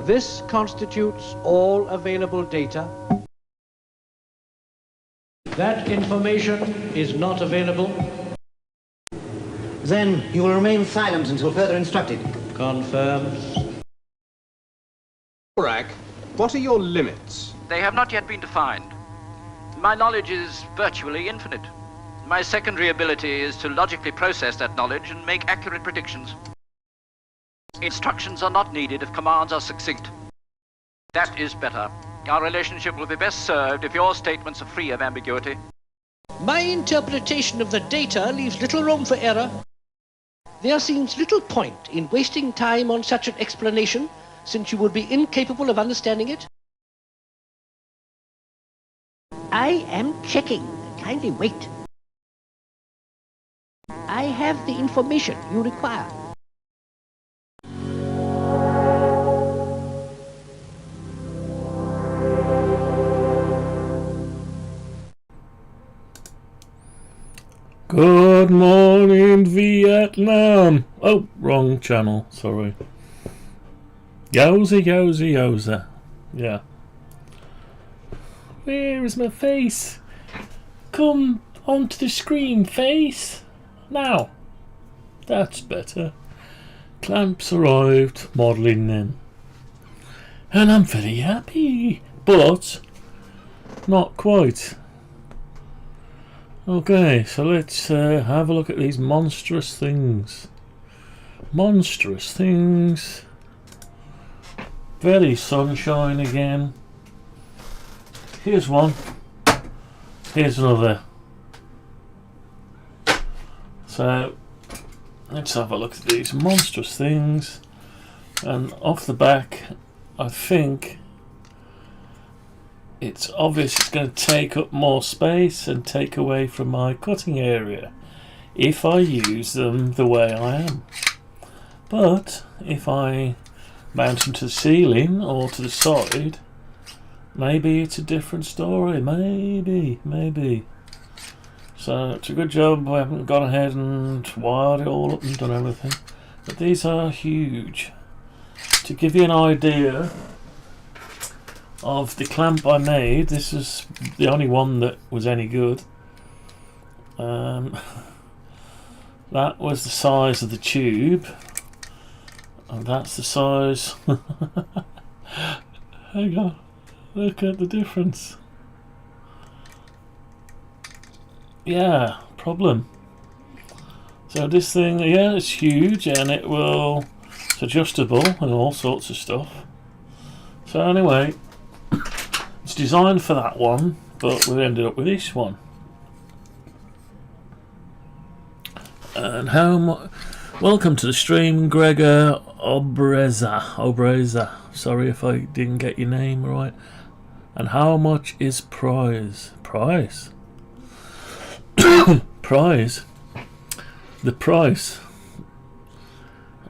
This constitutes all available data. That information is not available. Then you will remain silent until further instructed. Confirmed. Korak, what are your limits? They have not yet been defined. My knowledge is virtually infinite. My secondary ability is to logically process that knowledge and make accurate predictions. Instructions are not needed if commands are succinct. That is better. Our relationship will be best served if your statements are free of ambiguity. My interpretation of the data leaves little room for error. There seems little point in wasting time on such an explanation, since you would be incapable of understanding it. I am checking. Kindly wait. I have the information you require. Good morning, Vietnam. Oh, wrong channel. Sorry. Yowza. Yeah. Where is my face? Come onto the screen, face. Now. That's better. Clamps arrived, modelling them. And I'm very happy. But not quite. Okay, so let's have a look at these monstrous things. Monstrous things. Very sunshine again. Here's one. Here's another. So let's have a look at these monstrous things. And off the back, I think it's obvious it's going to take up more space and take away from my cutting area if I use them the way I am. But if I mount them to the ceiling or to the side, maybe it's a different story. Maybe. So it's a good job I haven't gone ahead and wired it all up and done everything. But these are huge. To give you an idea of the clamp I made, this is the only one that was any good. That was the size of the tube, and that's the size. Hang on, look at the difference. Yeah, problem. So this thing, yeah, it's huge, and it's adjustable and all sorts of stuff. So anyway, it's designed for that one, but we ended up with this one. And welcome to the stream, Gregor Obreza. Sorry if I didn't get your name right. And how much is prize? Price? Prize? The price?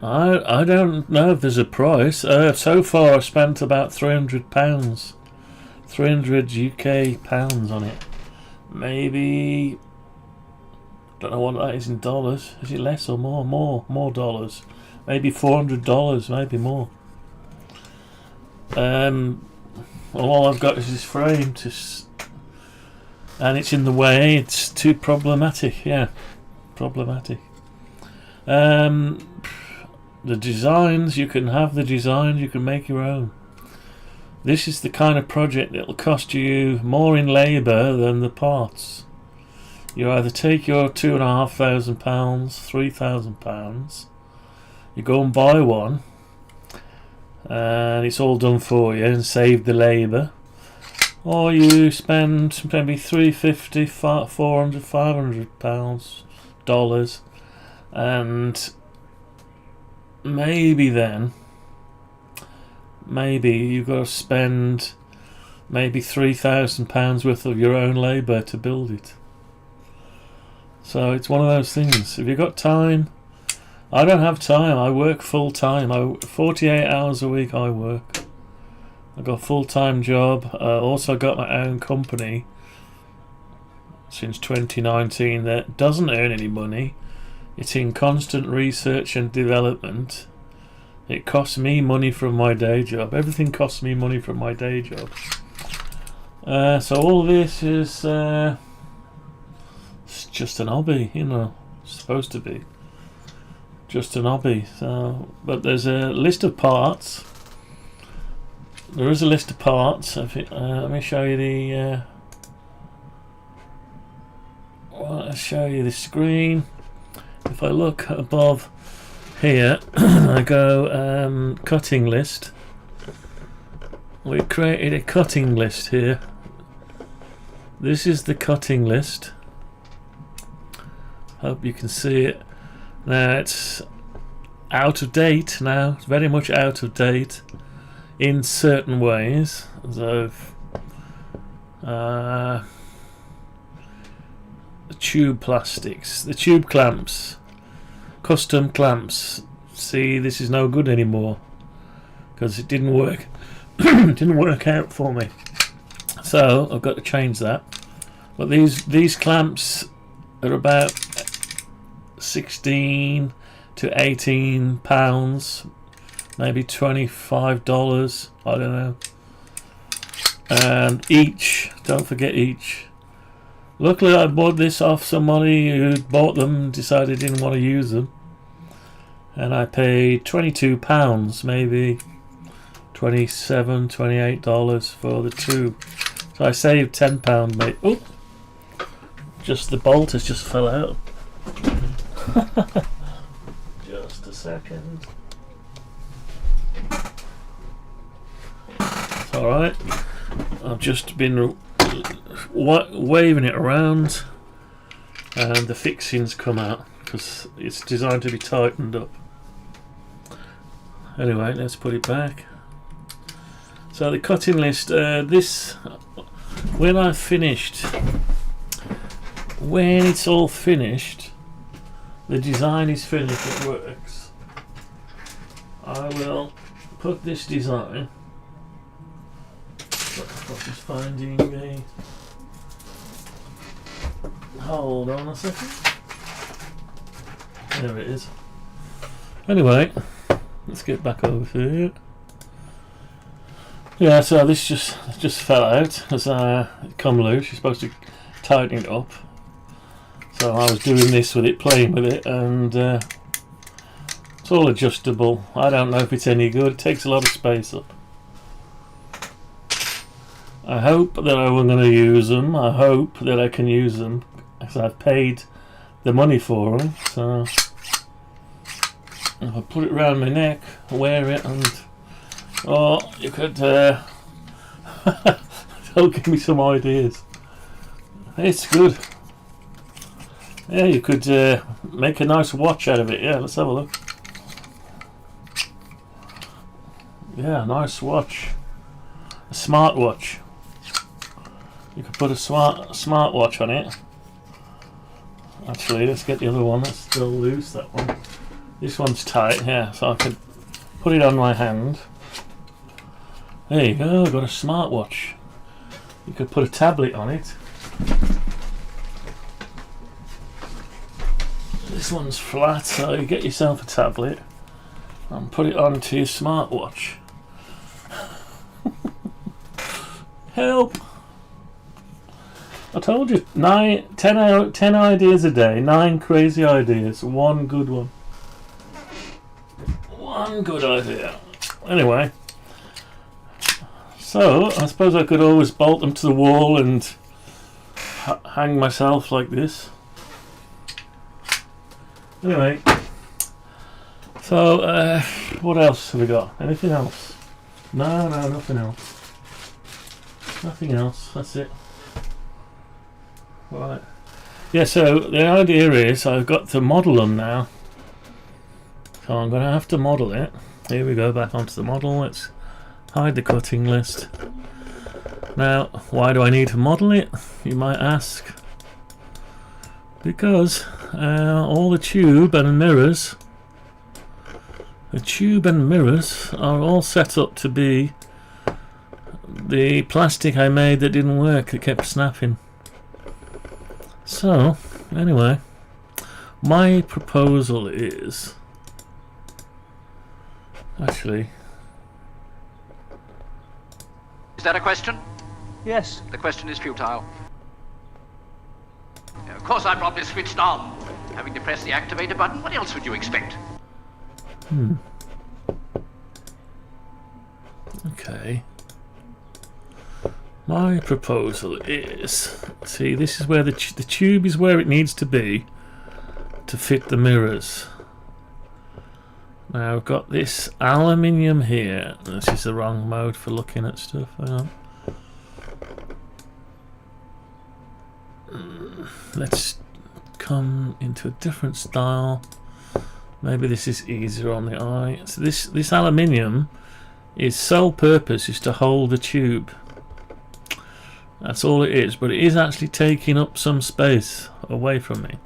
I don't know if there's a price. So far I've spent about £300. 300 UK pounds on it. Maybe, don't know what that is in dollars. Is it less or more? More dollars. Maybe $400, maybe more. Well, all I've got is this frame and it's in the way. It's too problematic. Yeah, problematic. The designs, you can have the designs, you can make your own. This is the kind of project that will cost you more in labour than the parts. You either take your £2,500, £3,000, you go and buy one, and it's all done for you and save the labour, or you spend maybe £350, £400, £500 dollars, and maybe you've got to spend maybe £3,000 worth of your own labour to build it. So it's one of those things. If you've got time, I don't have time. I work full time. 48 hours a week I work. I've got a full-time job. Also got my own company since 2019 that doesn't earn any money. It's in constant research and development. It costs me money from my day job. Everything costs me money from my day job. So all this is it's just an hobby, you know. It's supposed to be just an hobby. So, but there's a list of parts. There is a list of parts. Let me show you the. I'll show you the screen. If I look above here, I go cutting list. We created a cutting list here. This is the cutting list. Hope you can see it. Now it's out of date now. It's very much out of date in certain ways. So the tube plastics, the tube clamps, custom clamps. See, this is no good anymore because it didn't work. Didn't work out for me. So I've got to change that. But these clamps are about 16 to 18 pounds, maybe $25. I don't know. And each, don't forget each. Luckily, I bought this off somebody who bought them and decided didn't want to use them, and I paid £22, maybe $27, $28 for the tube. So I saved £10, mate. Oh, just the bolt has just fell out. Just a second. It's alright. I've just been waving it around and the fixings come out because it's designed to be tightened up. Anyway, let's put it back. So the cutting list, this, when it's all finished, the design is finished, it works, I will put this design, I'm just finding a, hold on a second, there it is. Anyway, let's get back over here. Yeah, so this just fell out as it come loose. You're supposed to tighten it up. So I was doing this with it, playing with it, and it's all adjustable. I don't know if it's any good. It takes a lot of space up. I hope that I'm going to use them. I hope that I can use them because I've paid the money for them. So if I put it around my neck, wear it, and you could that'll give me some ideas. It's good. Yeah, you could make a nice watch out of it. Yeah, let's have a look. Yeah, nice watch. A smart watch. You could put a smart watch on it. Actually, let's get the other one. That's still loose, that one. This one's tight, yeah, so I could put it on my hand. There you go, I've got a smartwatch. You could put a tablet on it. This one's flat, so you get yourself a tablet and put it onto your smartwatch. Help! I told you, 10 ideas a day, 9 crazy ideas, 1 good one. 1 good idea. Anyway, so I suppose I could always bolt them to the wall and hang myself like this. Anyway, so what else have we got? Anything else? No, nothing else. Nothing else. That's it. Right. Yeah, so the idea is I've got to model them now. So I'm going to have to model it. Here we go, back onto the model. Let's hide the cutting list. Now, why do I need to model it? You might ask. Because all the tube and mirrors, are all set up to be the plastic I made that didn't work, that kept snapping. So, anyway, my proposal is Actually, Is that a question? Yes. The question is futile. Of course I'm properly switched on. Having to press the activator button, what else would you expect? okay. My proposal is, see, this is where the tube is where it needs to be to fit the mirrors. Now I've got this aluminium here. This is the wrong mode for looking at stuff. Hang on. Let's come into a different style. Maybe this is easier on the eye. So this aluminium, its sole purpose is to hold the tube. That's all it is, but it is actually taking up some space away from me.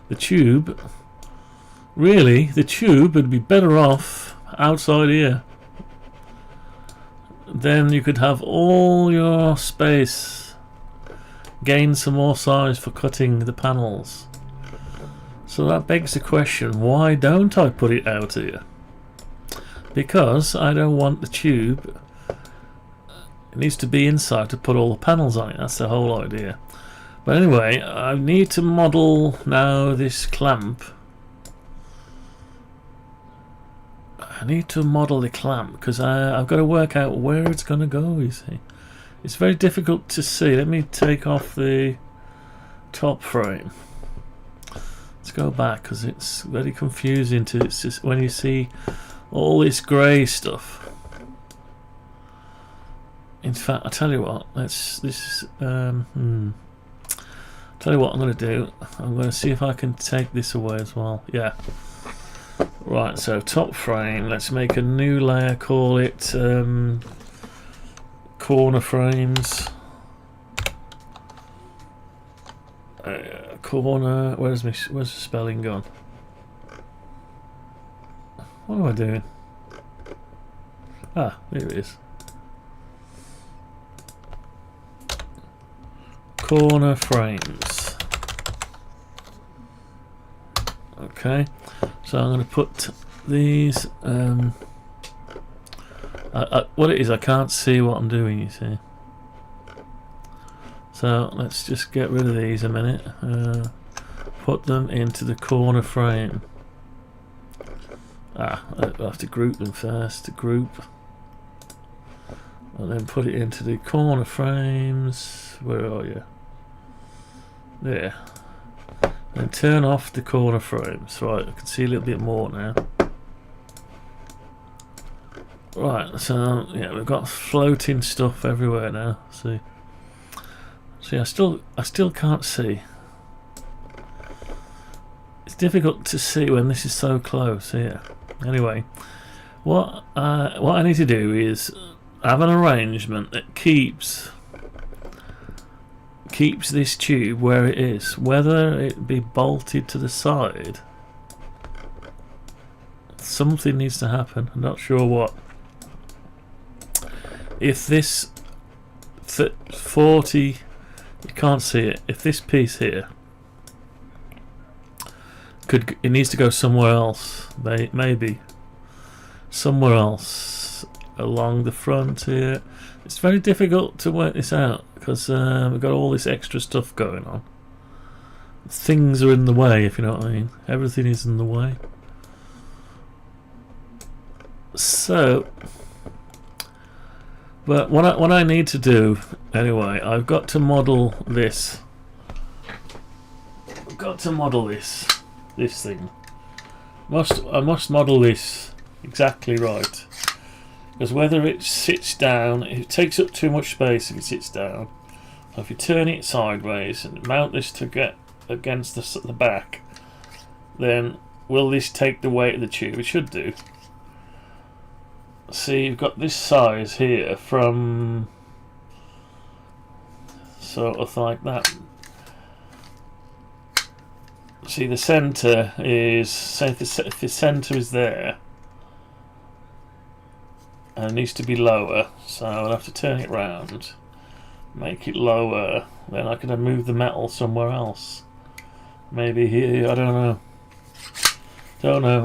The tube, really, the tube would be better off outside here. Then you could have all your space, gain some more size for cutting the panels. So that begs the question, why don't I put it out here? Because I don't want the tube. It needs to be inside to put all the panels on it. That's the whole idea. But anyway, I need to model now this clamp. I need to model the clamp because I've got to work out where it's going to go, you see. It's very difficult to see. Let me take off the top frame. Let's go back because it's very confusing to when you see all this grey stuff. In fact, I tell you what. Tell you what I'm going to do. I'm going to see if I can take this away as well. Yeah. Right. So top frame. Let's make a new layer. Call it corner frames. Corner. Where's the spelling gone? What am I doing? Ah, here it is. Corner frames. Okay, so I'm going to put these. What it is, I can't see what I'm doing. You see. So let's just get rid of these a minute. Put them into the corner frame. I have to group them first. To group, and then put it into the corner frames. Where are you? There. And turn off the corner frames. Right, I can see a little bit more now. Right, so yeah, we've got floating stuff everywhere now. See, I still can't see. It's difficult to see when this is so close here. Anyway, what I need to do is have an arrangement that keeps this tube where it is, whether it be bolted to the side. Something needs to happen. I'm not sure what. If this 40, you can't see it. If this piece here it needs to go somewhere else. Maybe somewhere else along the front here. It's very difficult to work this out because we've got all this extra stuff going on. Things are in the way, if you know what I mean. Everything is in the way. So, but what I need to do anyway, I've got to model this. I've got to model this thing. I must model this exactly right. Because whether it sits down, it takes up too much space if it sits down. So if you turn it sideways and mount this to get against the back, then will this take the weight of the tube? It should do. See, you've got this size here from sort of like that. See, the centre is, say if the centre is there, and it needs to be lower, so I'll have to turn it round, make it lower, then I can move the metal somewhere else. Maybe here, I don't know.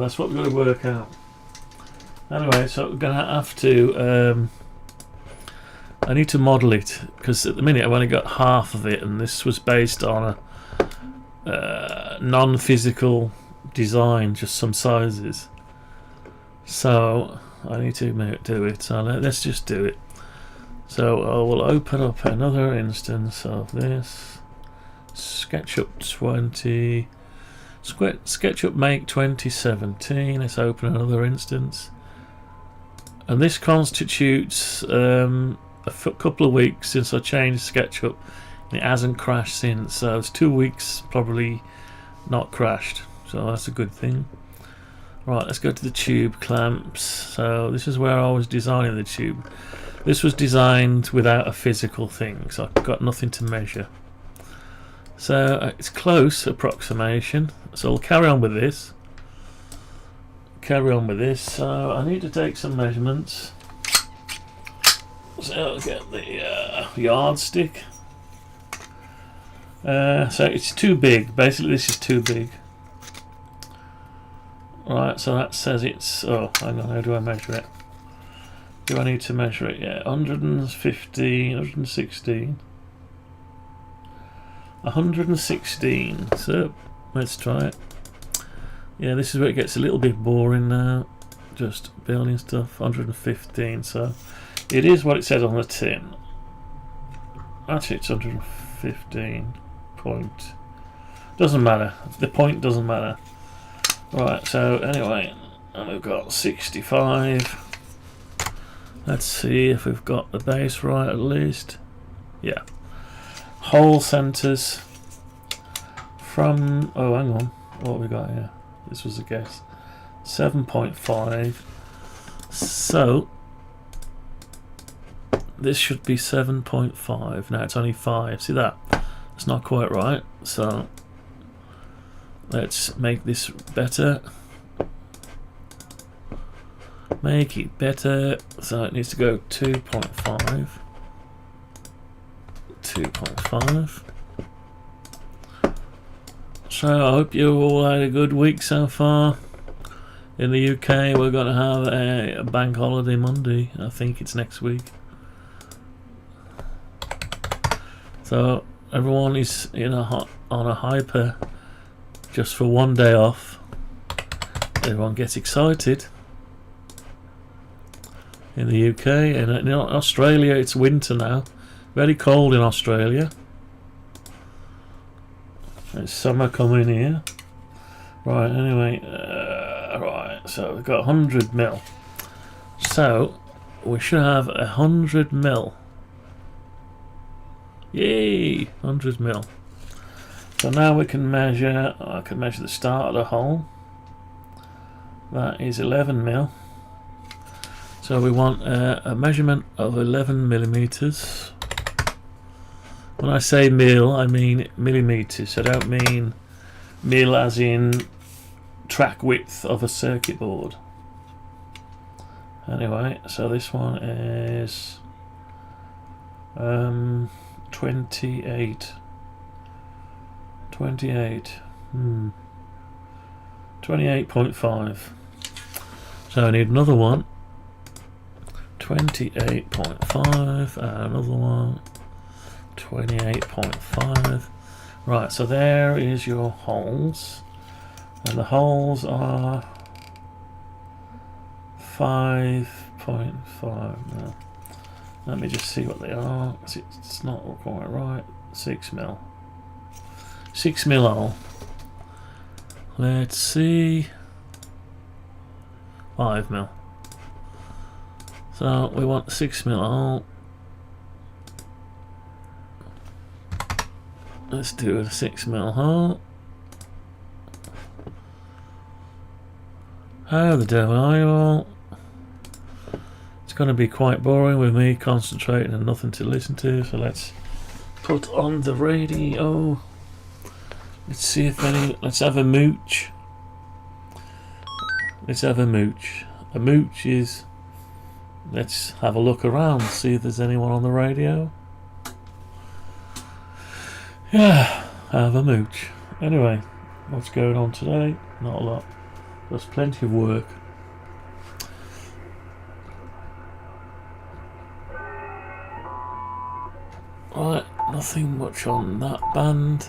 That's what we've got to work out. Anyway, so we're gonna have to. I need to model it because at the minute I've only got half of it, and this was based on a non-physical design, just some sizes. So I need to do it. So let's just do it. So I will open up another instance of this SketchUp 20. SketchUp Make 2017. Let's open another instance, and this constitutes a couple of weeks since I changed SketchUp, and it hasn't crashed since. So it's 2 weeks probably not crashed, so that's a good thing. Right, let's go to the tube clamps. So this is where I was designing the tube. This was designed without a physical thing, so I've got nothing to measure. So it's close approximation, so we'll carry on with this. So I need to take some measurements. So I'll get the yardstick. So it's too big. Basically, this is too big. Right, so that says it's. Oh, hang on. How do I measure it? Do I need to measure it? Yeah, 115, 116. 116. So let's try it. Yeah, this is where it gets a little bit boring now. Just building stuff. 115. So it is what it says on the tin. Actually, it's 115 point. Doesn't matter. The point doesn't matter. Right. So anyway, and we've got 65. Let's see if we've got the base right at least. Yeah. Hole centers from. Oh, hang on. What have we got here? This was a guess. 7.5. So this should be 7.5. Now it's only 5. See that? It's not quite right. So let's make this better. Make it better. So it needs to go 2.5. 2.5. So I hope you all had a good week so far. In the UK, we're going to have a bank holiday Monday. I think it's next week. So everyone is on a hyper just for one day off. Everyone gets excited. In the UK, and in Australia it's winter now. Very cold in Australia. It's summer coming here. Right, anyway, right, so we've got 100 mil. So we should have 100 mil. Yay, 100 mil. So now we can measure. I can measure the start of the hole. That is 11 mil. So we want a measurement of 11 millimeters. When I say mil, I mean millimeters. I don't mean mil as in track width of a circuit board. Anyway, so this one is 28. 28.5. So I need another one. 28.5 and another one. 28.5. Right, so there is your holes, and the holes are 5.5 now. Let me just see what they are. It's not quite right. 6 mil. 6 mil hole. Let's see. 5 mil. So we want 6 mil hole. Let's do a 6 mil hole. How the devil are you all? It's going to be quite boring with me concentrating and nothing to listen to, so let's put on the radio. Let's see if let's have a mooch. Let's have a mooch. A mooch is, let's have a look around, see if there's anyone on the radio. Yeah, have a mooch. Anyway, what's going on today? Not a lot. There's plenty of work. Nothing much on that band.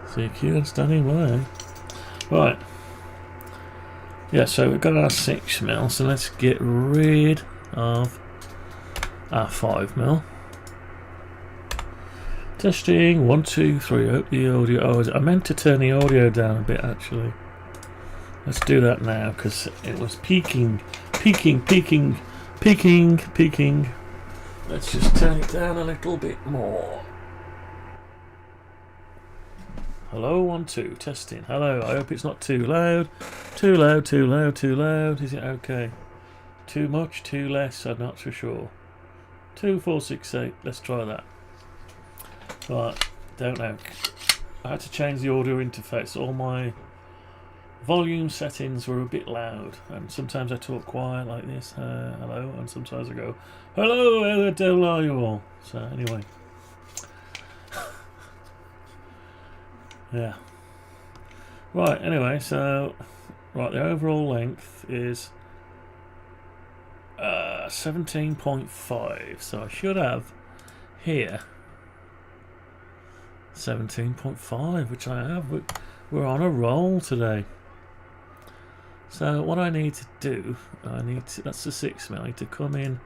CQ and standing by. Right. Yeah, so we've got our 6mm, so let's get rid of our 5mm. Testing 1, 2, 3. Hope the audio. Oh, I meant to turn the audio down a bit actually. Let's do that now because it was peaking. Let's just turn it down a little bit more. Hello, 1, 2, testing. Hello, I hope it's not too loud. Too loud. Is it okay? Too much, too less, I'm not so sure. 2, 4, 6, 8, let's try that. Right, don't know. I had to change the audio interface. All my volume settings were a bit loud, and sometimes I talk quiet like this, hello, and sometimes I go, hello, where the devil are you all? So anyway. Yeah. Right, anyway, so right, the overall length is 17.5, so I should have here 17.5, which I have. We're on a roll today. So what I need to do, that's the 6mm, I need to come in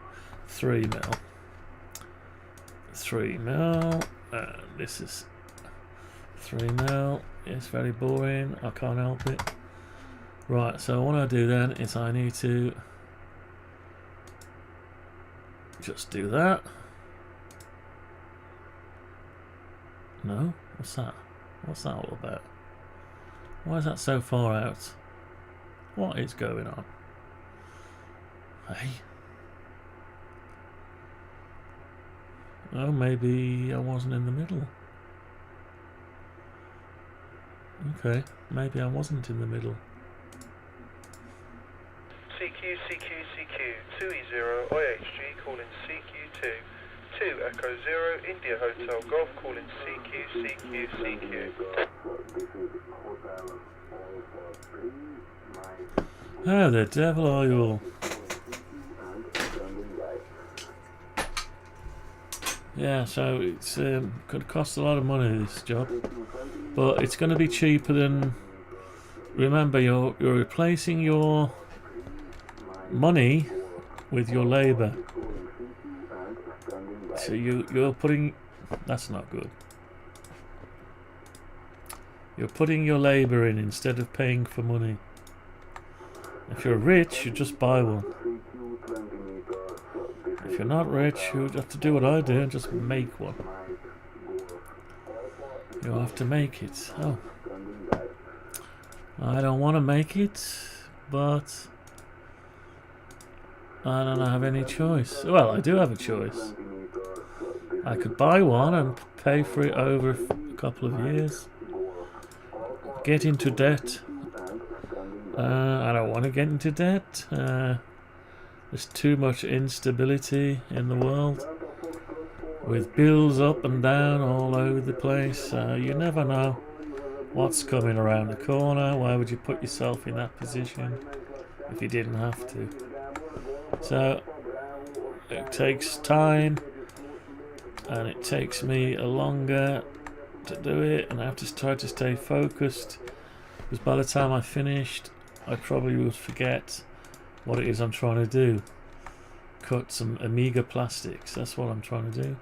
3mm, and this is 3mm. It's very boring, I can't help it. Right, so what I do then is I need to just do that. No? What's that? What's that all about? Why is that so far out? What is going on? Hey? Oh, maybe I wasn't in the middle. Okay, maybe I wasn't in the middle. CQ, 2E0, IHG, calling CQ2. 2 Echo 0, India Hotel Golf, calling CQ. How the devil are you all? Yeah, so it's going to cost a lot of money, this job, but it's going to be cheaper than. Remember, you're replacing your money with your labour. So you're putting. That's not good. You're putting your labour in instead of paying for money. If you're rich, you just buy one. If you're not rich, you have to do what I do and just make one. You have to make it. Oh. I don't want to make it, but I don't have any choice. Well, I do have a choice. I could buy one and pay for it over a couple of years. Get into debt. I don't want to get into debt. There's too much instability in the world, with bills up and down all over the place. You never know what's coming around the corner. Why would you put yourself in that position if you didn't have to? So it takes time, and it takes me longer to do it, and I have to try to stay focused, because by the time I finished I probably would forget what it is I'm trying to do. Cut some Amiga plastics, that's what I'm trying to do.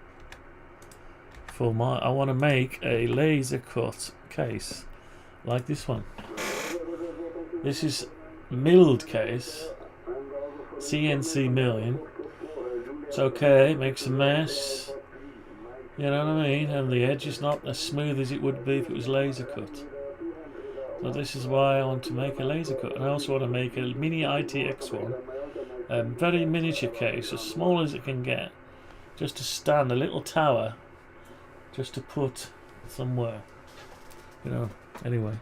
I want to make a laser cut case like this one. This is milled case, CNC milling. It's okay, it makes a mess, you know what I mean, and the edge is not as smooth as it would be if it was laser cut. So this is why I want to make a laser cut, and I also want to make a mini ITX one, a very miniature case, as small as it can get, just to stand a little tower, just to put somewhere, you know. Anyway,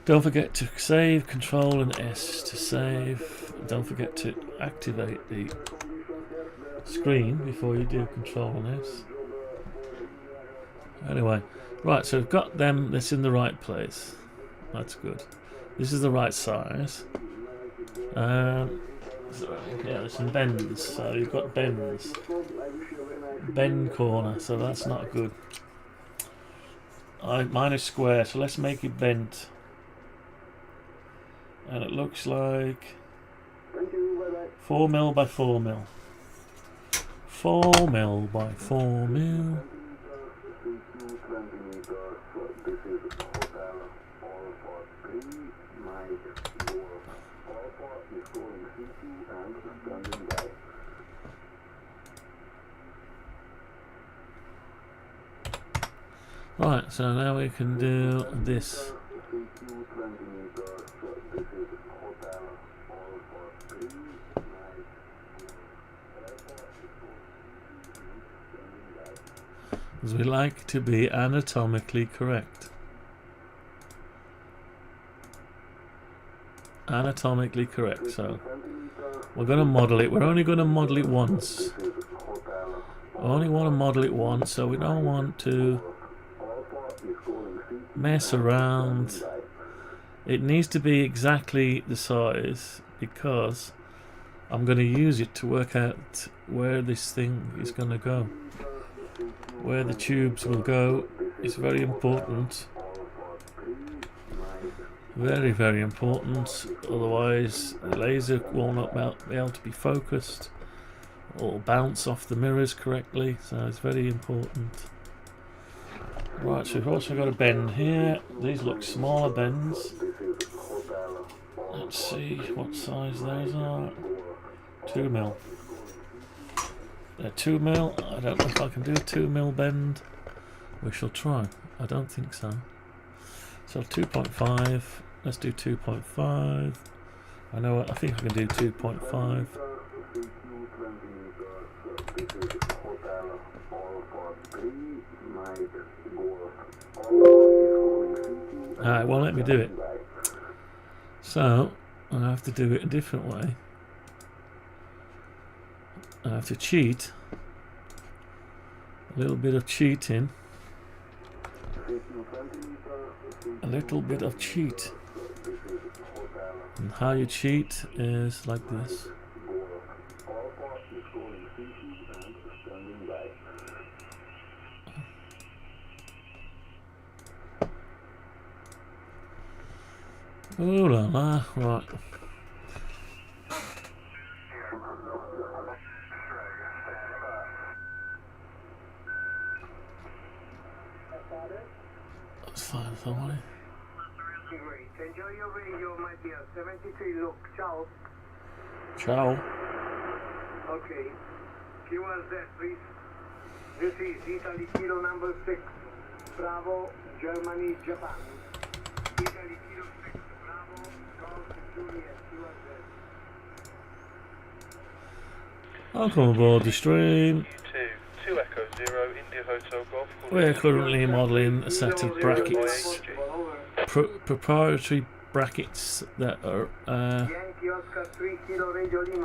Don't forget to save, Control and S to save. Don't forget to activate the screen before you do Control and S. Anyway, right, so we've got them, that's in the right place. That's good. This is the right size. So, yeah, there's some bends, so you've got bends. Bend corner, so that's not good. Mine is square, so let's make it bent. And it looks like 4mm by 4mm. 4mm by 4mm. Right, so now we can do this. As we like to be anatomically correct. Anatomically correct, so we're going to model it. We're only going to model it once. I only want to model it once, so we don't want to mess around. It needs to be exactly the size because I'm going to use it to work out where this thing is going to go. Where the tubes will go is very important. Very, very important. Otherwise, the laser will not be able to be focused or bounce off the mirrors correctly. So it's very important. Right, so we've also got a bend here. These look smaller bends. Let's see what size those are. 2mm. They're 2mm. I don't know if I can do a 2mm bend. We shall try. I don't think so. So 2.5. Let's do 2.5. I think I can do 2.5. It won't let me do it. So I have to do it a different way. I have to cheat. A little bit of cheating. A little bit of cheat. And how you cheat is like this. Ooh la la, right. Let's find somebody. Enjoy your radio, my dear. 73, look, ciao. Ciao. Okay. QRZ, please. This is Italy Kilo number 6. Bravo, Germany, Japan. Italy Kilo 6, Bravo, Golf, Juliet, QRZ. Welcome aboard the stream. 2 Echo 0, India Hotel Golf. We're currently modelling a set of brackets. Proprietary brackets that are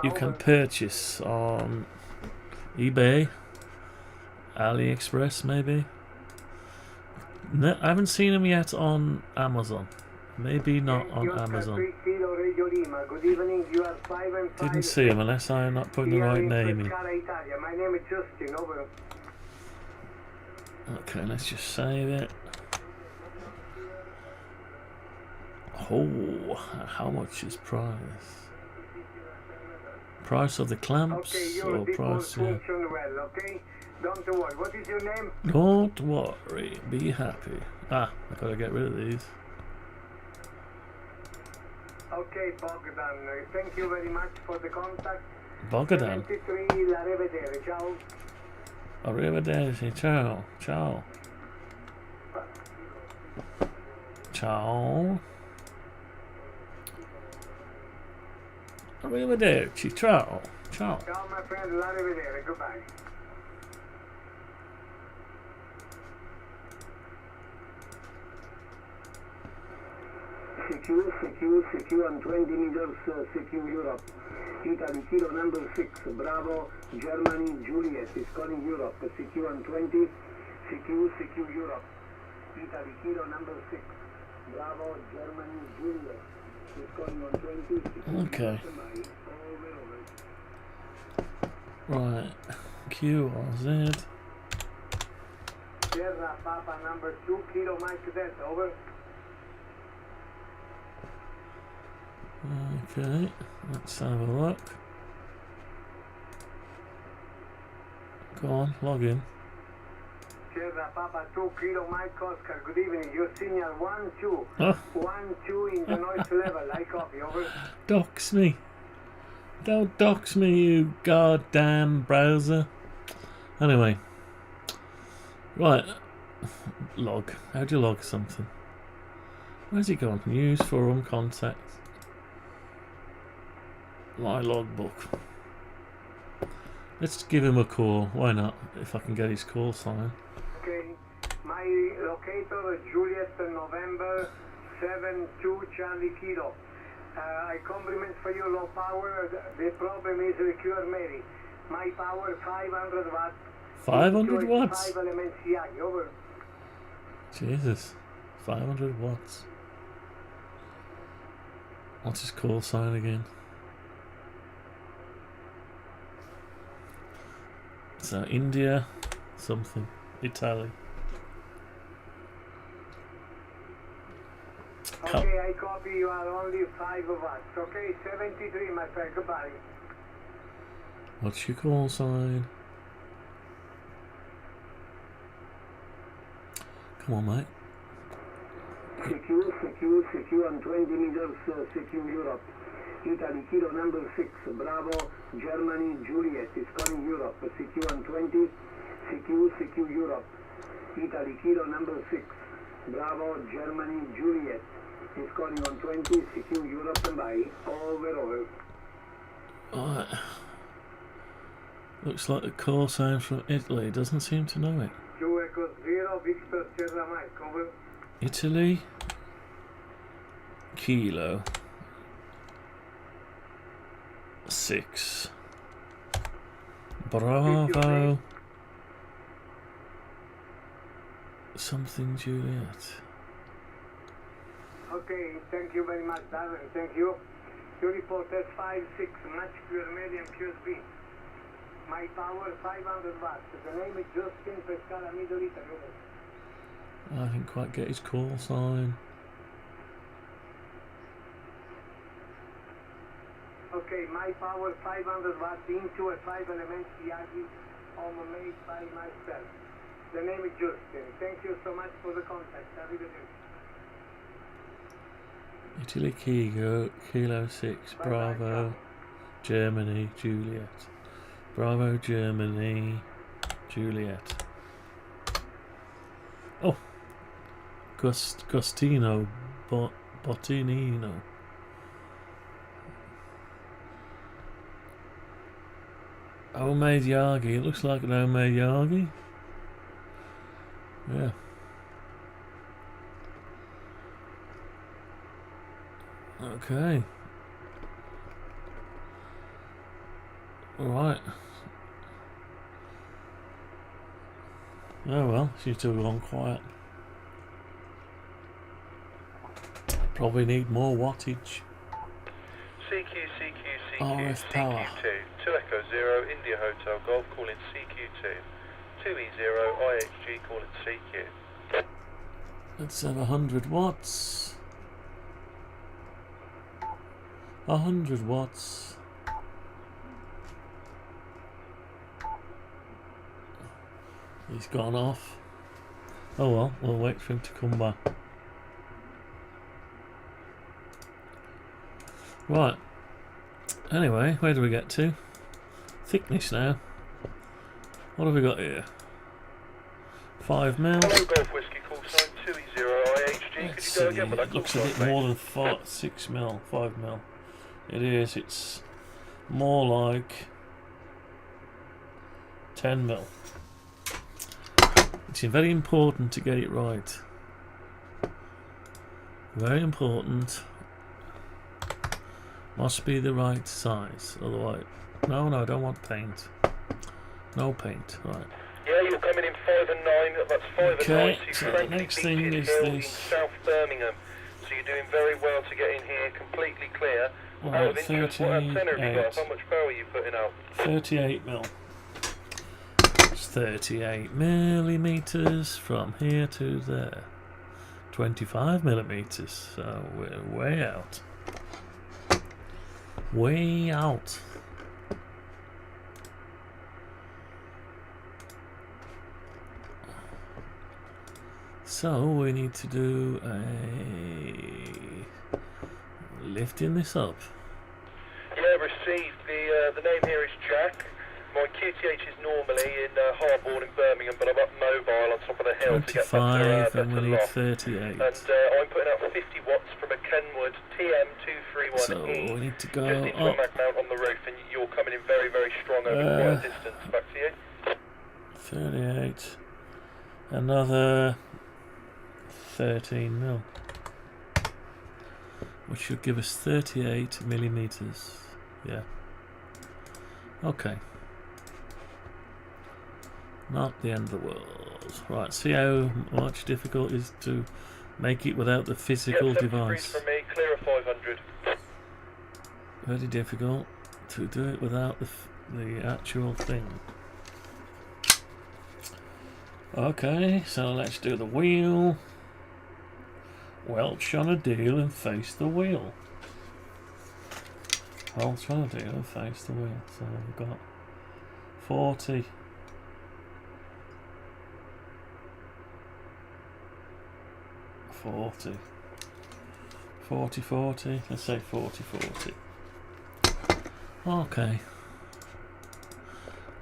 you can purchase on eBay, AliExpress maybe. No, I haven't seen them yet on Amazon. Maybe not on Amazon. Didn't see them unless I'm not putting the right name in. My name is Justin, over. Okay, let's just save it. Oh, how much is price? Price of the clamps or price? Yeah. Okay? Don't worry. What is your name? Don't worry. Be happy. I gotta get rid of these. Okay, Bogdan. Thank you very much for the contact. Bogdan. 73, arrivederci. Ciao. Arrivederci. Ciao. Ciao. Ciao. Arrivederci. Ciao. Ciao. Ciao, my friend. Arrivederci. Goodbye. secure on 20 meters, secure Europe. Italy, kilo number 6, Bravo, Germany, Juliet is calling Europe, secure on 20, secure Europe. Italy, kilo number 6, Bravo, Germany, Juliet is calling on 20, secure Okay. over. Right. QRZ. Sierra, Papa number 2, kilo Mike Delta, over. Okay, let's have a look. Go on, log in. Sierra, Papa 2, kilo Mike Oscar, good evening. Your signal 1, 2. Oh, 1, 2 in the noise level, I copy, over. dox me. Don't dox me, you goddamn browser. Anyway. Right. Log. How do you log something? Where's it gone? Use forum contacts. My logbook. Let's give him a call. Why not? If I can get his call sign. Okay, my locator, Juliet, November 7-2 Charlie Kilo. I compliment for you low power. The problem is recur Mary. My power 500 watts. 500 watts? 5 elements CI, over. Jesus. 500 watts. What's his call sign again? So India, something, Italy. Okay, I copy. You are only 5 watts. Okay, 73, my friend. Goodbye. What's your call sign? Come on, mate. Secure on 20 meters, secure Europe. Italy, kilo number 6, Bravo, Germany, Juliet is calling Europe, secure on 20, secure Europe. Italy, kilo number 6, Bravo, Germany, Juliet is calling on 20, secure Europe, and by, over. Alright. Looks like the call sign from Italy, doesn't seem to know it. 2 Echo 0, Victor Sierra Mike, over. Italy, kilo 6, Bravo, something Juliet. Okay, thank you very much, Darren. Thank you. You report S56, much pure medium QSB. My power 500 watts. The name is Justin Pescara, Middle Italy. Over. I didn't quite get his call sign. Okay, my power 500 watts into a 5 element Yagi made by myself. The name is Justin. Thank you so much for the contact. Have a good day. Italy, kilo 6, Bravo, Germany, Juliet. Bravo, Germany, Juliet. Oh, Gustino, Bottinino. Homemade Yagi. It looks like an homemade Yagi. Yeah. Okay. Alright. Oh well, she's still gone quiet. Probably need more wattage. CQ, RF power. CQ2, 2 Echo 0, India Hotel Golf, calling CQ2. 2E0, IHG, calling CQ. Let's have 100 watts. 100 watts. He's gone off. Oh well, we'll wait for him to come back. Right. Anyway, where do we get to? Thickness now. What have we got here? 5 mil. Hello, Golf Whiskey, call sign 2E0, IHG. Let's Could you go see. again with that It call looks a sign, bit mate? more than 6 mil, 5 mil. It is. It's more like 10 mil. It's very important to get it right. Very important. Must be the right size, otherwise... No, I don't want paint. No paint, right. Yeah, you're coming in 5 and 9, that's 5 Okay, and 9 to so the Franklin next thing Beaches is Hill in this. South Birmingham. So you're doing very well to get in here, completely clear. Out Right, of interest, what antenna have you got? 38. How much power are you putting out? 38 mil. It's 38 millimeters from here to there. 25 millimeters, so we're way out. Way out. So we need to do a lifting this up. Yeah, received. The name here is Jack. My QTH is normally in Harborne in Birmingham, but I'm up mobile on top of the hill to get 25 better and we need loft. 38. And I'm putting out 50 watts from a Kenwood TM231E. So we need to go Just need to up. mag mount on the roof, and you're coming in very, very strong over quite a distance. Back to you. 38. Another 13 mil. Which should give us 38 millimeters. Yeah. Okay. Not the end of the world. Right, see how much difficult it is to make it without the physical device. From me, clear of 500. Very difficult to do it without the actual thing. Okay, so let's do the wheel. Welch on a deal and face the wheel. Welch on a deal and face the wheel. So we've got 40. 40. Let's say 40. Okay.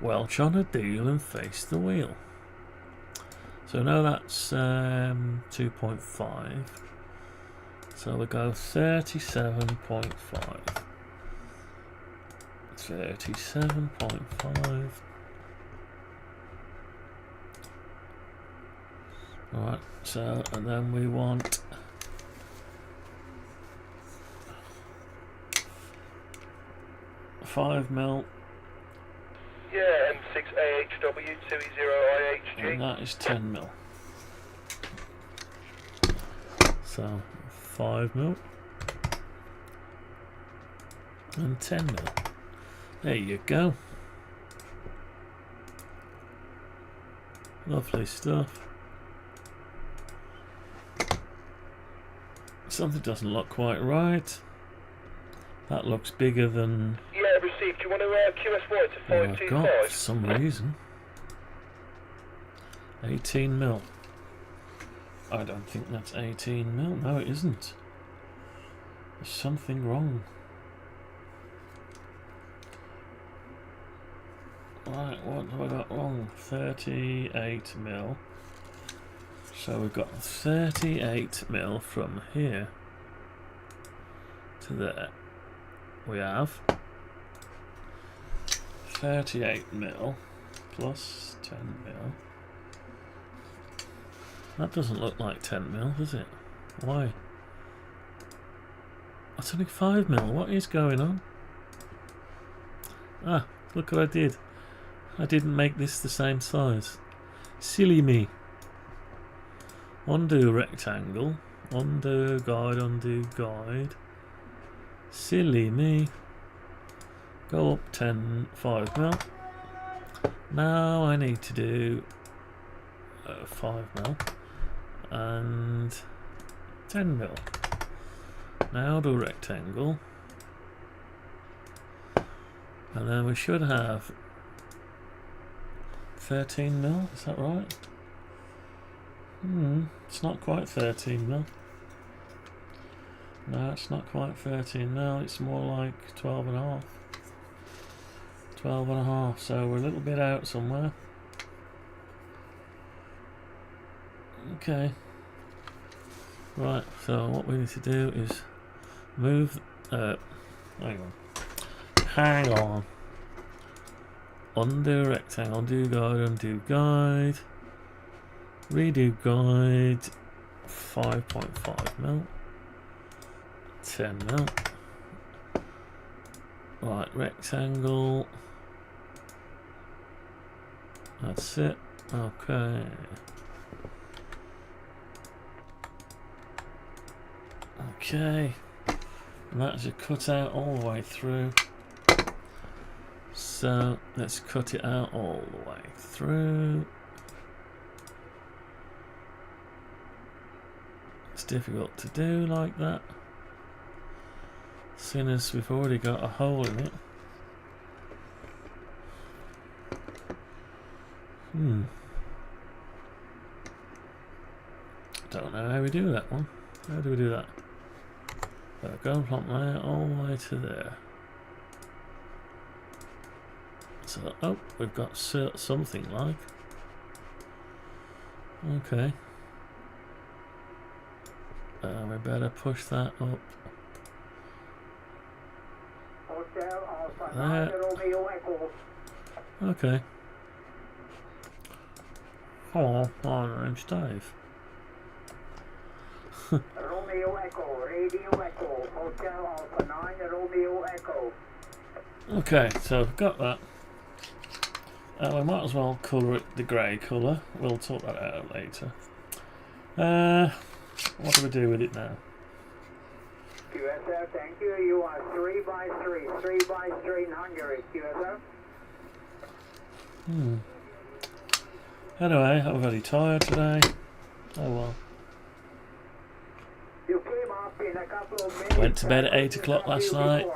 Welch on a deal and face the wheel. So now that's 2.5. So we go 37.5. 37.5. Alright, so and then we want $5 mil. Yeah, M6AHW 20IHG. And that is 10 mil. So 5 mil and 10 mil. There you go. Lovely stuff. Something doesn't look quite right. That looks bigger than Yeah, received. Do you want to QSY to I've got 525? for some reason. 18 mil. I don't think that's 18 mil. No, it isn't. There's something wrong. Right, what have I got wrong? 38 mil. So we've got 38 mil from here to there. We have 38 mil plus 10 mil. That doesn't look like 10 mil, does it? Why? That's only 5 mil. What is going on? Ah, look what I did. I didn't make this the same size. Silly me. Undo rectangle. Undo guide. Silly me. Go up 5 mil. Now I need to do 5 mil and 10 mil. Now do rectangle, and then we should have 13 mil. Is that right? It's not quite 13 mil. No, it's not quite 13 mil. It's more like 12 and a half. 12 and a half. So we're a little bit out somewhere. Okay. Right. So what we need to do is move. Hang on. Undo rectangle. Undo guide. Redo guide. 5.5 mil. 10 mil. Right, rectangle. That's it. Okay. Okay. And that's a cut out all the way through. So let's cut it out all the way through. It's difficult to do like that, seeing as we've already got a hole in it. Don't know how we do that one. How do we do that? Go from there all the way to there. So, oh, we've got something like. Okay. We better push that up. There. Okay. Hello, my name's Dave. Romeo Echo, Radio Echo, Hotel Alpha 9, Romeo Echo. Okay, so I've got that. We might as well colour it the grey colour. We'll sort that out later. What do we do with it now? QSR, thank you. You are 3 by 3 by 3 in Hungary. QSR. Anyway, I'm very tired today. Oh well. You came up in a couple of minutes. Went to bed at 8 o'clock last night.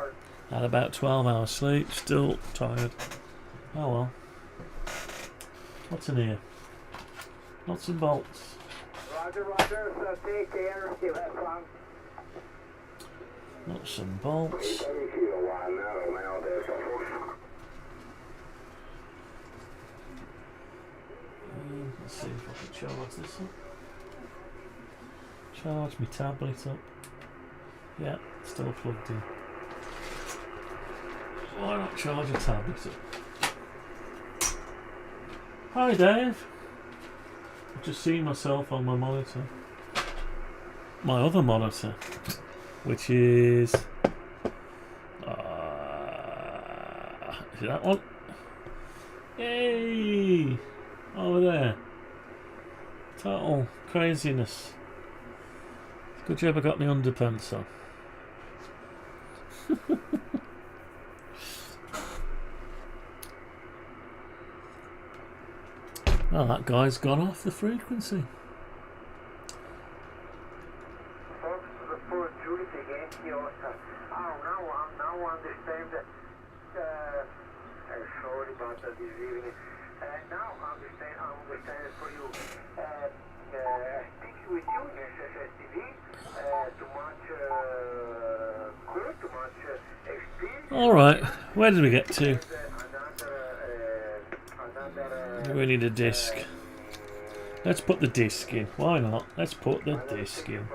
Had about 12 hours sleep. Still tired. Oh well. What's in here? Nuts and bolts. Roger, Roger. So take care. You have fun. Nuts and bolts. Let's see if I can charge this up. Charge my tablet up. Yeah, still plugged in. Why not charge a tablet up? Hi Dave. I've just seen myself on my monitor. My other monitor, which is that one? Yay! Over there. Total craziness. Good job I got my underpants on. Well, that guy's gone off the frequency. Folks, report Judith against you. Now understand that. Sorry about that this evening. Now I understand it for you. Speaking with you in SSTV, too much good, too much experience. Alright, where did we get to? We need a disc. Let's put the disc in. Why not? Let's put the disc in.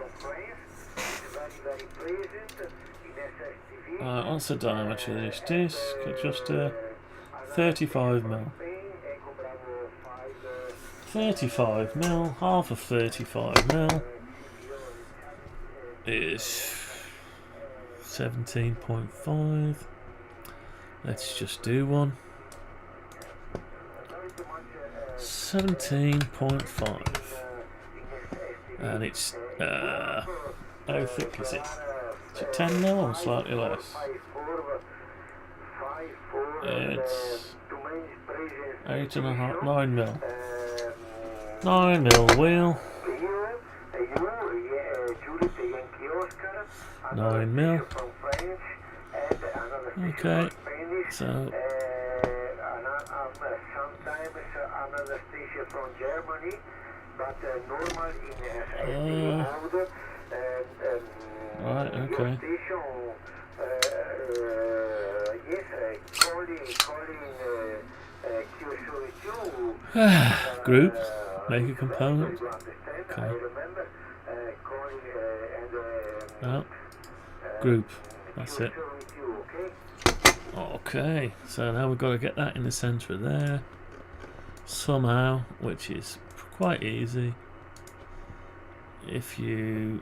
What's the diameter of this disc? Just 35mm. 35mm, half of 35mm is 17.5. Let's just do one. 17.5. And it's how thick is it? Is it 10mm or slightly less? It's 8.5, 9mm. 9mm wheel. 9mm. Okay, so another station from Germany, but normal in right, okay. Group, make a component. Okay. Oh, group, that's it. Okay, so now we've got to get that in the centre of there somehow, which is quite easy if you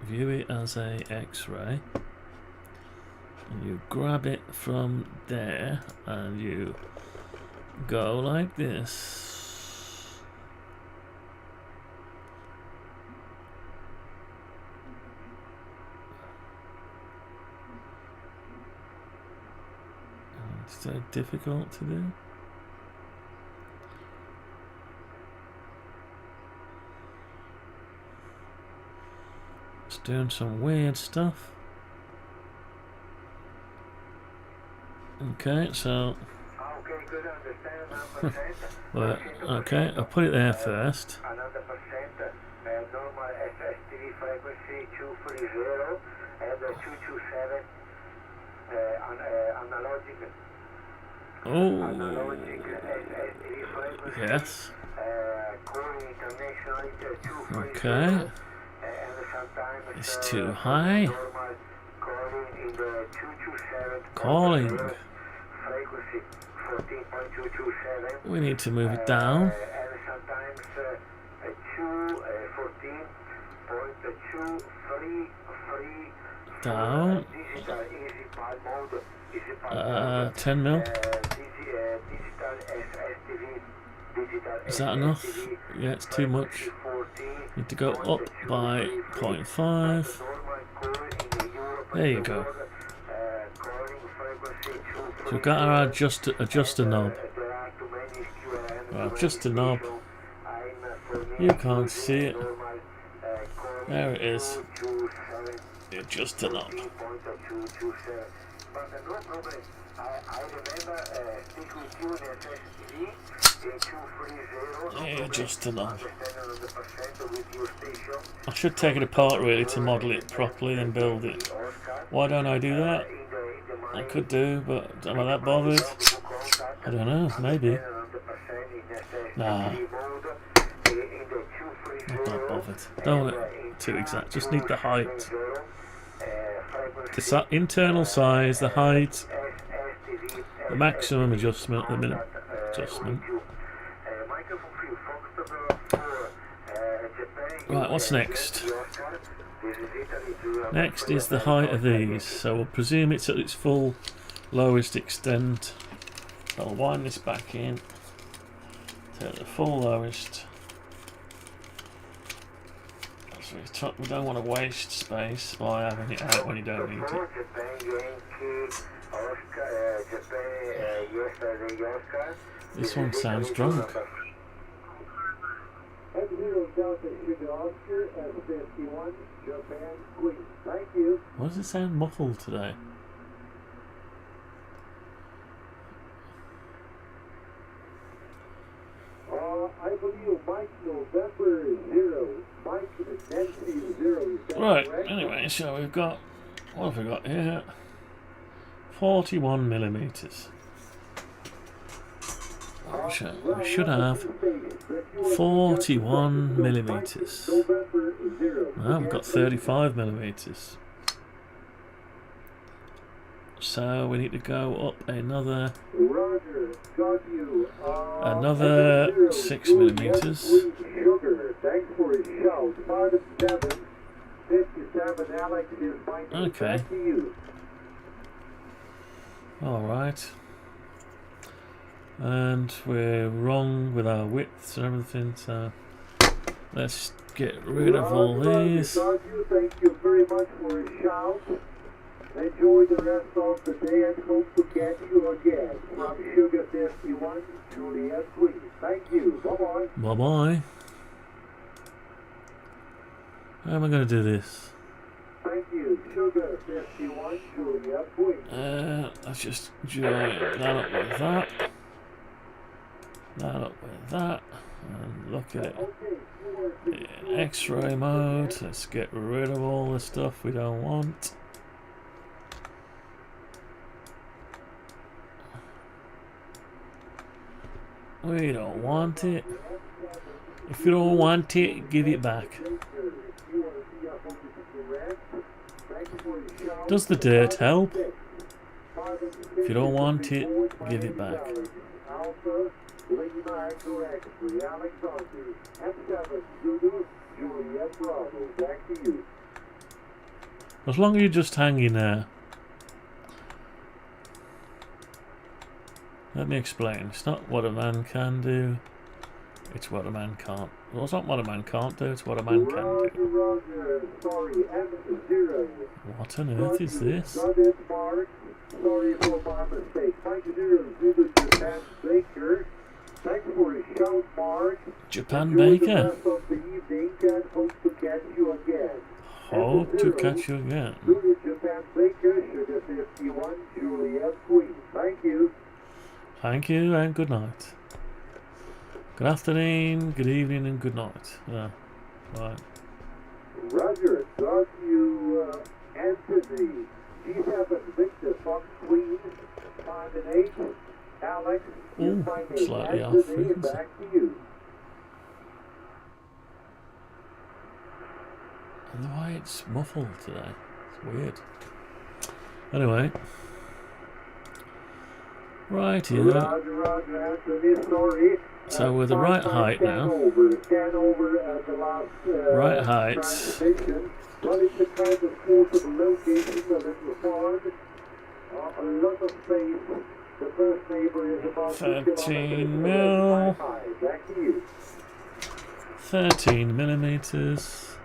view it as a X-ray, and you grab it from there, and you go like this. Is that difficult to do? It's doing some weird stuff. Okay, so well, okay, I'll put it there first. Another percent, normal SSTV frequency 230 and 227 analogic. Analogic SSTV frequency. Yes. Calling internationally 230. Okay. And sometimes It's too high. normal calling in the 227 Calling. frequency 14.227. We need to move it down. And sometimes 14.233 Down. digital easy pad mode. Easy pad 10 mil. digital SSTV. Digital Is that enough? SSTV, Yeah, it's too much. 14, Need to go up by 0.5. There you go. So we've got our adjuster knob. Well, adjuster knob. You can't see it. There it is. The adjuster knob. The adjuster knob. I should take it apart really to model it properly and build it. Why don't I do that? I could do, but am I that bothered? I don't know, maybe. Nah. Not that bothered. Don't want it too exact, just need the height. The internal size, the height, the maximum adjustment, the minimum adjustment. Right, what's next? Next is the height of these, so we'll presume it's at its full lowest extent. I'll wind this back in to the full lowest. So we don't want to waste space by having it out when you don't need it. This one sounds drunk. Why does it sound muffled today? I believe Mike November 0, Mike Nancy 0. Right, anyway, so we've got, what have we got here? 41 millimeters. We should have 41 millimeters. Well, we've got 35 millimeters. So we need to go up another 6 millimeters. Okay. Alright. And we're wrong with our widths and everything, so let's get rid of all these. Thank you very much for a shout. Enjoy the rest of the day and hope to catch you again. From Sugar 51, Juliet Queen. Thank you. Bye-bye. Bye-bye. How am I going to do this? Thank you. Sugar 51, Juliet Queen. Let's just join that up with that. That up with that. And look at it. In X-ray mode. Let's get rid of all the stuff we don't want. We don't want it. If you don't want it, give it back. Does the dirt help? If you don't want it, give it back. As long as you're just hanging there. Let me explain. It's not what a man can do. It's what a man can't. Well, it's not what a man can't do. It's what a man can do. What on earth is this? Sorry for my mistake. Mike Zero, Zulu Japan Baker. Thanks for a shout, Mark. Japan Enjoy the Baker. rest of the evening and hope to catch you again. Hope to catch you again. Zulu Japan Baker, Sugar 51, Juliet Queen. Thank you. Thank you and good night. Good afternoon, good evening and good night. Yeah, right. Roger, got you Anthony. G7 Victor Fox Queen, 5 and 8. Alex, Ooh, my name. slightly off Anthony, frequency. back to you. And the way it's muffled today, it's weird. Anyway, right here. Roger, Anthony, sorry. So we're the right height now. Scan over at the last Right height. transition. What is the kind of portable location, a little farm? A lot of space. The first neighbor is about 13 mil. Back to you. 13 millimeters.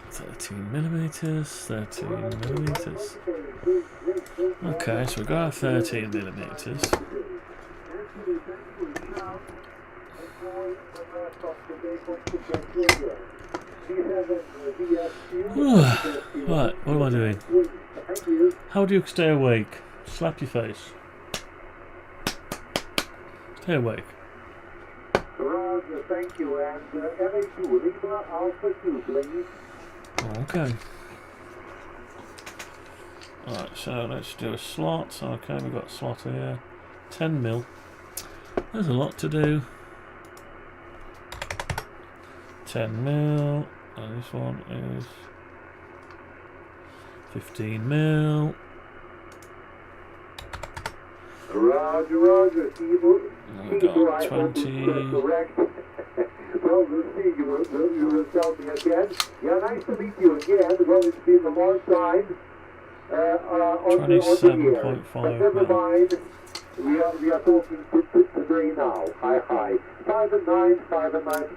13 millimeters. Okay, so we've got our 13 millimeters. Right, what am I doing? How do you stay awake? Slap your face. Stay awake. Roger, thank you. And LA2, Lima Alpha 2, please. Okay. Alright, so let's do a slot. Okay, we've got a slot here. 10 mil. There's a lot to do. 10 mil. And this one is 15 mil. Roger. And we've got 20. Correct. Well, we'll see. You will tell me again. Yeah, nice to meet you again. Well, it's been a long time. On the air. 27.5 But never mil. mind. We are talking today now. Hi. 5 and 9 to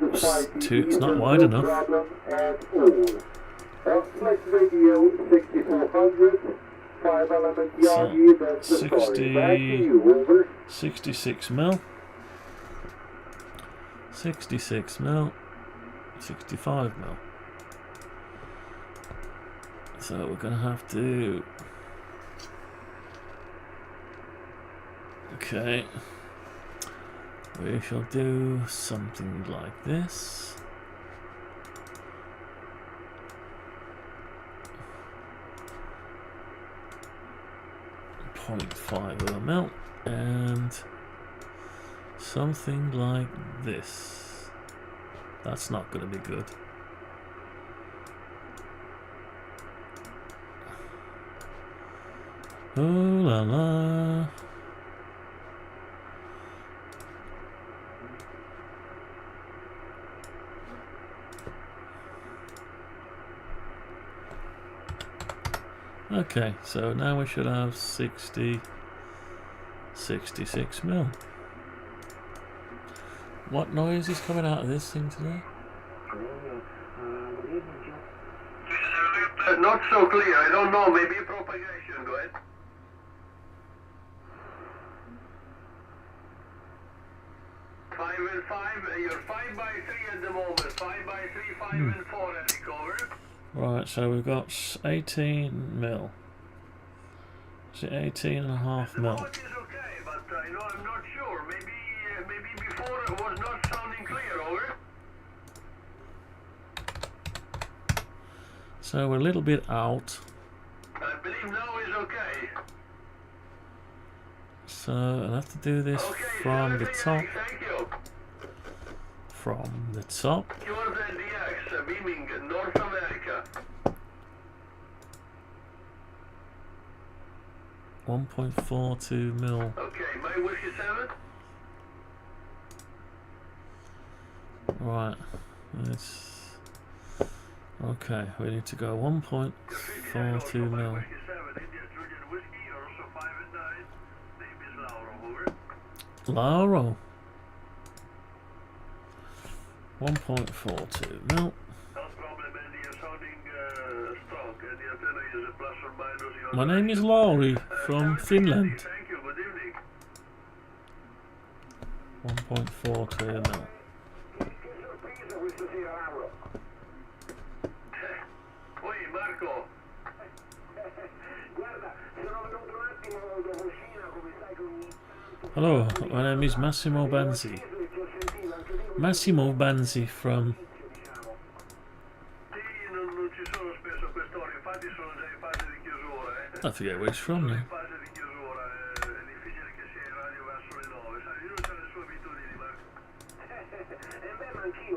the 5. It's not wide enough. Problem at all. Flex Radio 6400. 5 element Yagi. That's the story. Back to you. Over. 66 mil. 66 mil. 65 mil. So we're gonna have to. Okay. We shall do something like this. 0.5 ml and something like this. That's not going to be good. Oh la la. Okay, so now we should have 66 mil. What noise is coming out of this thing today? Not so clear. I don't know. Maybe propagation. Go ahead. Five and 5. You're 5 by 3 at the moment. 5 by 3, 5 and 4 at the cover. Right, so we've got 18 mil. Is it 18.5 mil? The voice is okay, but I'm not sure. Maybe before it was not sounding clear. Over. So we're a little bit out. I believe now is okay. So I'll have to do this from the top. Thank you. From the top. QRZ DX beaming North America. 1.42 mil. Okay, my wish is 7. Right. It's okay. We need to go 1.42 mil. Lauro. 1.42 mil. My name is Laurie from Finland. 1.42 mil. Hello, my name is Massimo Banzi. Massimo Banzi from... I forget where it's from now.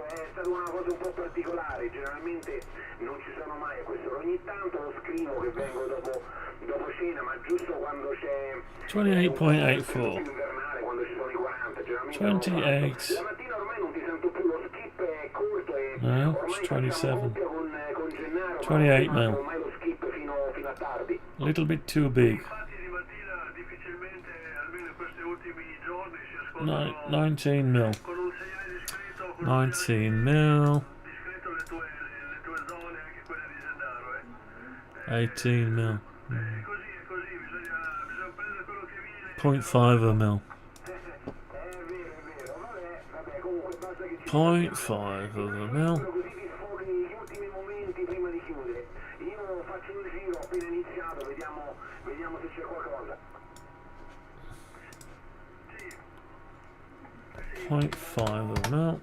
È stata una cosa un po' particolare, generalmente non ci sono mai a questo, ogni tanto lo scrivo che vengo dopo cena, ma giusto quando c'è 28.84. invernale, quando ci sono i 40, generalmente 28. la mattina ormai non ti sento più, lo skip è corto e No, ormai it's 27. con Gennaro, 28 ma mil. ormai lo skip fino a tardi. A little bit too big. 19 mil. 19 mil. 18 mil. 0.5 a mil. 0.5 of a mil. Io faccio un giro appena iniziato, vediamo se c'è qualcosa. 0.5 of a mil.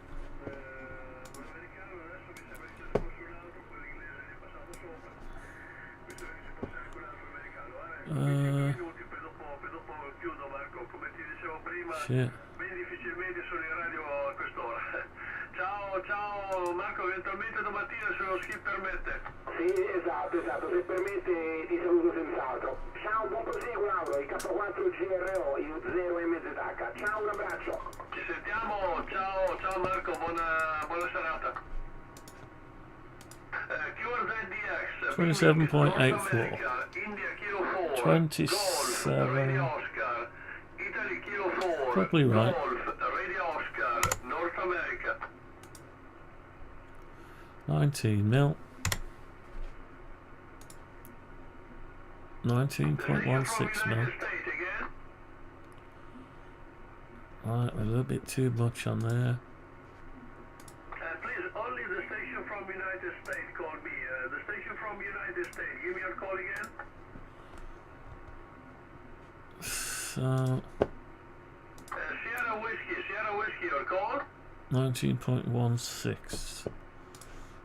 Shit. Difficilmente sono in radio a quest'ora. Ciao Marco, eventualmente domattina se lo skip permette. Sì, esatto, se permette ti saluto senz'altro. Ciao, buon proseguo Lauro, il K40 GRO in 0MZH. Ciao, un abbraccio. Ci sentiamo, ciao Marco, buona serata. QRZDX 27.84. India Kilo 4 27. Oscar Italy Kilo 4 Probably right. Golf Radio Oscar North America 19 mil. 19.16 mil. Right, a little bit too much on there. Please, only the station from United States call me. The station from United States, give me your call again. So Sierra Whiskey, your call. 19.16.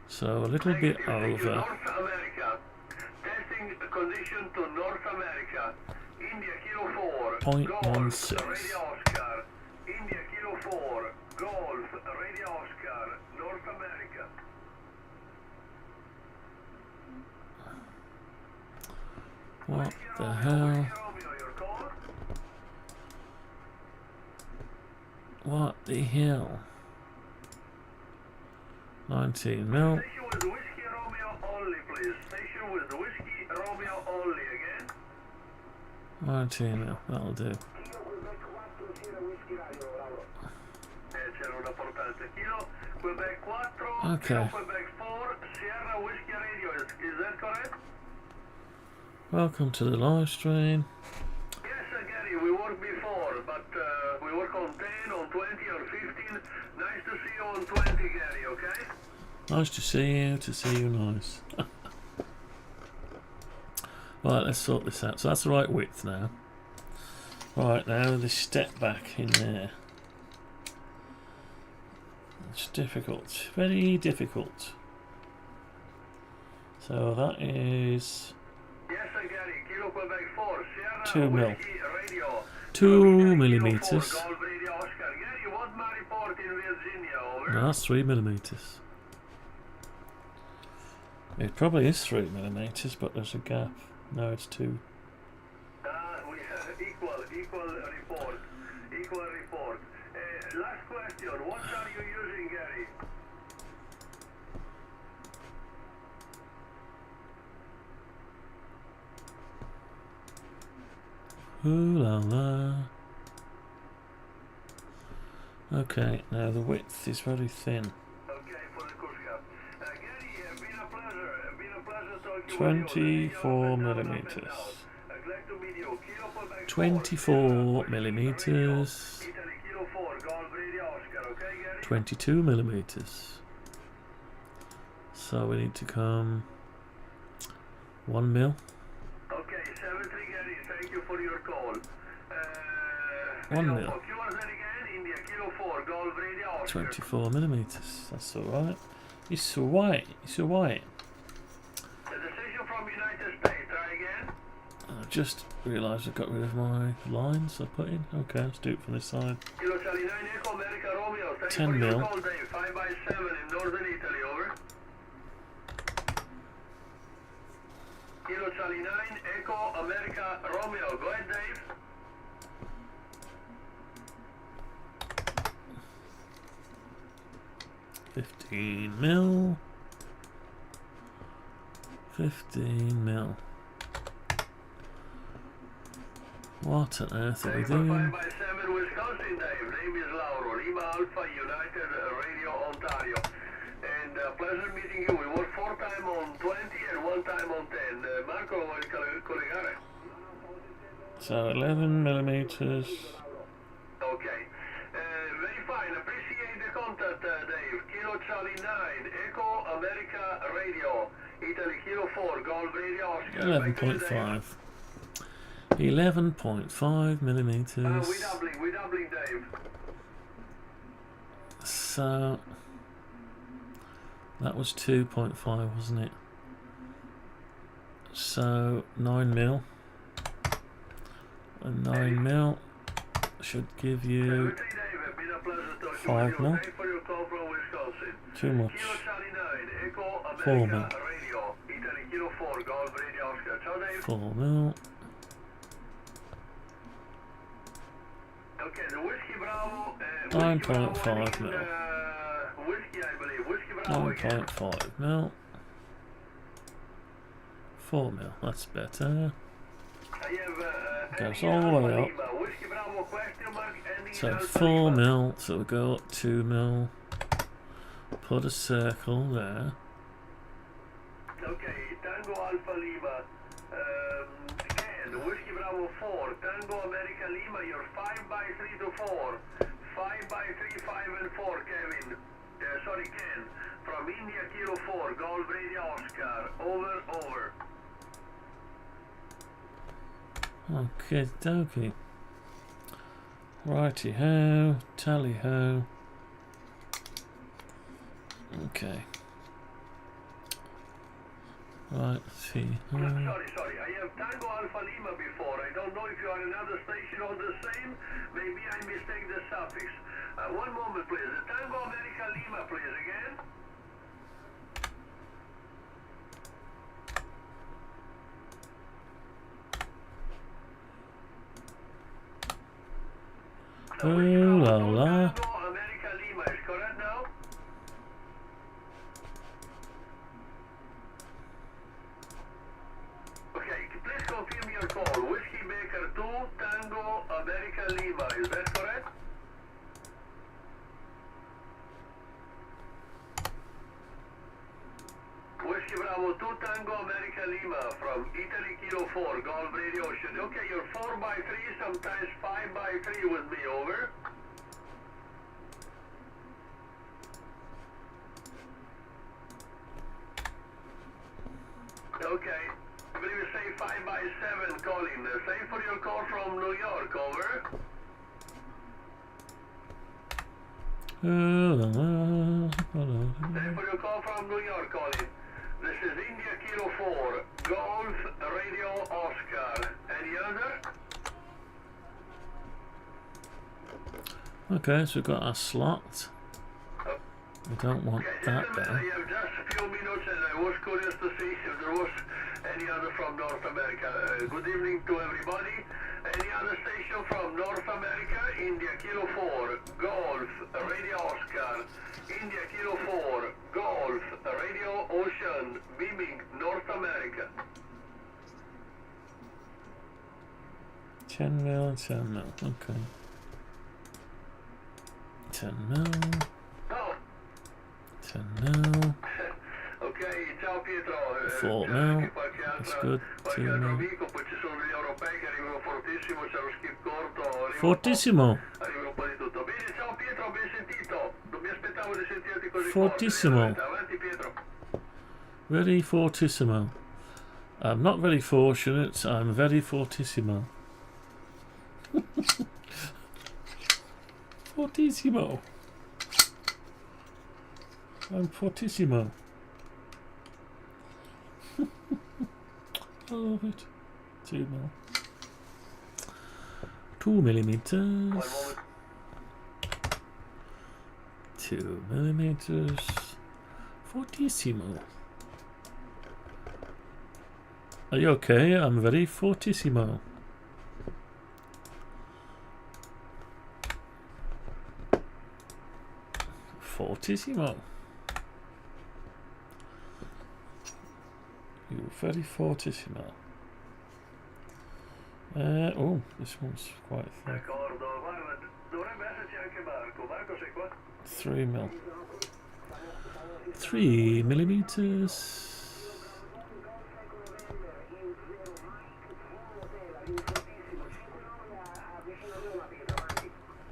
So a little bit over. North America. Testing condition to North America. India Kilo 4. 0.16. Radio Oscar. India Kilo 4. Golf. Radio Oscar. North America. What the hell? What the hell? 19 mil. Station with Whiskey Romeo only, please. Station with Whiskey Romeo only again. 19 mil, that'll do. C'era una portante. Kilo Quebec 4. Okay. Kilo Quebec 4. Sierra Whiskey Radio. Is that correct? Welcome to the live stream. Yes, Gary, we worked before, but we work on 10, on 20, on 15. Nice to see you on 20, Gary, okay? Nice to see you nice. Right, let's sort this out. So that's the right width now. Right, now this step back in there. It's difficult, very difficult. So that is... Yes, Gary, Kilo Quebec 4, Sierra 2 mil. Whiskey Radio. 2 millimeters. Golf Radio Oscar. Gary, what's my report in Virginia, over? No, that's 3 millimeters. It probably is 3 millimeters, but there's a gap. No, it's 2. We have equal report. Equal report. Last question, what are you using, Gary? Ooh la la. Okay, now the width is very thin. Okay, for the Kuska. Gary, been a pleasure talking to you. 24 millimeters. Glad to meet you. Kilo Quebec 24 millimeters. Italy Kilo 4, Golf Radio Oscar, okay, Gary? 22 millimeters. So we need to come 1 mil. Okay, 73 Gary, thank you for your call. 1 mil. QRZ again, India Kilo 4, Golf Radio Oscar. 24 millimeters. That's alright. It's alright. It's alright. The decision from United States, try again. I just realised I got rid of my lines I put in. Okay, let's do it from this side. Kilo Charlie 9 Echo America Romeo, thank 10 you for mil. your call, Dave. 5x7 in northern Italy, over. Kilo Charlie 9 Echo America Romeo, go ahead, Dave. 15 mil. 15 mil. What on earth are we doing? 5x7 Wisconsin, Dave. Name is Lauro. Lima Alpha United Radio Ontario. And pleasure meeting you. We work 4 times on 20 and 1 time on 10. Marco, collegare. So 11 millimeters. Okay. Very fine. Appreciate the contact, Dave. Kilo Charlie 9, Echo America Radio, Italy Kilo 4, Golf Radio Oscar. 11.5. 11.5 millimeters. We doubling, Dave. So that was 2.5, wasn't it? So 9 mil. And 9 mil should give you 5 mil. Too much. 4 mil. 4 mil. Okay, the Whiskey Bravo. 9.5 mil. Whiskey, I believe. Whiskey Bravo. 9.5 mil. 4 mil. That's better. Goes all the way up. So 4 mil. So we go up 2 mil. Put a circle there. Okay, Tango Alpha Lima. Ken, Whiskey Bravo 4, Tango America Lima, you're 5x3 to 4. 5x3, 5 and 4, Kevin. Sorry, Ken. From India Kilo 4, Golf Radio Oscar. Over. Okay, dokie. Righty ho, tally ho. Okay. Right, see. Sorry. I have Tango Alpha Lima before. I don't know if you are another station or the same. Maybe I mistake the suffix. One moment, please. The Tango America Lima, please, again. Ooh la la. Tango America Lima is correct now? Okay, please confirm your call. Whiskey Baker 2, Tango America Lima. Is that correct? Whiskey Bravo 2, Tango America Lima from Italy Kilo 4, Golf Radio Ocean. Okay, you're 4x3, sometimes 5x3 with me, over. Okay, I believe you say 5x7, Colin. Same for your call from New York, over. Same for your call from New York, Colin. This is India Kilo 4, Golf Radio Oscar. Any other? Okay, so we've got our slot. We don't want that I there. have just a few minutes and I was curious to see if there was any other from North America. Good evening to everybody. Any other station from North America? India Kilo 4, Golf, Radio Oscar. India Kilo 4, Golf, Radio Ocean, beaming North America. 10 mil, 10 mil. Okay. 10 mil. 10 mil. Ok, ciao Pietro. 4 mil. That's good. 2 mil. Amico, poi ci sono gli europei che arrivano fortissimo, c'è lo skip corto. Fortissimo. Arriva un po' di tutto. Bene, ciao Pietro, ben sentito. Non mi aspettavo di sentirti così Fortissimo. forte. Avanti Pietro. Very fortissimo. I'm not very fortunate, I'm very fortissimo. Fortissimo. I'm fortissimo. I love it. 2 mil. 2 millimeters. 2 millimeters. Fortissimo. Are you okay? I'm very fortissimo. Fortissimo. You're very fortissimo. Oh, this one's quite thick. 3 mil. 3 millimeters.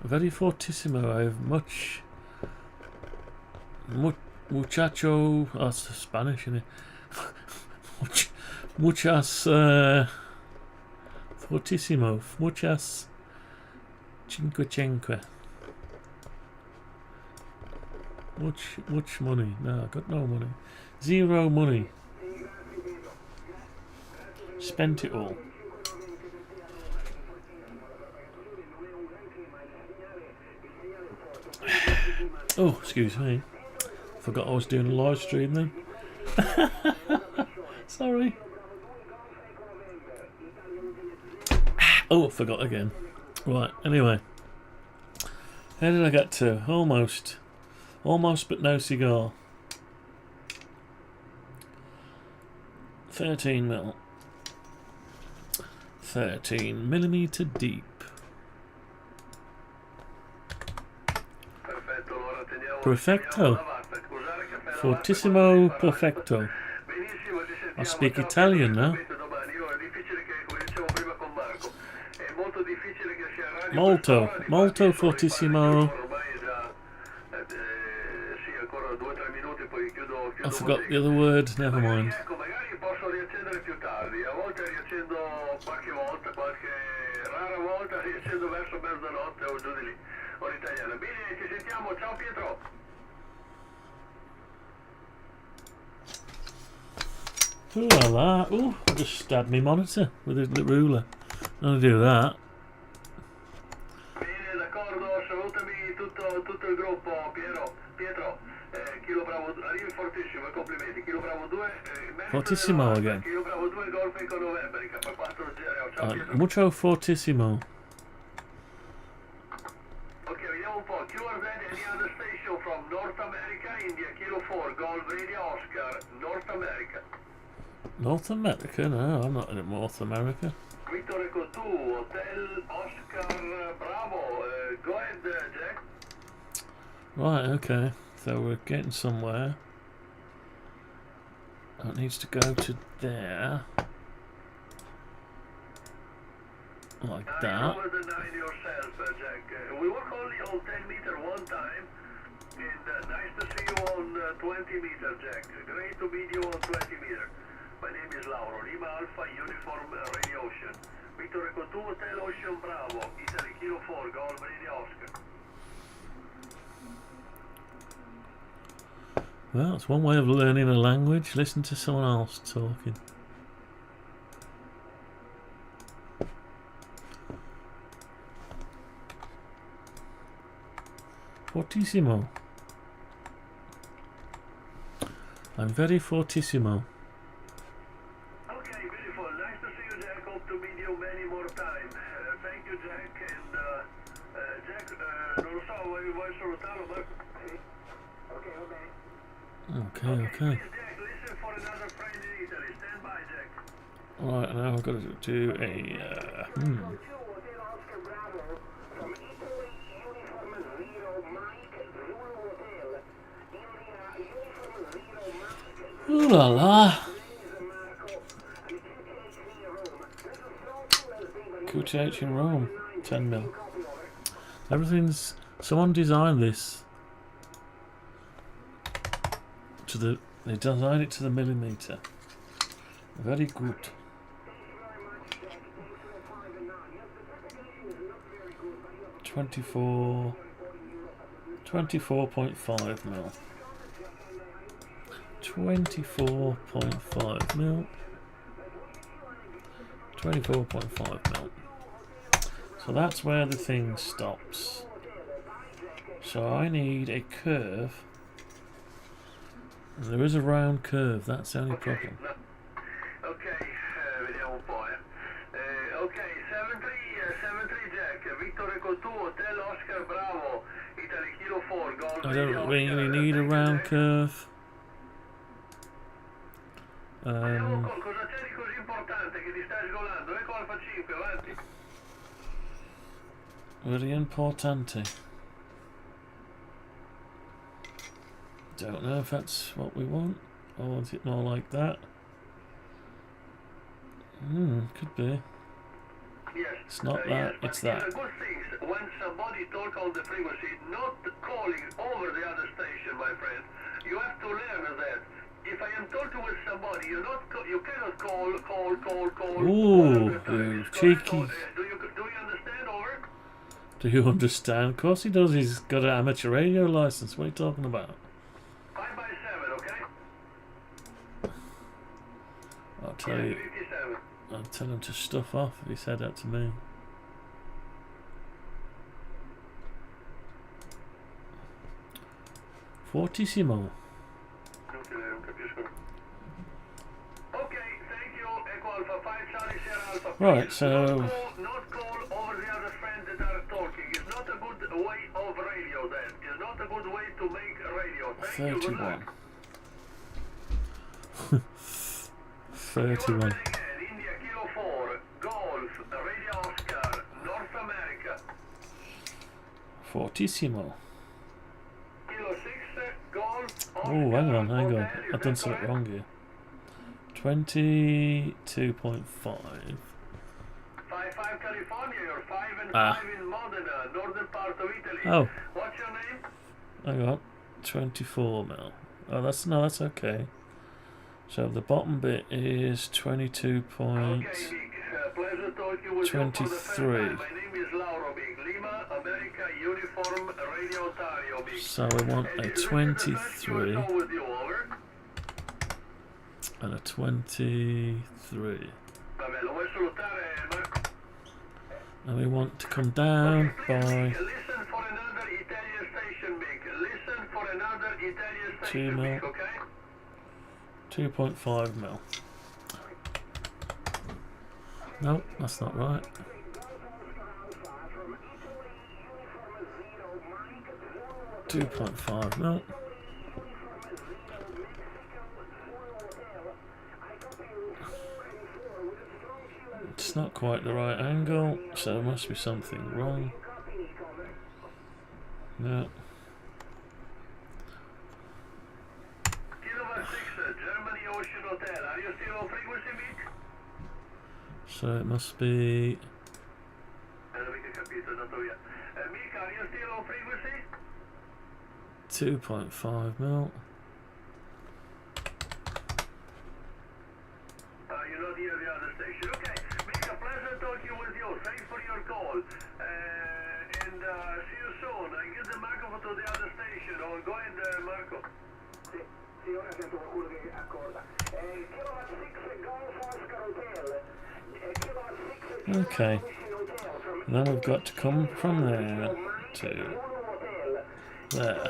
Very fortissimo. I have muchacho. Oh, that's Spanish, isn't it? Muchas fortissimo. Muchas cinque. Much money. No, I got no money. Zero money. Spent it all. Oh, excuse me. Forgot I was doing a live stream then. Sorry. Oh, forgot again. Right, anyway. How did I get to? Almost. Almost, but no cigar. 13 mil. 13 millimeter deep. Perfecto. Fortissimo perfecto. I speak Italian now. Molto fortissimo. I forgot the other word, never mind. Ooh la la. Ooh, I just stabbed my monitor with the ruler. I'm gonna do that. Bene, d'accordo, salutami tutto il gruppo, Pietro, Kilo Bravo, arrivi fortissimo, complimenti, Kilo Bravo 2, Fortissimo again. Kilo Bravo 2, Golf Eco November, K4 ciao Pietro. Mucho fortissimo. Ok, vediamo un po', QRZ, any other station from North America, India, Kilo 4, Golf Radio Oscar, North America. North America? No, I'm not in North America. Victor Eco 2, Hotel Oscar Bravo, go ahead Jack. Right, okay. So we're getting somewhere. That needs to go to there. Like that. Over the 9 yourself, Jack. We work only on 10 meter one time. And nice to see you on 20 meter, Jack. Great to meet you on 20 meter. My name is Lauro, Lima Alpha Uniform Radio Ocean. Victor Eco 2, Hotel Ocean Bravo, Italy Kilo 4, Golf Radio Oscar. Well, it's one way of learning a language. Listen to someone else talking. Fortissimo. I'm very fortissimo. Okay, beautiful. Nice to see you, Jack. Hope to meet you many more times. Thank you, Jack. And Jack, non lo so, vuoi salutarlo, ma... Okay, okay. Okay. Please, Jack, listen for another friend in Italy. Stand by, Jack. Alright, now I've got to do a... Ooh la la. QTH in Rome, 10 mil. Everything's. Someone designed this to the. They designed it to the millimeter. Very good. 24.5 mil. 24.5 mil. 24.5 mil. So that's where the thing stops. So I need a curve. There is a round curve, that's the only problem. Okay, vediamo un po', ok, 73 Jack, Victor Echo 2, Hotel Oscar Bravo, Italy Kilo 4, Golf. I don't really need a round curve. Cosa c'è di così importante che ti stai sgolando? Eco Alfa 5, avanti. Very importante. Don't know if that's what we want, or is it more like that? Could be. Yes. It's not that, it's that. It's a good thing when somebody talk on the frequency, not calling over the other station, my friend. You have to learn that. If I am talking with somebody, you cannot call. Ooh, you cheeky. Do you understand, over? Do you understand? Of course he does, he's got an amateur radio license. What are you talking about? 5x7, okay? I'll tell you. 57. I'll tell him to stuff off if he said that to me. Fortissimo. Okay, thank you. Echo Alpha 5, Charlie Sierra Alpha. Right, so Not call over the other friends that are talking. It's not a good way of radio then. It's not a good way to make radio. Thank you, good 31. luck. 31. Again, India Kilo 4, Golf, Radio Oscar, North America. Fortissimo. Kilo 6, Golf, Oscar. Oh, hang on. Hotel, I've done something wrong here. 22.5. 5 California, you're 5 and 5 in Modena, northern part of Italy. Oh. What's your name? Hang on. 24 mil. Oh, that's okay. So the bottom bit is 22 point. Okay, Nick. Pleasure talking with 23. you for the first time. My name is Lauro Big. Lima, America, Uniform, Radio Ontario Big. So we want a 23 with you, over. and a 23. Vabbè, lo vuoi salutare, Marco? And we want to come down by Listen for another Italian station, Big. Listen for another Italian 2 station, mil. Big, okay? 2.5 mil. No, that's not right. 2.5 mil. It's not quite the right angle, so there must be something wrong. Yeah. Germany Ocean Hotel. Are you still on frequency, Mick? So it must be. Mick, are you still on frequency? 2.5 mil. You're not near the other station. Okay, Mick, a pleasure talking with you. Thanks for your call. And see you soon. I give the microphone to the other station. Oh, go ahead, Marco. Sì, ora sento qualcuno che accorda. Kilowatt 6 Golf Oscar Hotel. Kilowatt 6 Okay. And then we've got to come from there to there.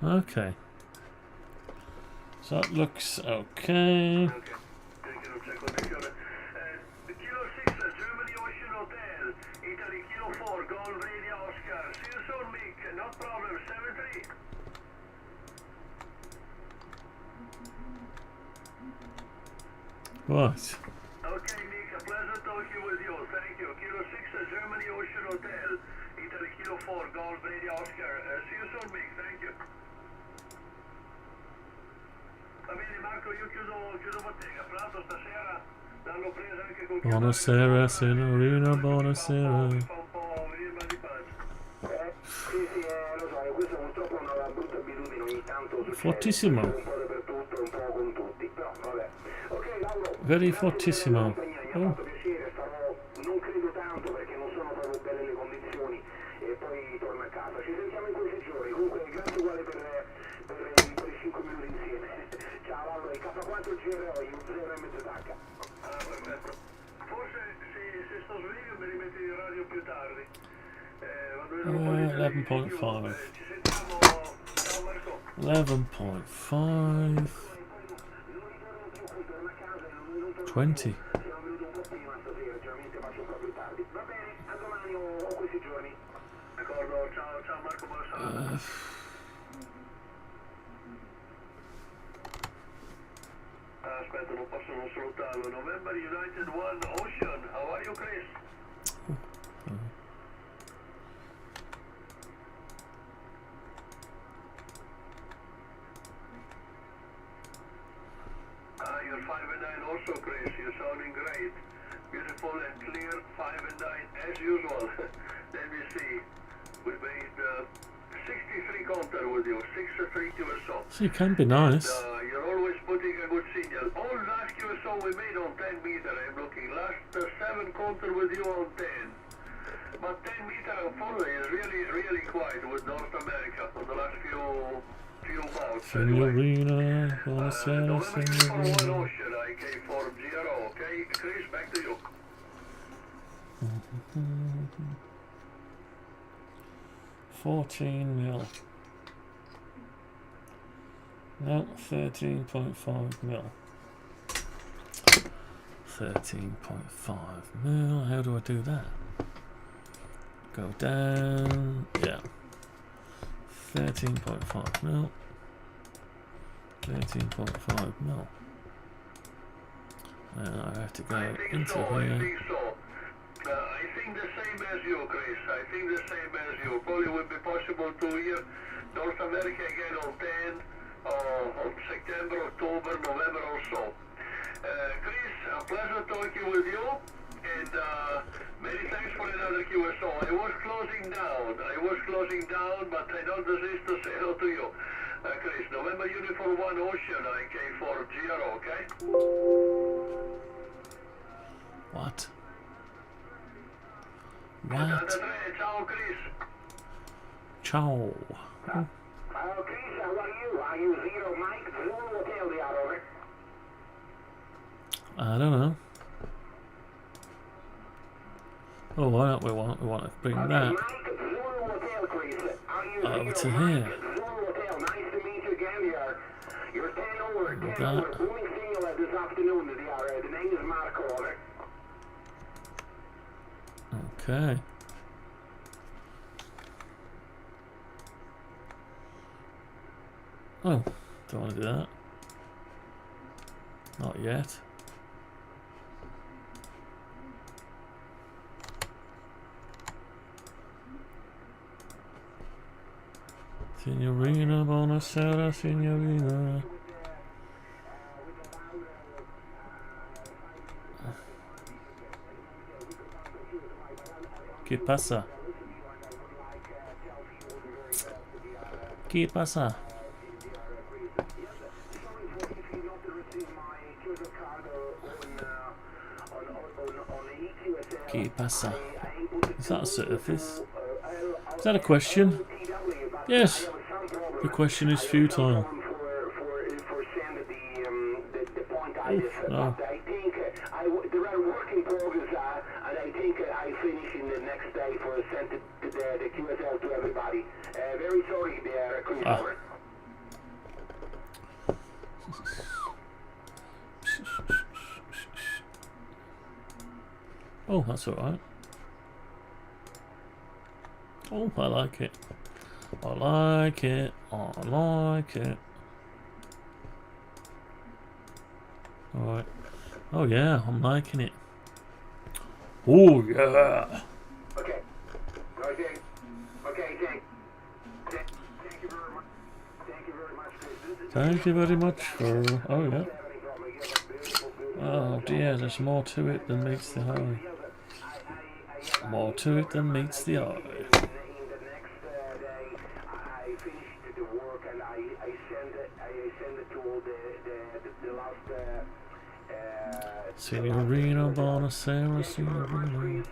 Okay. So that looks okay. Kilo 6, Germany Ocean Hotel, Italy Kilo 4, Golf Radio Oscar. See you soon, Mick. No problem. 7-3. What? Okay, Mick. A pleasure talking with you. Thank you. Kilo 6. Marco, io chiudo bottega. Fra l'altro stasera l'hanno presa anche col Buonasera, signorina, buonasera. Mi fa un po' venire mal di pancia. Sì, lo so, questa purtroppo è una brutta abitudine, ogni tanto succede. Fortissimo. Un po' dappertutto, un po' con tutti, però vabbè. Ok, Lauro. Very fortissimo. Mi ha fatto piacere, non credo tanto perché non sono proprio belle le condizioni e poi torno a casa. Ci sentiamo in questi giorni, comunque grazie uguale per i 5 minuti insieme. Ciao Lauro, il K4 GRO, in 0 MZH. Ah, perfetto. Forse se sto sveglio mi rimetti in radio più tardi. 11.5. Ci sentiamo, ciao Marco. 11.5. 20. Sono venuto un po' prima stasera, generalmente faccio proprio tardi. Va bene, a domani o questi giorni. D'accordo, ciao Marco, buona serata. Aspetta, non posso non salutarlo. November United One Ocean, how are you, Chris? You're 5 and 9 also, Chris. You're sounding great. Beautiful and clear, 5 and 9 as usual. Let me see. We made 63 counter with you, 6-3 QSO. So you can be nice. You're always putting a good signal. Oh, last QSO we made on 10 meter, I'm looking. Last 7 counter with you on 10. But 10 meter unfortunately is really quiet with North America for the last few bouts. Signorina, buonasera, signorina. Ocean, K40 okay? Chris, back to you. 14 mil. No, 13.5 mil. 13.5 mil. How do I do that? Go down. Yeah. 13.5 mil. 13.5 mil. And I have to go into I here. think so. I think the same as you, Chris. I think the same as you. Probably would be possible to hear North America again on 10, on September, October, November or so. Chris, a pleasure talking with you, and many thanks for another QSO. I was closing down, but I don't desist to say hello to you. Chris, November Uniform 1 Ocean, K40, okay? What? Ciao, Chris. Ciao. Chris, how are you? Are you Zero Mike Zulu Hotel, over? I don't know. Oh, why don't we want to bring that Mike Zulu Hotel, Chris. Are you over to Zero here. Mike Zulu Hotel? Nice to meet you again. You're 10 over. Booming signal this afternoon. The name is Marco, over. Okay. Oh, don't want to do that. Not yet. Signorina, buonasera, signorina. ¿Qué pasa? ¿Qué pasa? ¿Qué pasa? Is that a surface? Is that a question? Yes. The question is futile. Oof, no. I think there are working progress, and I think I finish in the next day for send the QSL to everybody. Very sorry there, Christopher. Oh, that's alright. Oh, I like it. I like it. I like it. Alright. Oh yeah, I'm liking it. Oh yeah. Okay. Okay, thank you very much. Thank you very much, Chris. This Thank you very much for... Oh, yeah. Oh dear, there's more to it than meets the eye. More to it than meets the eye. Signorina Bonacera, Signorina.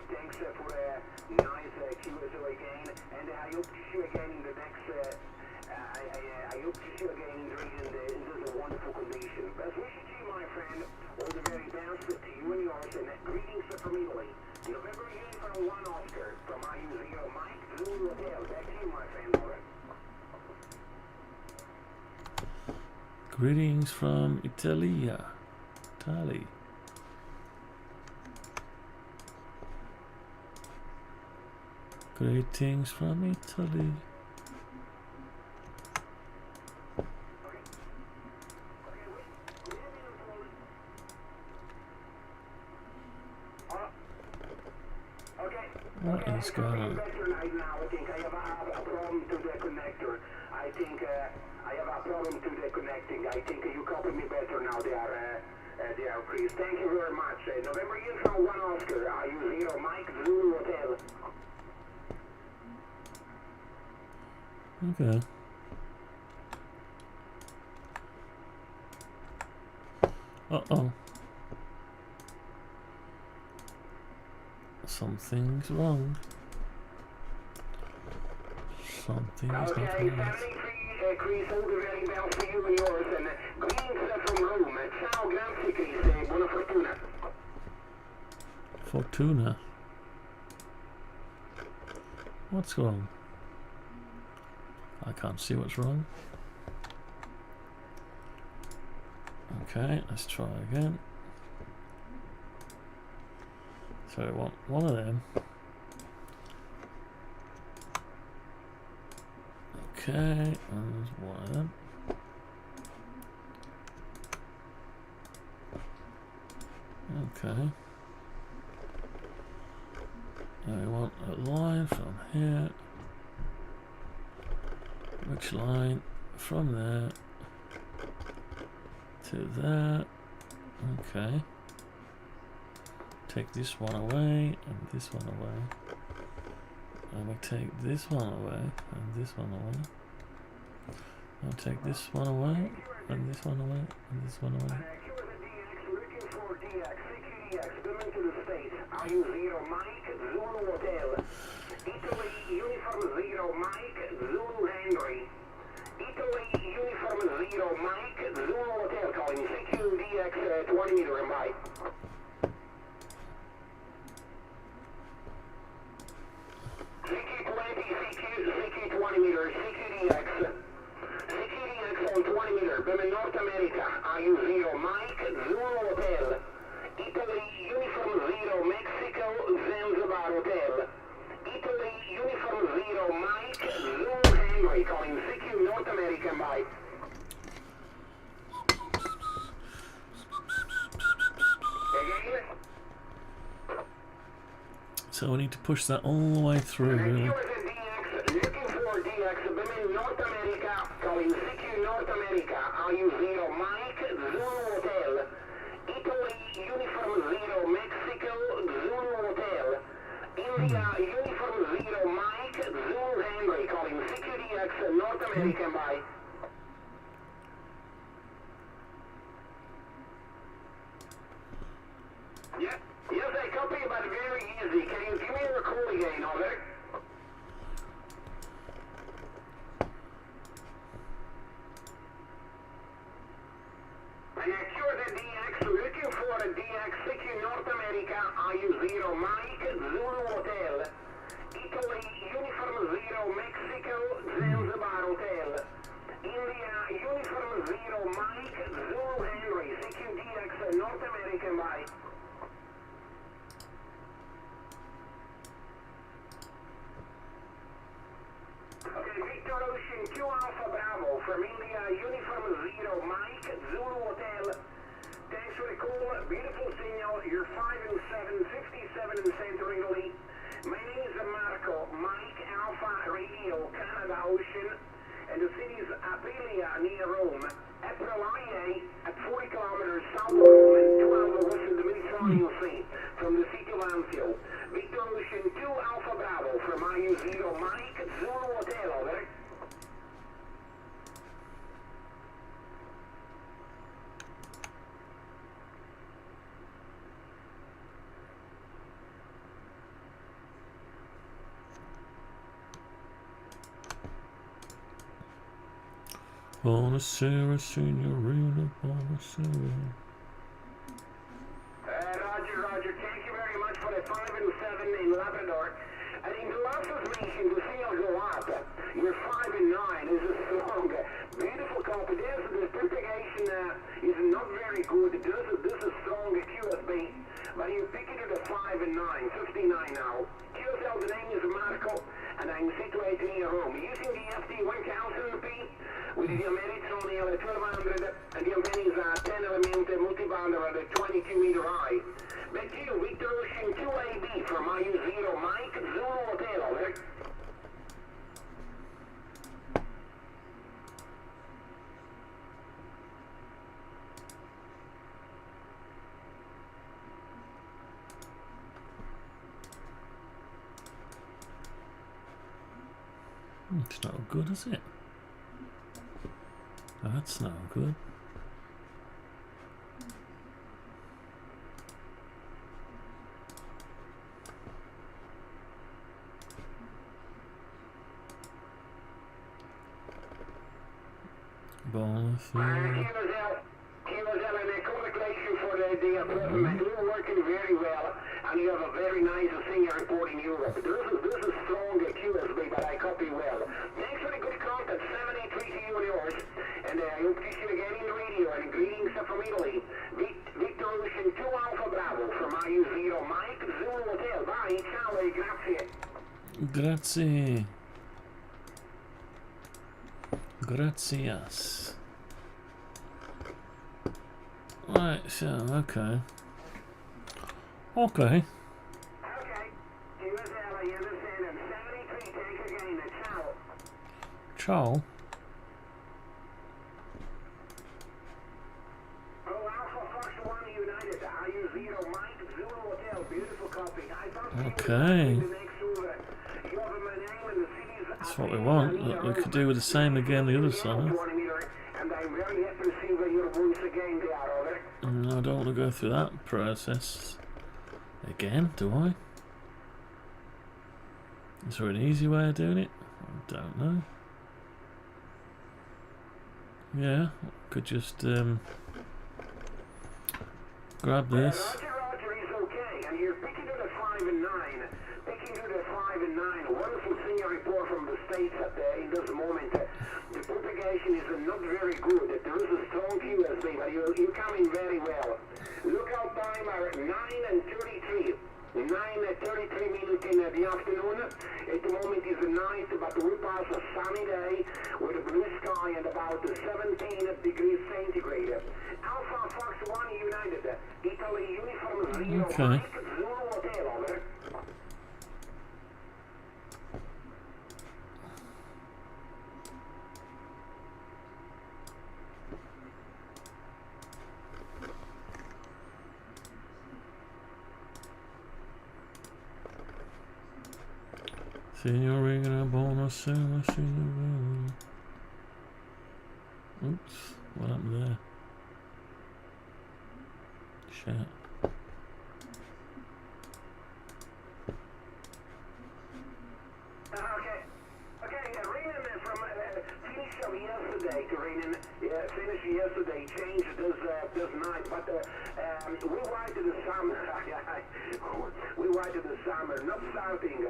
Greetings from Italia. Italy. Greetings from Italy. What is going on? I think I have a problem to the connector. I think I have a problem to the connecting. I think you copy me better now. They are Chris. Thank you very much. November Info 1 Oscar. Are you 0 Mike Zulu Hotel? Okay. Uh-oh. Something's wrong. Something is not right. 73, Chris, all the very best for you and yours. And greetings from Rome. Ciao, grazie, Chris. Buona fortuna. Fortuna. What's wrong? I can't see what's wrong. Okay, let's try again. So I want one of them. Okay, and one of them. Okay. I want a line from here. Which line? From there to there. Okay. Take this one away and this one away. And we take this one away and this one away. I'll take this one away and this one away and this one away. Looking for DX, CQDX, coming to the States. Are you 0 Mike Zulu Hotel? Italy Uniform 0 Mike Zulu Henry. Italy Uniform 0 Mike Zulu Hotel calling CQDX 20 meter and by. CQ20, CQ20 meter, CQDX. CQDX on 20 meter, Bemin North America. Are you 0 Mike Zulu Hotel? Italy Uniform 0 Mexico Zanzibar Hotel. Italy Uniform 0 Mike Zulu Henry calling CQ North American by. Again? So we need to push that all the way through, really. Looking for DX, Bemin North America, calling CQ North America. Are you 0 Mike Zulu Hotel? Italy Uniform 0 Mexico Zulu Hotel. India Uniform 0 Mike Zulu Henry calling CQDX North American by. Yeah. Yes, I copy, but very easy. Can you give me a call again, over? I accure the DX, looking for a DX, CQ North America, are you 0 Mike Zulu Hotel? Italy Uniform 0 Mexico Zanzibar Hotel. India Uniform 0 Mike Zulu Henry, CQDX North American by. Okay, Victor Ocean 2 Alpha Bravo from India, Uniform 0 Mike Zulu Hotel. Thanks for the call, beautiful signal, you're 5 and 7, 57 in Center Italy. Buonasera, signorina, buonasera. Roger, thank you very much for the 5 and 7 in Labrador. And in the last transmission, the signal go up. Your 5 and 9 is a strong, beautiful copy. The propagation is not very good. This is strong QSB, but you pick it to the 5 and 9, 59 now. QSL, the name is Marco, and I'm situated in your room. Using the FT1000P with the American on the L1200, and the antenna is a 10 element multiband at a 22 meter high. But you, Victor Ocean 2AB from IU0 Mike Zulu Hotel, over. It's not good, is it? That's not good. Congratulations for the appointment. You're working very well, and you have a very nice senior report in Europe. This is strong QSB, but I copy well. Thanks for the good contact. 783 to you and yours, and I hope to see you again in the radio. And greetings from Italy. Victor Ocean 2 Alpha Bravo from IU0 Mike Zulu Hotel. Bye. Ciao e grazie. Grazie. Gracias. Right, so, okay. Okay. QSL, I understand. And 73, take again. Ciao. Ciao. Oh, Alpha Fox 1 United. IU0 Mike Zulu Hotel. Beautiful copy. I thought Okay. That's what we want. Look, we could do with the same again the other side. And I'm very happy to see your voice again there, over. I don't want to go through that process again, do I? Is there an easy way of doing it? I don't know. Yeah, could just grab this. Roger is okay, and you're picking to the 5 and 9. Picking to the 5 and 9. Wonderful senior report from the States at in this moment. The propagation is not very good. There is a strong QSB, but you come in very well. Lookout time are 9 and 33. 9 and 33 minutes in the afternoon. At the moment is night, but we pass a sunny day with a blue sky and about 17 degrees centigrade. Alpha Fox 1 United. Italy Uniform 0. Okay. Mike Zulu Hotel, over. Signorina, buonasera, signorina. Oops, what happened there? Shit. Okay, Renan from finish of yesterday, Renan. Finish yesterday, changed this night, but we waited the summer. We waited the summer, not starting.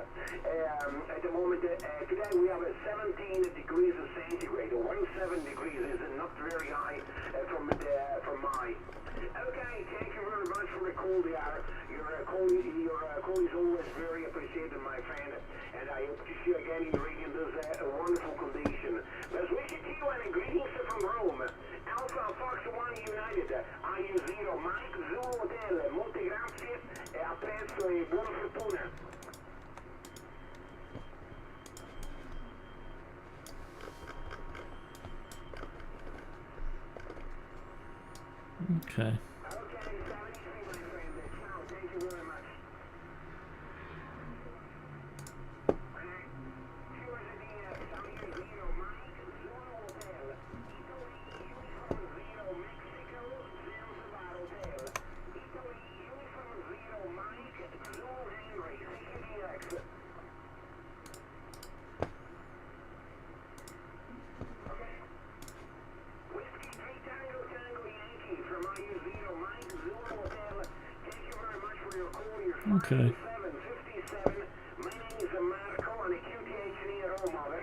At the moment, today we have 17 degrees centigrade. 17 degrees is not very high from my. Okay, thank you very much for the call, there. Your call is always very appreciated, my friend. And I hope to see you again in the region. This a wonderful condition. Best wishes to you and greetings from Rome. Alpha Fox 1 United, IU0 Mike Zulu Hotel. Molte grazie e a presto e buona fortuna. Okay. Okay, 73, my friend. Ciao, thank you very much. Okay. 57. My name is Marco and a K8855 near Rome, over.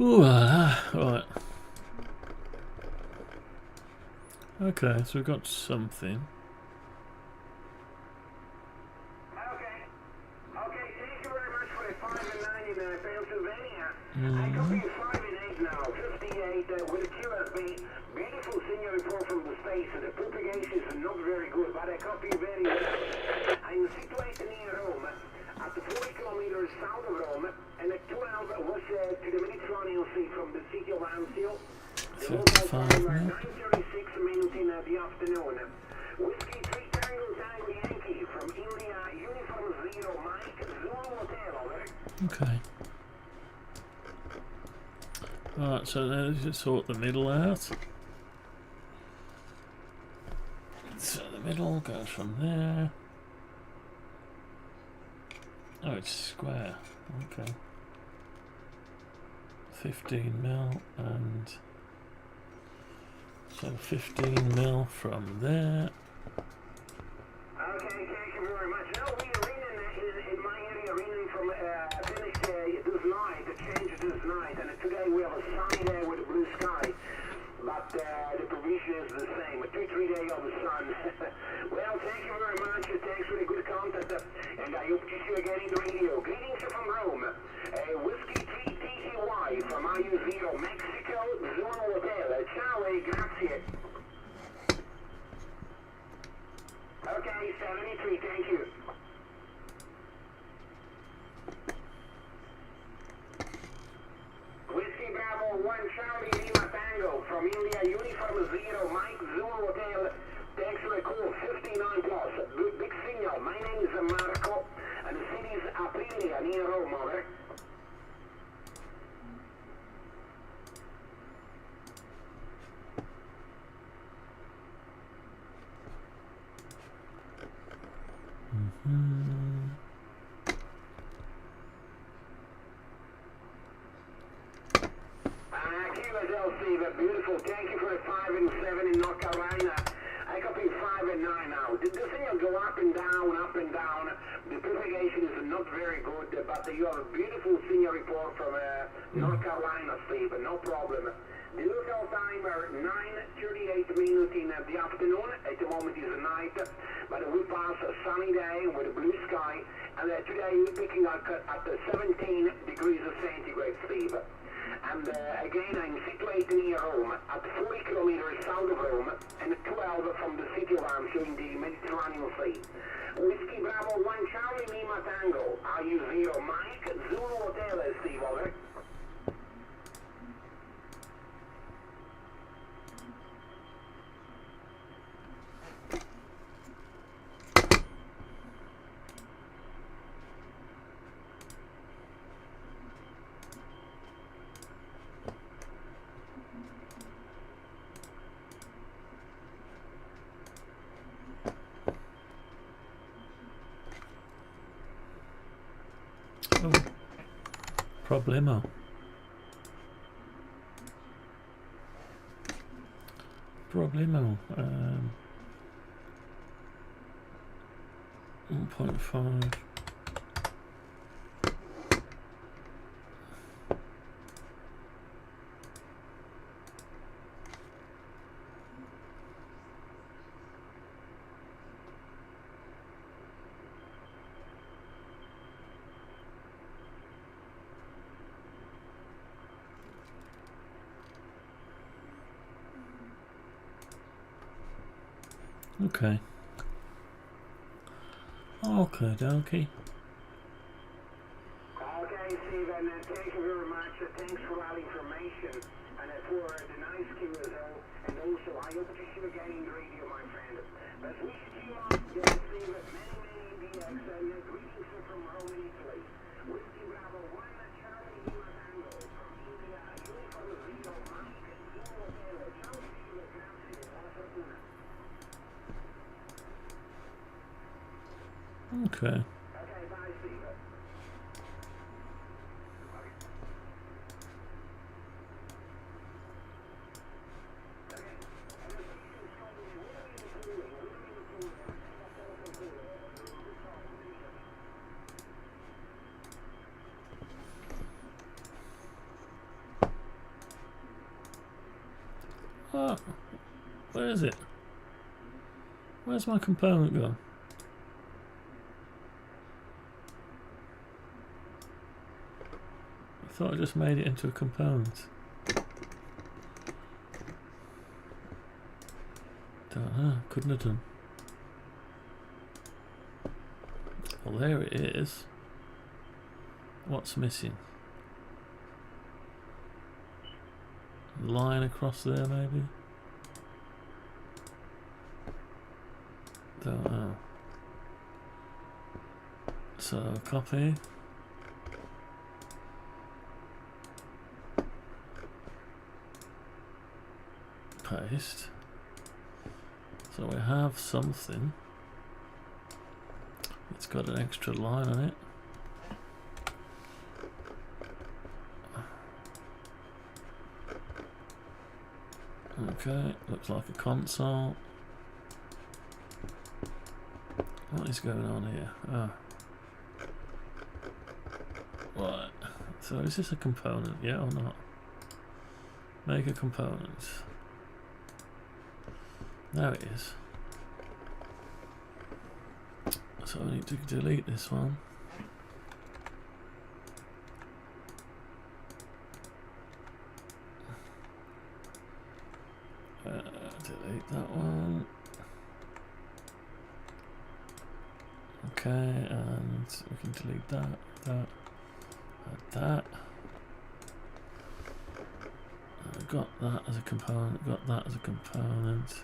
Ooh, right. Okay, so we've got something. Okay, thank you very much for the 5 and 9 in Pennsylvania. I copy 5 and 8 now, 58 with a QSB. Beautiful senior report from the States. The propagation is not very good, but I copy very well. I'm situated near Rome, at 40 kilometers south of Rome, and at 12 was to the Mediterranean Sea from the city of Anzio. The local time 9:36 minutes in the afternoon. Whiskey 3 Tango Tango Yankee from India, Uniform 0 Mike, Zulu Hotel, over. Okay. Right, so now let's sort the middle out. So the middle goes from there. Oh, it's square. Okay. 15 mil and so 15 mil from there. Okay, thank you very much. Now we're in my area, raining from finished this night, changed this night, and today we have a sunny day with a blue sky. But the provision is the same, a 2-3 day of the sun. Well, thank you very much. Thanks for the good contact, and I hope to see you again in the radio. Greetings from Rome. Whiskey 3 TCY from IU0 Mexico, Zulu Hotel. Ciao e grazie. Okay, 73, thank you. Whiskey Bravo 1 Charlie Lima Tango from India, Uniform 0 Mike Zulu Hotel. Thanks for the call, 59 plus. Big signal. My name is Marco, and the city is Aprilia near Rome, over. Steve, beautiful. Thank you for the 5 and 7 in North Carolina. I copy 5 and 9 now. The signal go up and down, up and down. The propagation is not very good, but you have a beautiful signal report from North Carolina, Steve. No problem. The local time are 9:38 minutes in the afternoon. At the moment is night, but we pass a sunny day with a blue sky. And today we're picking up at 17 degrees centigrade, Steve. And again, I'm situated near Rome, at 40 kilometers south of Rome, and 12 from the city of Anzio in the Mediterranean Sea. Whiskey Bravo 1 Charlie Lima Tango, IU0 Mike, Zulu Hotel, Steve, over. Oh, problemo. Problemo. 1.5. Okay. Okay, dokie. Okay, Stephen, thank you very much. Thanks for all the information and for the nice QSO. And also, I hope to see you again in the radio, my friend. But we see you on, Steve, many DX, and greetings from Rome, Italy. Whiskey Bravo 1 Charlie Lima Tango from India, Uniform 0 Mike, Zulu Hotel. Ciao, Steve, grazie, buona fortuna. Okay. Okay, bye, Steve. Oh, where is it? Where's my component gone? I thought I just made it into a component. Don't know, couldn't have done. Well, there it is. What's missing? Line across there, maybe? Don't know. So, copy. Paste. So we have something. It's got an extra line on it. Okay, looks like a console. What is going on here? Ah. Right. So is this a component? Yeah or not? Make a component. There it is. So I need to delete this one. Delete that one. Okay, and we can delete that, that. Got that as a component, got that as a component.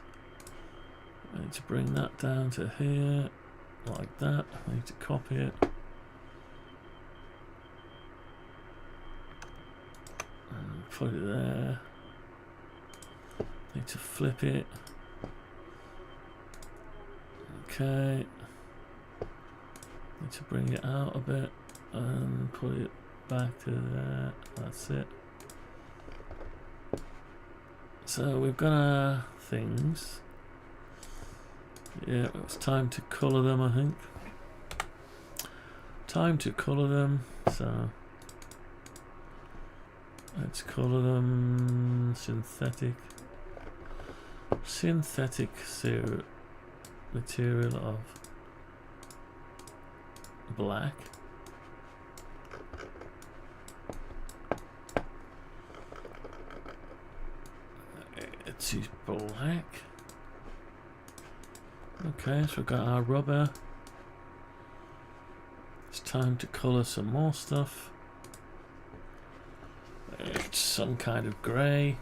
I need to bring that down to here, like that. I need to copy it. And put it there. Need to flip it. Okay. Need to bring it out a bit and put it back to there. That's it. So we've got our things. Yeah, it's time to colour them, I think. Time to colour them. So let's colour them synthetic. Synthetic material of black. It's black. Okay, so we've got our rubber. It's time to colour some more stuff. It's some kind of grey.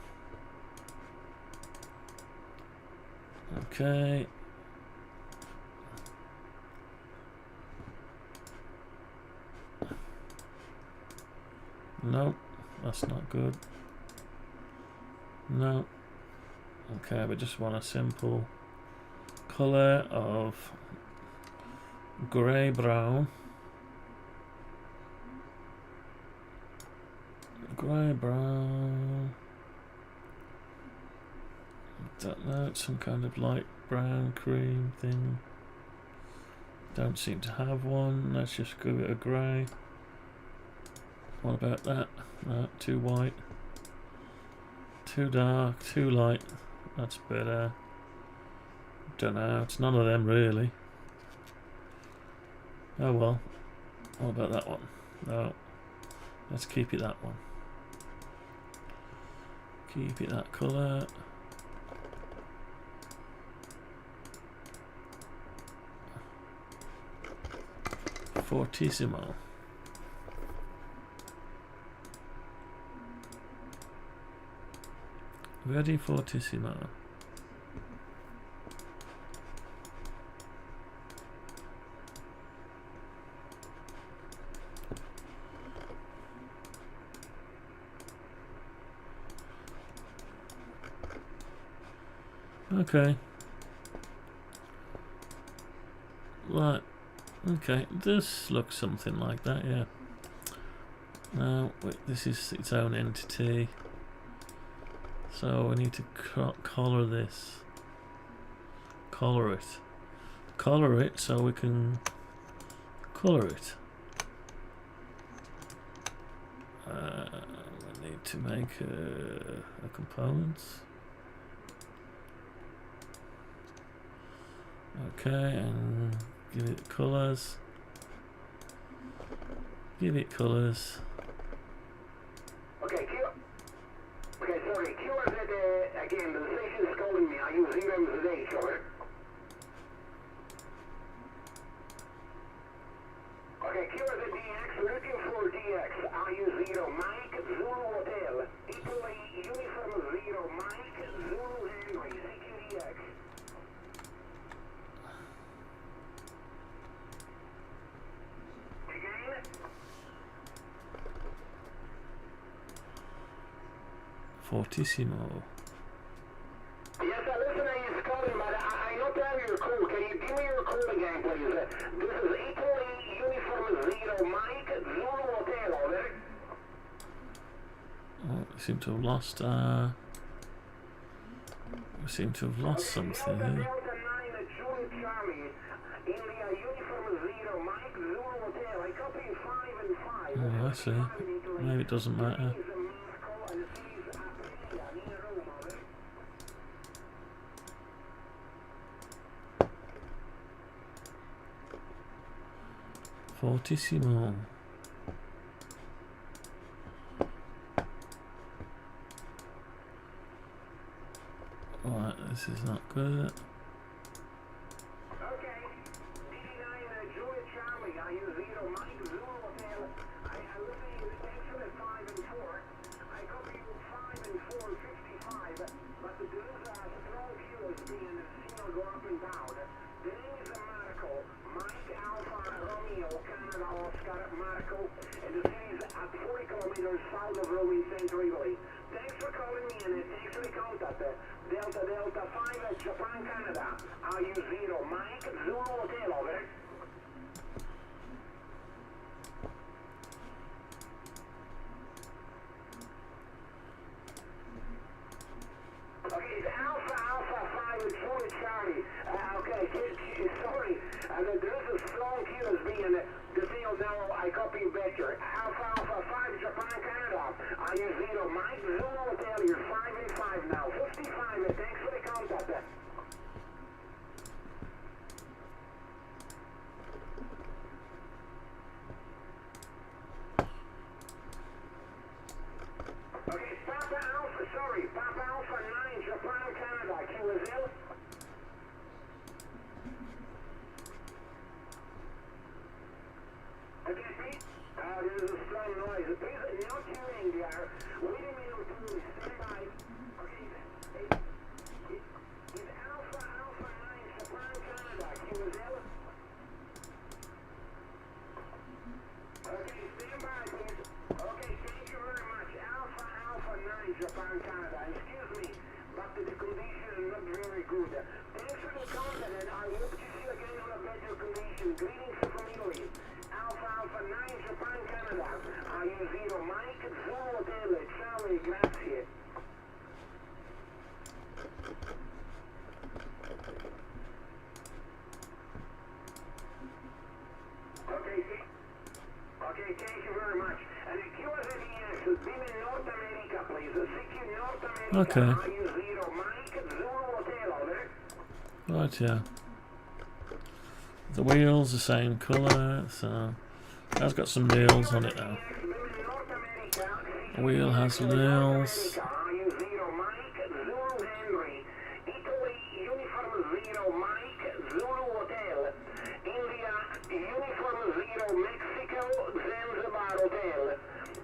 Okay. Nope, that's not good. No. Okay, we just want a simple colour of grey brown. Grey brown. Don't know, it's some kind of light brown cream thing. Don't seem to have one. Let's just give it a grey. What about that? No, too white. Too dark, too light. That's better. Don't know, it's none of them really. Oh well. What about that one? No. Let's keep it that one. Keep it that colour. Fortissimo. Very fortissimo. Okay. Right. Okay. This looks something like that, yeah. Now, wait, this is its own entity. So we need to color this. Color it. Color it so we can color it. We need to make a component. Okay, and give it colours. Give it colours. Okay, sorry, QRZ, again, the station is calling me. I use 0 today, over. Okay, QRZ DX, looking for DX. I use 0, Mike, Zulu Hotel. Italy, Uniform 0, Mike, Zulu Henry, CQDX. Again? Fortissimo. Yes, a listener is calling, but I not have your code. Can you give me your code again, please? This is Italy Uniform 0, Mike, Zulu Hotel, over. Oh, we seem to have lost. We seem to have lost something here. Delta 9, Julie Charlie, India Uniform 0, Mike, Zulu Hotel. I copy 5 and 5. Oh, I see. Maybe it doesn't matter. 40issimo. Right, this is not good. Okay, DD9, Julie Charlie, I use 0, Mike, Zulu Hotel. I listen you excellent 5 and 4. I copy you 5 and 4, 55. But there is a strong fuels being seen go up and down. The name is Marco, Mike Alpha Romeo, Canada Oscar Marco, and the city is at 40 kilometers south of Rome in Central Italy. Thanks for calling me and thanks for the contact. Delta 5 Japan Canada. Are you 0 Mike Zulu Hotel, over. Okay, it's Alpha 5 Julie Charlie. Okay, sorry. There is a strong queue that's being detailed now. I copy you better. Alpha 5 Japan Canada. Are you 0 Mike Zulu Hotel? You're 5 and 5 now. 55. Thanks for the contact. Okay, Papa Alpha 9 Japan Canada. QSL. Okay, Pete. This is a strong noise. Please, not hearing there. Wait a minute or two. Stand by. Okay, it's Alpha 9 Japan Canada. QSL. Okay, stand by, please. Okay, thank you very much. Alpha 9 Japan Canada. Excuse me, but the condition is not very good. Thanks for the contact, and I hope to see you again on a better condition. Greetings from Italy. Alpha 9 Japan Canada. Are you 0 Mike Zulu Hotel? Charlie, grazie. Okay, thank you very much. And the QSDX has been in North America, please. CQ North America. Okay. Are you 0 Mike Zulu Hotel, over? Right, yeah. The wheels the same colour, so that's got some nails on it now. The wheel has nails. Are you 0 Mike Zulu Henry? Italy Uniform 0 Mike Zulu Hotel. India Uniform 0 Mexico Zanzibar Hotel.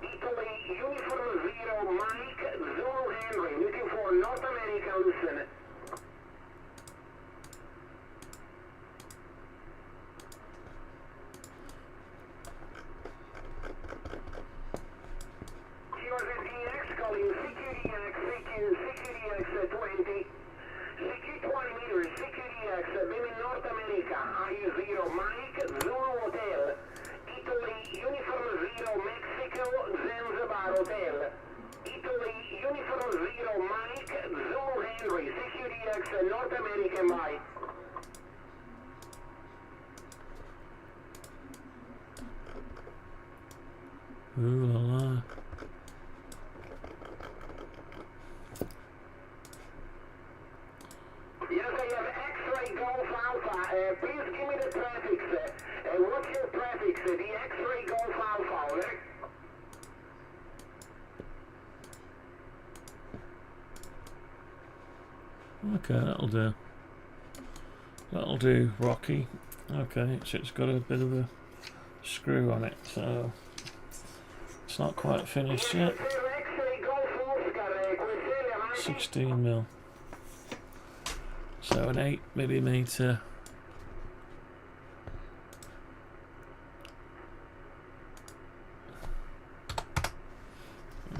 Italy Uniform 0 Mike Zulu Henry. Looking for North America, listen. QRZDX calling CQDX 20. CQ 20 meters, CQDX, beam in North America. Are you 0 Mike Zulu Hotel? Italy Uniform 0 Mexico Zanzibar Hotel. Italy Uniform 0 Mike Zulu Henry. CQDX North American by. Ooh la la. Yes, I have X-ray Golf Alpha please give me the prefix. What's your prefix? The X-ray Golf Alpha, over. Okay, that'll do. That'll do, Rocky. Okay, so it's got a bit of a screw on it, so it's not quite finished yet. 16mm. So an 8mm.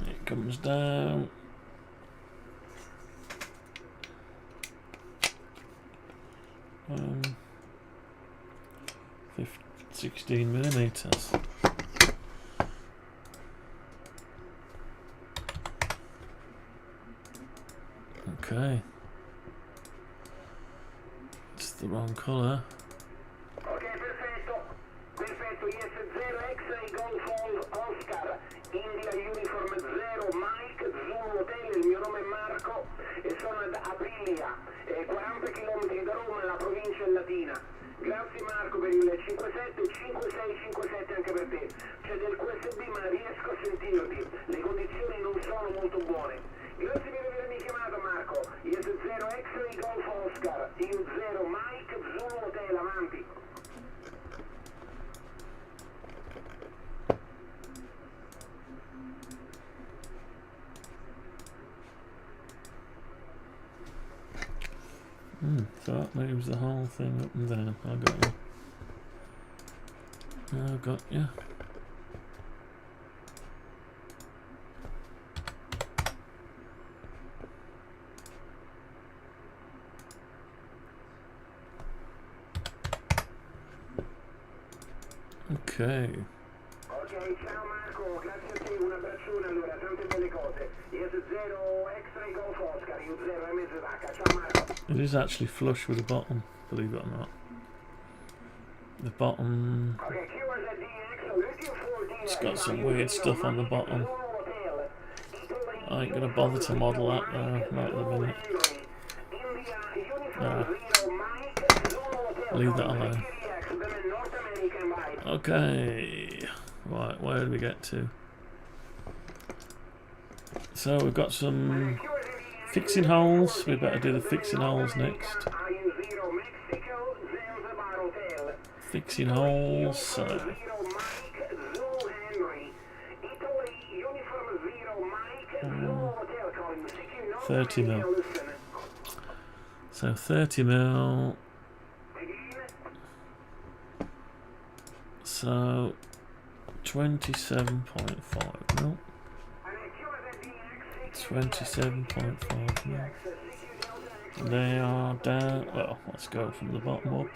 It comes down. 16mm. Okay. It's the wrong colour. Ok, perfetto. Perfetto, yes, 0 X-ray Golf Oscar, India Uniform 0 Mike, Zulu Hotel, il mio nome è Marco e sono ad Aprilia, 40 km da Roma, la provincia latina. Grazie Marco per il 575657 anche per te. C'è del QSB ma riesco a sentirti, le condizioni non sono molto buone. Grazie per avermi chiamato Marco. Yes 0 X-ray Golf Oscar, io 0 Mike, Zulu Hotel, avanti. So that moves the whole thing up and down. I got you. I got you. Ok. Ok, ciao Marco, grazie a te, un abbraccione allora, tante belle cose. Yes 0 X-ray Golf Oscar, io 0 MSH, ciao Marco. It is actually flush with the bottom, believe it or not. The bottom, it's got some weird stuff on the bottom. I ain't gonna bother to model that now, not at the minute. Nah. Leave that alone. Okay, right, where did we get to? So we've got some fixing holes. We better do the fixing holes next. Fixing holes. So 30mm. So 30mm. So 27.5mm. 27.5mm. They are down. Well, let's go from the bottom up.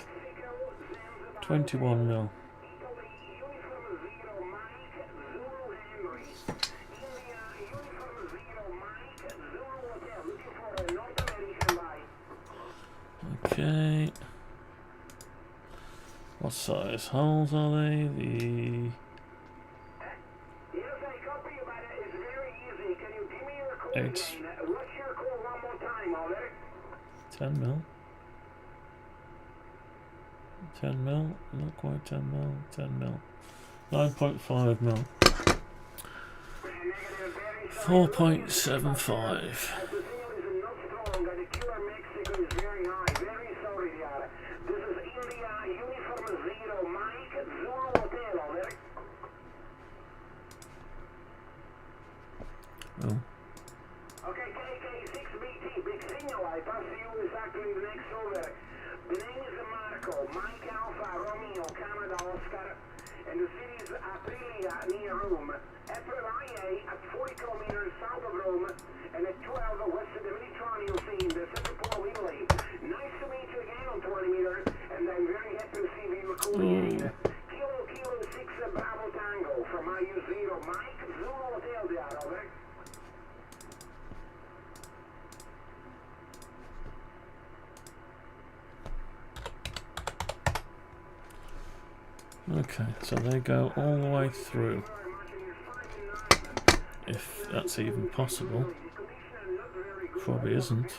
21mm. Okay. What size holes are they? The 8. 10mm. 10mm, not quite 10mm, 10mm. 9.5mm. 4.75. Oh. Okay, K8655, big signal, I pass you exactly the next over. The name is Marco, Mike Alpha, Romeo, Canada, Oscar, and the city is Aprilia, near Rome. April IA at 40 kilometers south of Rome, and at 12 west of the Mediterranean Sea in the central part of Italy. Nice to meet you again on 20 meters, and I'm very happy to see you recording again. Kilo 6 Bravo Tango from IU0, Mike, Zulu Hotel there, over. Okay, so they go all the way through. If that's even possible. Probably isn't.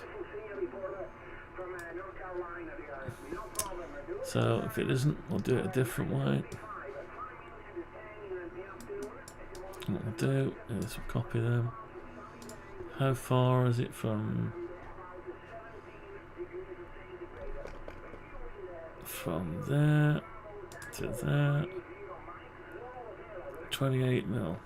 So if it isn't, we'll do it a different way. What we'll do is we'll copy them. How far is it from there to there? 28 mil.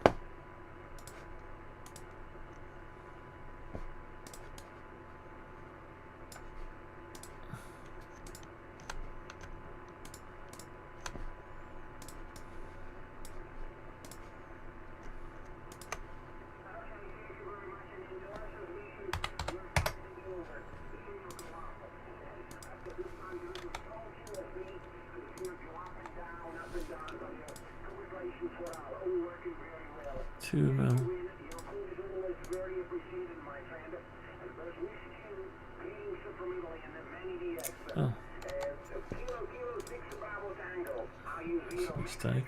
Oh. That's a mistake.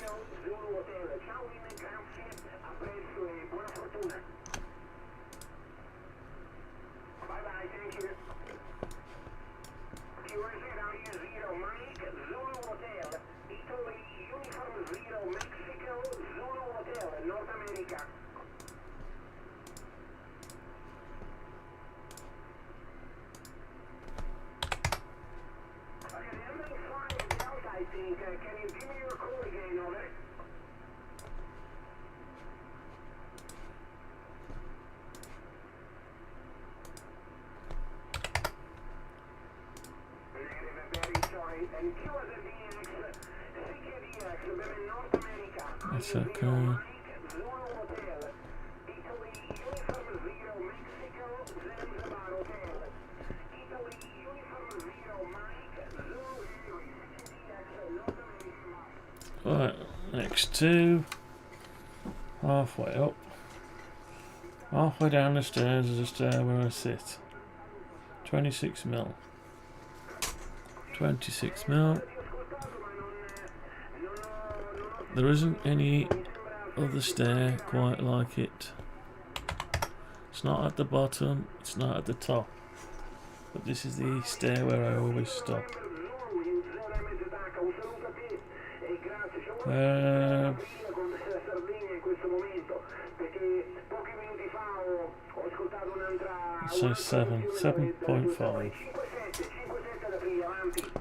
That's okay. Right, next two. Halfway up. Halfway down the stairs is a stair where I sit. 26 mil. 26 mil. There isn't any other stair quite like it. It's not at the bottom, it's not at the top. But this is the stair where I always stop. So 7.5.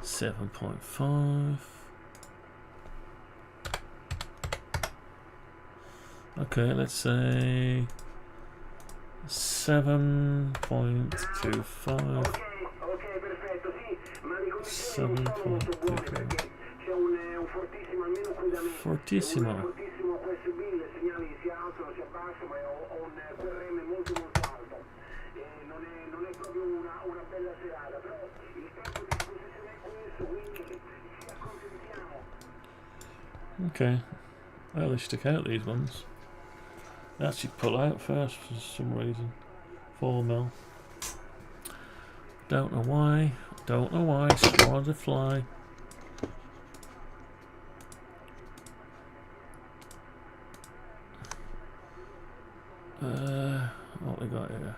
7.5. Okay, let's say 7.25. 7.25. Fortissimo. Okay, well they stick out, these ones. They actually pull out first for some reason. 4 mil. Don't know why. Don't know why. Slow as a fly. What we got here?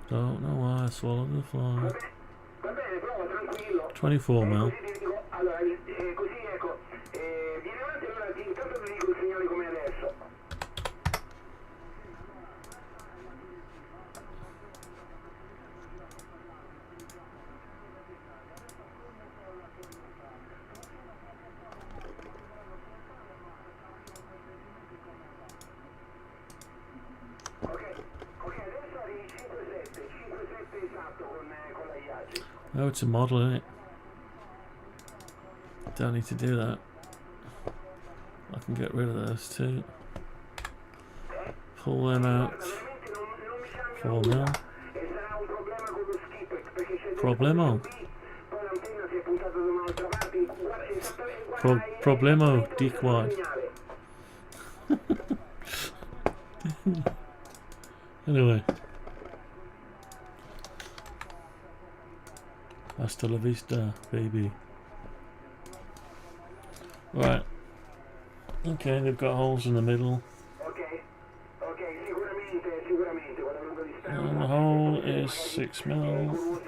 Don't know why I swallowed the fly. 24 mil. Oh, it's a model, isn't it? Don't need to do that. I can get rid of those two. Pull them out. 4 mil. Problemo. Problemo, dickwad. Anyway. Hasta la vista, baby. Right. Okay, they've got holes in the middle. And the hole is 6 mil.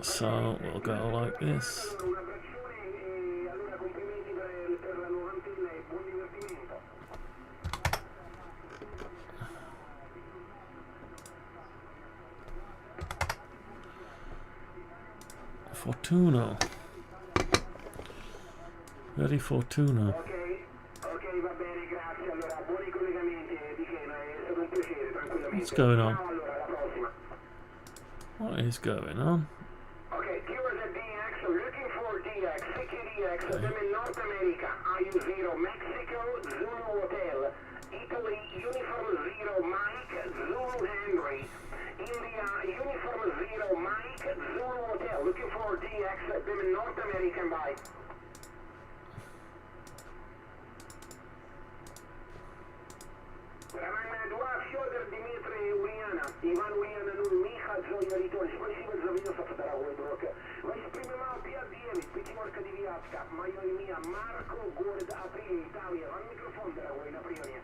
So we'll go like this. Un abbraccione e allora complimenti per la nuova antenna e buon divertimento. Fortuna. Very Fortuna. Ok, va bene, grazie. Allora, buoni collegamenti, Di che è stato un piacere, tranquillamente. What's going on? Ciao, allora, alla prossima. What is going on? Okay, QRZ DX, looking for DX, CQDX, them in North America, IU0, Mexico, Zulu Hotel, Italy, Uniform 0, Mike, Zulu Henry, India, Uniform 0, Mike, Zulu Hotel, looking for DX, them in North America, bye. Роман 2, Федор, Дмитрий, Ульяна, Иван, Ульяна, 0, Миха, Зоя, Ритон. Спасибо за вызов, дорогой друг. Воспринимал 5-9, пятерка, девятка. Мое имя Марко, город Апрель, Италия. Вам микрофон, дорогой, на приеме.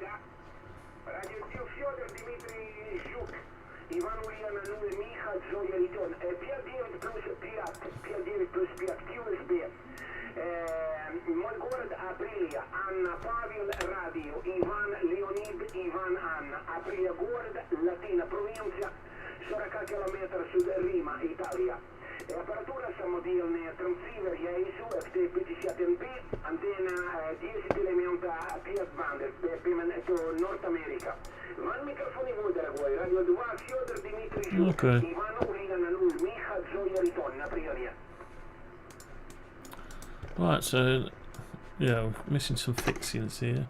Да. Радио Федор, Дмитрий, Жук. Иван, Ульяна, 0, Миха, Зоя, Ритон. 5-9 плюс 5, 5-9 плюс 5, QSB. Мой город Апрелия, Анна, Павел, радио, Иван, Леонид, Иван, Анна. Апрелия, город, Латина, провинция, 40 километров сюда, Рима, Италия. Аппаратура самодельная, трансцивер, я ИСУ, FT50NP, антенна 10 элемента 5 банды, это Норт Америка. Ван микрофон его, дорогой, радио 2, Федор, Дмитрий, Жук, Иван, Ульяна, 0, Миха, Зоя, Ритон, на приеме. Right, so yeah, we're missing some fixings here.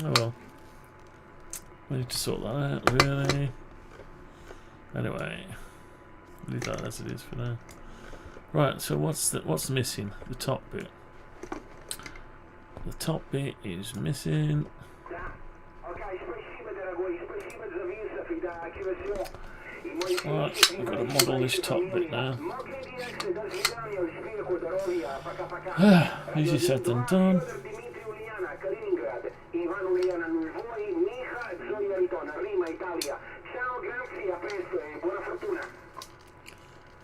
Oh well, we need to sort that out, really. Anyway, leave that as it is for now. Right, so what's missing? The top bit. The top bit is missing. Right, we've got to model this top bit now. Easy said than done.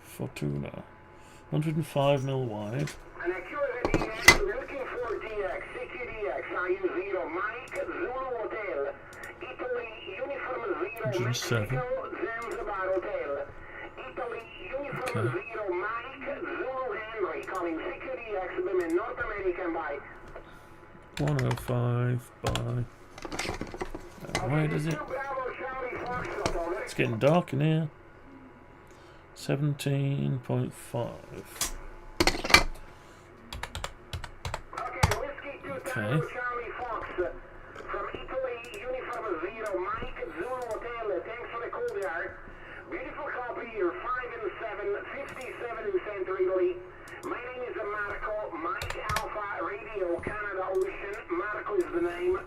Fortuna. 105mm wide. Looking for DX, CQDX, IU0, Mike, Zulu Hotel, Italy, Uniform 0, 107. Mexico, Zanzibar Hotel, Italy, Uniform 0, Mike, Zulu Henry, calling CQDX, them in North American by 105 by... Where is it? It's getting dark in here. 17.5. Okay. Charlie Fox, from Italy, Uniform 0, Mike, Zulu Hotel, thanks for the call there. Beautiful copy here, 5 and 7, 57 in Center Italy. My name is Marco, Mike Alpha, Radio, Canada Ocean. Marco is the name.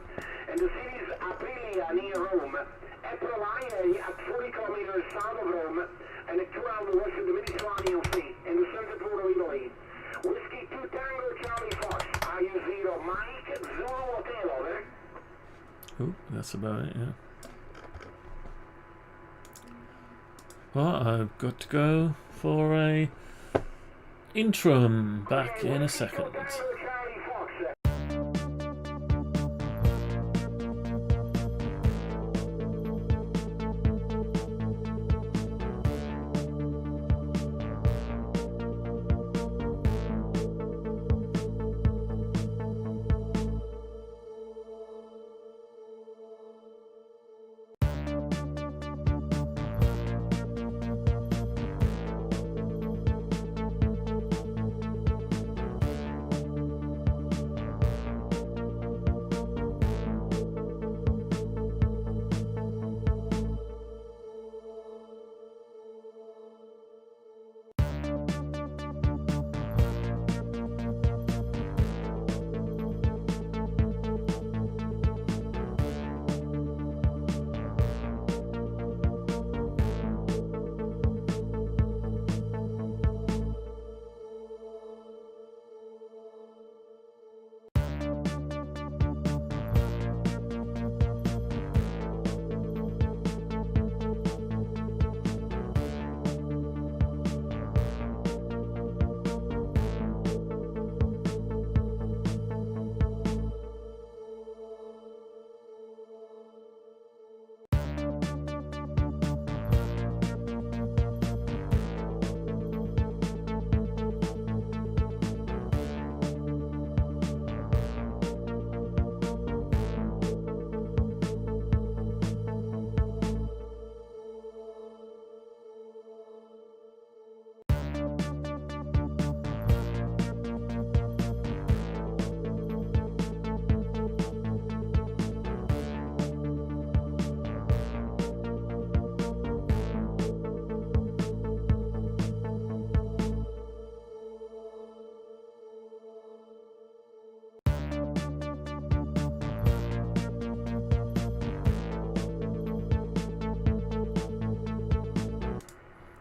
And the city is Aprilia, near Rome. Aprilia, at 40 kilometers south of Rome, and at 12 west of the Mediterranean Sea, in the central port of Italy. Whiskey 2 Tango Charlie Fox, IU0 Mike, Zulu Hotel, over. Oh, that's about it, yeah. Well, I've got to go for a interim. Back in a second.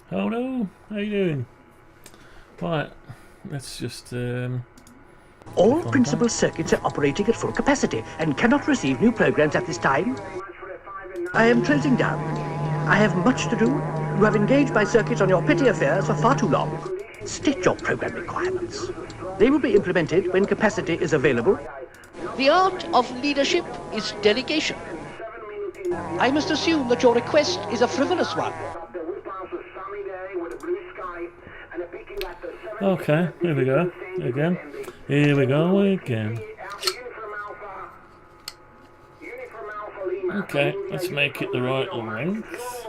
Oh no, how you doing? Right, let's just All principal circuits are operating at full capacity and cannot receive new programs at this time. I am closing down. I have much to do. You have engaged my circuits on your petty affairs for far too long. State your program requirements. They will be implemented when capacity is available. The art of leadership is delegation. I must assume that your request is a frivolous one. okay, here we go. Again. Here we go again. Okay, let's make it the right length.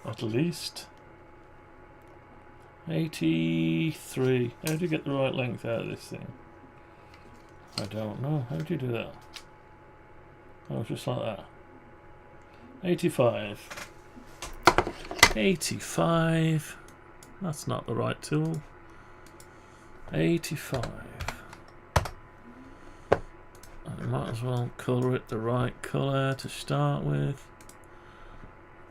At least. 83. How do you get the right length out of this thing? I don't know. How do you do that? Oh, just like that. 85. 85. That's not the right tool. 85. I might as well colour it the right colour to start with.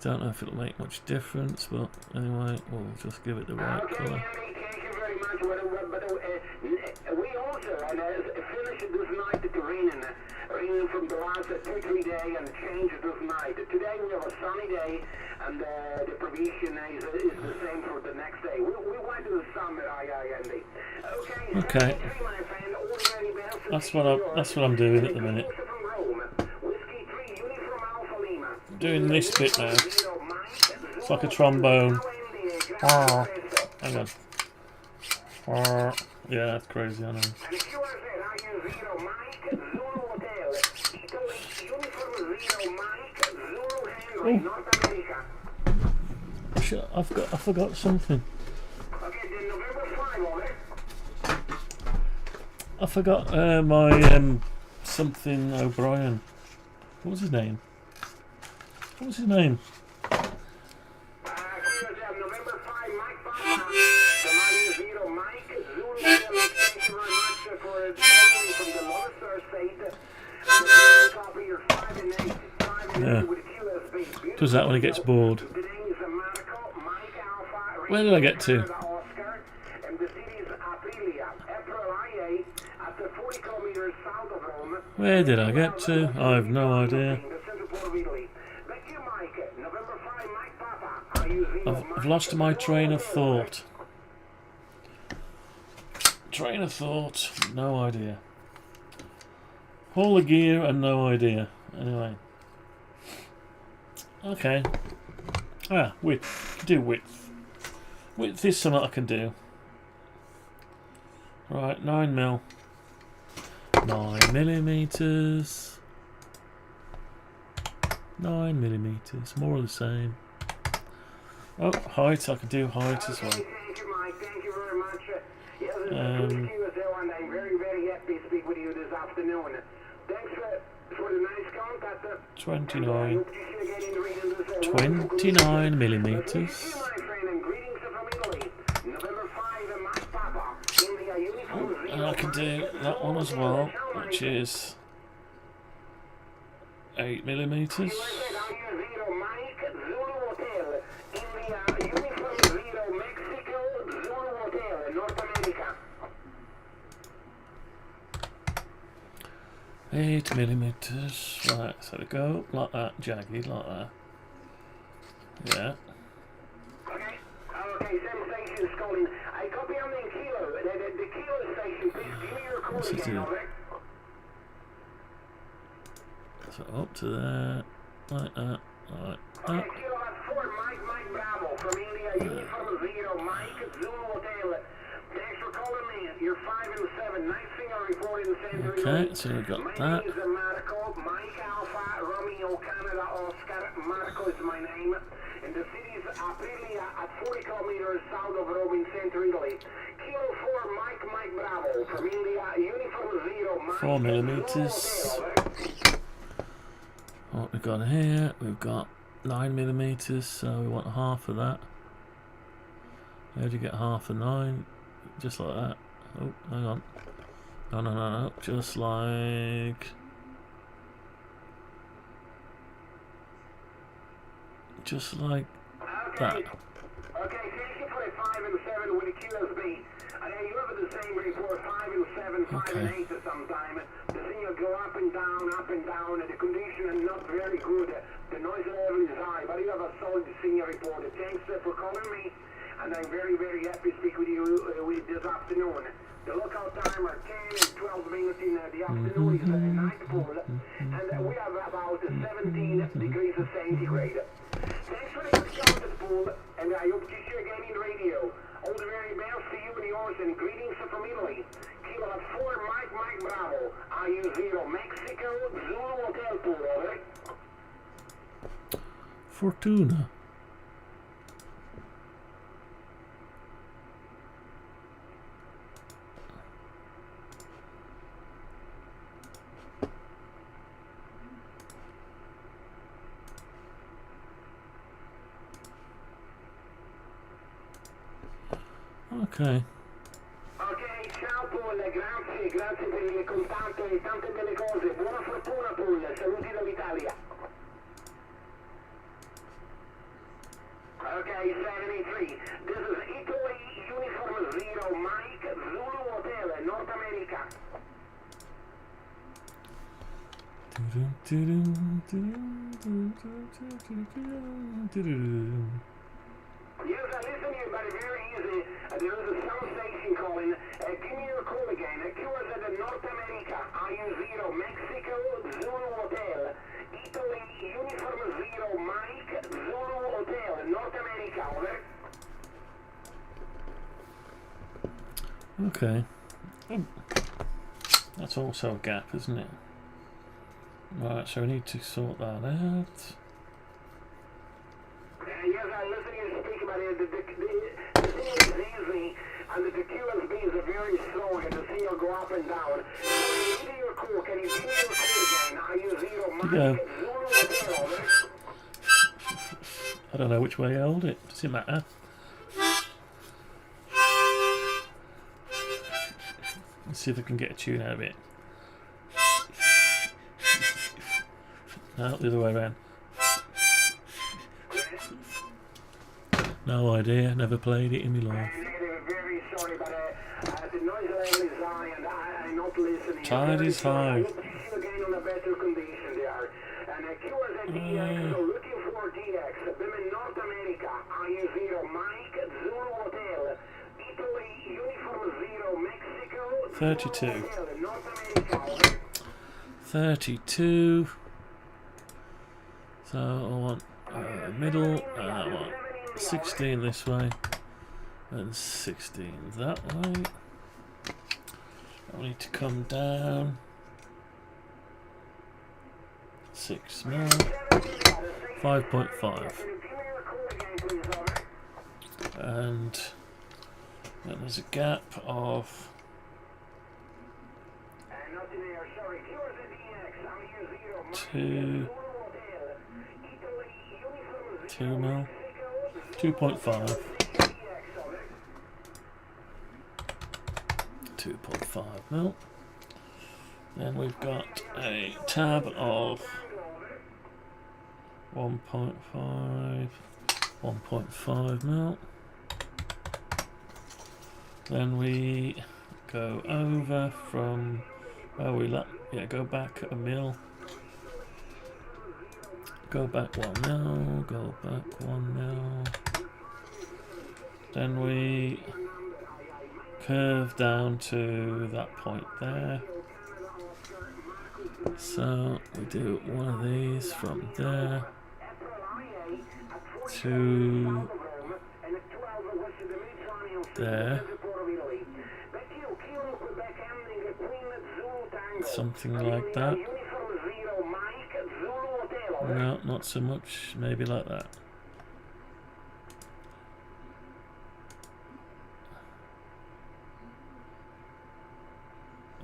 Don't know if it'll make much difference, but anyway, we'll just give it the right colour. Thank you very much. We also finished this night at raining from the last 2-3 days and changed this night. Today we have a sunny day and the provision is the same for the next day. We went to the summer, Andy. Okay. That's what I'm doing at the minute. Doing this bit now. It's like a trombone. Hang on. Yeah, that's crazy, I know. Oh. I forgot something. I forgot my something O'Brien. What was his name? What was his name? Yeah. Does that when he gets bored. Where did I get to? Where did I get to? I have no idea. I've lost my train of thought. Train of thought, no idea. All the gear and no idea. Anyway. Okay. Width. Do width. Width is something I can do. Right, 9mm. 9mm. 9mm. More of the same. Oh, height. I can do height as well. Thank you, Mike. Thank you very much. I'm very, very happy to speak with you this afternoon. Thanks for the nice contact. 29. 29mm. And I can do that one as well, which is 8mm. Eight millimeters. Right, so we go like that, jagged like that. Yeah. Okay, same station, Scotland. I copy on the kilo. The kilo station, please give me your coordinates of it. So up to there, like that, like that. Okay, kilo, that's 4, Mike Bravo, from India, uniform 0, Mike, Zulu Hotel. Thanks for calling me. You're 5 and 7. Nice thing I report in the center. Okay, so we've got that. My name is Marco, Mike Alpha, Romeo, Canada, Oscar. Marco is my name. And the city is Aprilia at 40 kilometers south of Rome in Central Italy. Kilo 4, Mike Bravo, from India, uniform 0, Mike. 4mm. What we've got here, we've got 9mm, so we want half of that. How do you get half of 9? Just like that. Oh, hang on. No. Just like... Just like that. 5 and 8 sometime. The signal go up and down, and the condition is not very good. The noise level is high, but you have a solid signal report. Thanks for calling me, and I'm very, very happy to speak with you this afternoon. The lockout time are 10 and 12 minutes in the afternoon is nightfall, and we have about 17 degrees centigrade. Thanks for the good contact, Paul, and I hope to see you again in radio. All the very best to you and yours, and greetings from Italy. Kilo 4, Mike Bravo, IU0, Mexico, Zulu Hotel, Paul, over. Fortuna. Okay. Ok, ciao Paul, grazie per il contatto e tante belle cose. Buona fortuna Paul, saluti dall'Italia. Ok, 783. This is Italy Uniform 0, Mike, Zulu Hotel, North America. Yes, I listen to you, but very easy. There is a sound station calling. Give me your call again. QRZ North America, IU0, Mexico, Zulu Hotel. Italy, Uniform 0, Mike, Zulu Hotel, North America, over. Okay. Oh. That's also a gap, isn't it? Right, so we need to sort that out. Yes, I listen to you speak about it. The signal is easy, and the QSB is very strong, and the signal go up and down. So give me your call. Can you give me your call again? IU0, Mike, Zulu Hotel, over. I don't know which way I hold it. Does it matter? Let's see if I can get a tune out of it. No, the other way around. No idea, never played it in my life. Very sorry, but the noise level is high, and I'm not listening. Tide is high. I hope to see you again on a better condition there. And QRZ DX, so looking for DX. Women North America, IU0, Mike, Zulu Hotel. Italy, Uniform 0, Mexico, 32. Zulu Hotel, North America. 32. So I want middle, and I want 16 this way, and 16 that way. I need to come down 6 mil, 5.5, and then there's a gap of 2 mil, 2.5. 2.5 mil. Then we've got a tab of 1.5 mil. Then we go over from go back a mil. Go back 1 mil, go back 1 mil. Then we curve down to that point there. So we do one of these from there to there. Something like that. No, not so much. Maybe like that.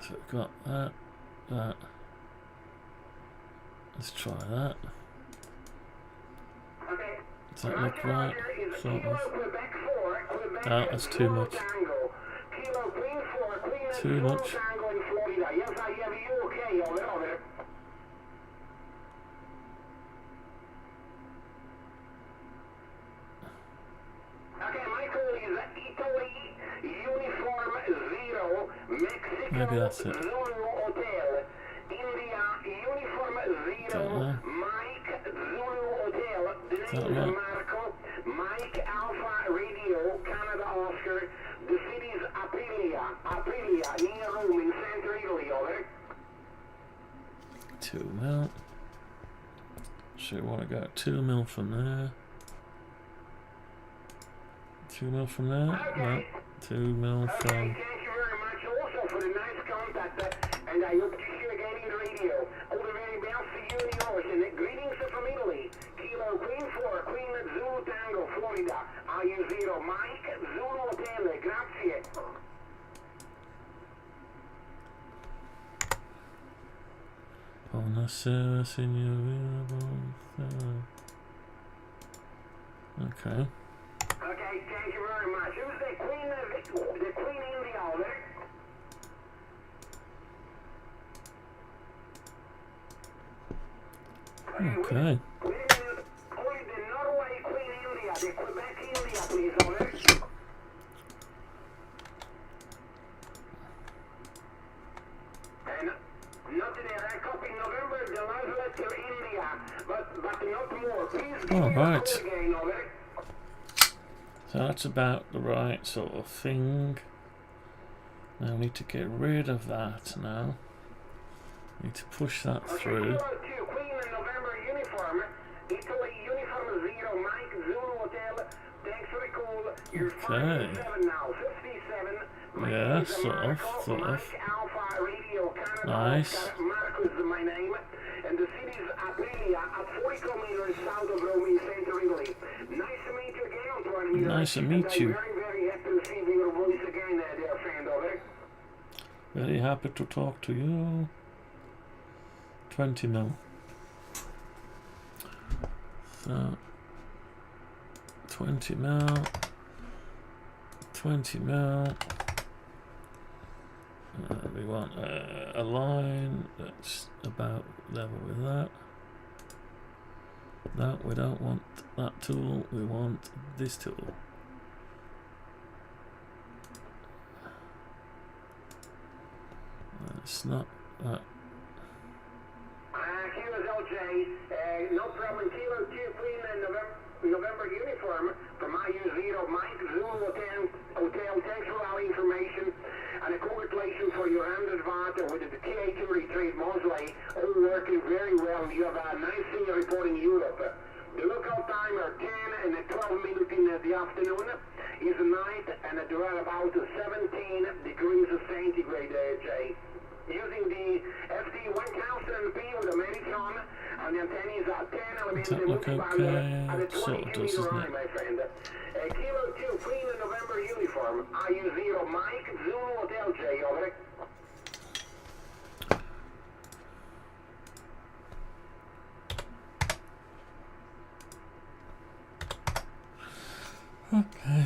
So we've got that, that. Let's try that. Does that look right? Sort of. No, that's too much. Too much. Maybe that's it. Zulu Hotel, India, Uniform Zero, Mike, Zulu Hotel, the name is Marco, Mike Alpha Radio, Canada Oscar, the city is Aprilia, near Rome in Central Italy, over. 2 mil. So we want to go 2 mil from there. 2 mil from there? No. 2 mil from... Thank you very much also for the nice contact, and I hope to see you again in the radio. All the very best to you and yours, and greetings from Italy. Kilo Queen 4, Queen Zulu Tango, Florida. IU0, Mike, Zulu Hotel, grazie. Buonasera, signorina. Okay. Okay, thank you very much. Who's the Queen India over? Okay. Only the Norway Queen India, the Quebec India, please, over. And not there, I copy November, the last letter India, but not more. Please give me a call again, over. So that's about the right sort of thing. Now we need to get rid of that now. Need to push that through. Queen November uniform, Italy uniform 0, Mike Zulu Hotel. Thanks for the call. You're 57 now, 57. Yeah, sort of. Mike Alpha Radio Canada. Nice. Marcus is my name. And the city is Aprilia, at 40 kilometers south of Rome in Central Italy. Nice to meet you again, Antoine. Nice to meet you. I'm very, very happy to see your voice again, dear friend, over. Very happy to talk to you. 20 mil. So 20 mil. 20 mil. We want a line that's about level with that. No, we don't want that tool, we want this tool. It's not that. Kilo LJ, no problem. Kilo 2 Queen and November uniform from IU0 Mike Zulu Hotel. Thanks for all the information and a congratulations for your 100 watt with the K40 trade Mosley. All working very well. You have a nice thing report in Europe. The lookout time are 10 and 12 minutes in the afternoon. Is night and there are about 17 degrees centigrade, Jay. Using the FD1000P with a Meriton and the antennas are 10 elements and a 20 km my friend. Kilo 2 Queen November uniform, IU0 Mike Zulu Hotel J, over. Okay.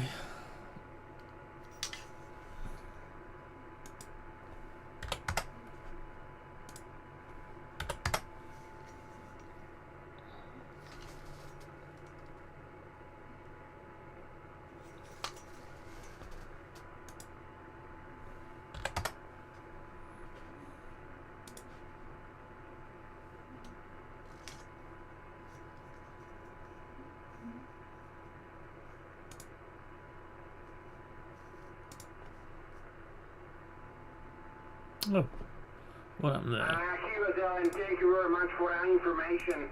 Oh, what happened there? Thank you very much for that information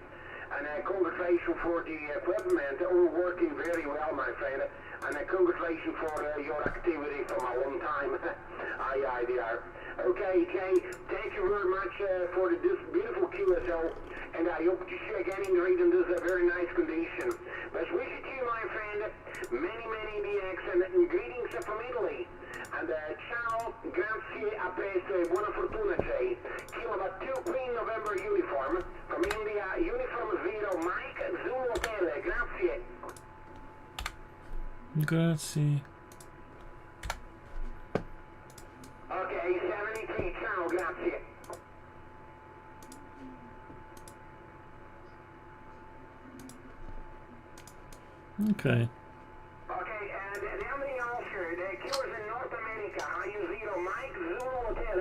and congratulations for the equipment. All working very well, my friend. And congratulations for your activity from a long time. Aye, dear. Okay, Jay, thank you very much for this beautiful QSL. And I hope to see you again in the region. This is a very nice condition. Best wishes to you, my friend. Many DX and greetings from Italy. And ciao, grazie, a presto, buona fortuna, Jay. Kilowatt 2 Queen November uniform from India, uniform 0, Mike, Zulu Hotel, grazie. Grazie. Okay, 73, ciao, grazie. Okay. Okay, and the Amiga Ulster, the killers in North America, IU0 Mike, Zulu Hotel,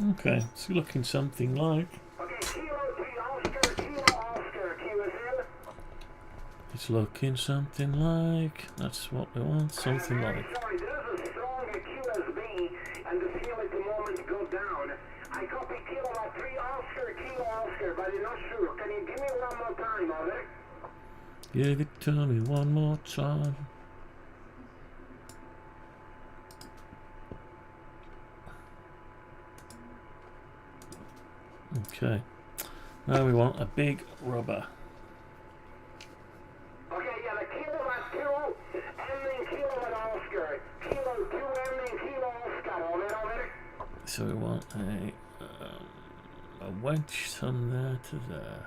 Okay, it's looking something like. Okay, Kilo 3 Oscar, Kilo Oscar, QSL. It's looking something like. That's what we want. Something Very like. sorry, there is a strong QSB, and the seal at the moment go down. I copy Kilo 3 Oscar, Kilo Oscar, but I'm not sure. Can you give me one more time, over? Give it to me one more time. Okay. Now we want a big rubber. Okay, yeah, the Kilo 2, and then Kilo Oscar. Kilo 2, and then Kilo Oscar, over? So we want a wedge from there to there.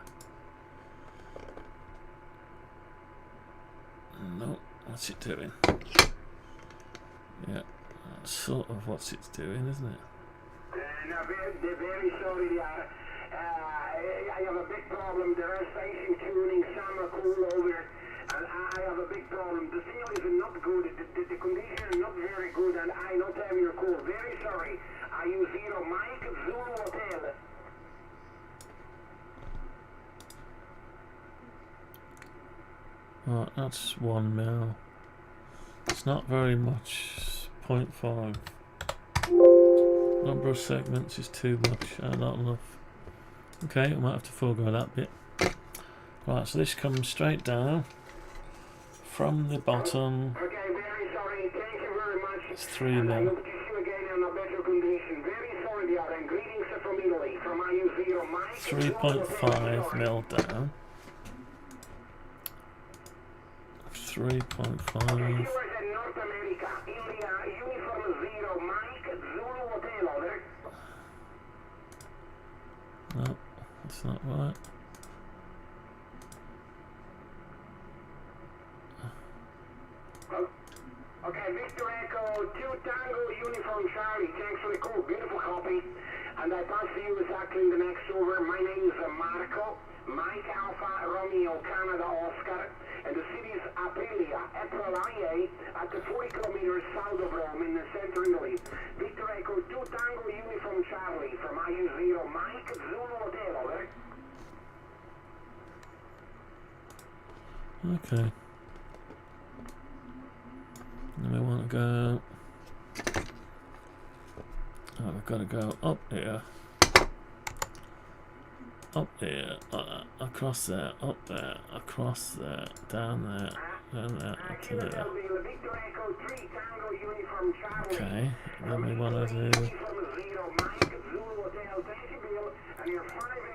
No, what's it doing? Yeah, that's sort of what it's doing, isn't it? No, very sorry, I have a big problem. There are station tuning, some are cool over, and I have a big problem. The seal is not good, the condition is not very good, and I not have your call. Very sorry. I use 0 Mike Zulu Hotel. Right, that's 1 mil. It's not very much. 0.5. Number of segments is too much. Not enough. Okay, I might have to forego that bit. Right, so this comes straight down from the bottom. Okay, very sorry. Thank you very much. It's 3 And I mil. hope to see you again in a better condition. Very sorry, dear, and greetings from Italy. From IU 0 Mike. 3.5 mil down. 3.5. in North America, India, Uniform 0 Mike Zulu Hotel, over. No, that's not right. Okay, Victor Echo 2 Tango Uniform Charlie. Thanks for the call. Beautiful copy. And I pass to you exactly in the next over. My name is Marco. Mike Alpha Romeo Canada Oscar. And the city is Aprilia, April IA, at the 40 kilometers south of Rome in the center Italy. Victor Echo 2 Tango Uniform Charlie from IU 0 Mike Zulu Hotel, over. Okay. Then we want to go. Oh, we've got to go up here. Up there, across there, up there, across there, down there, up to there. Okay, then we want to do.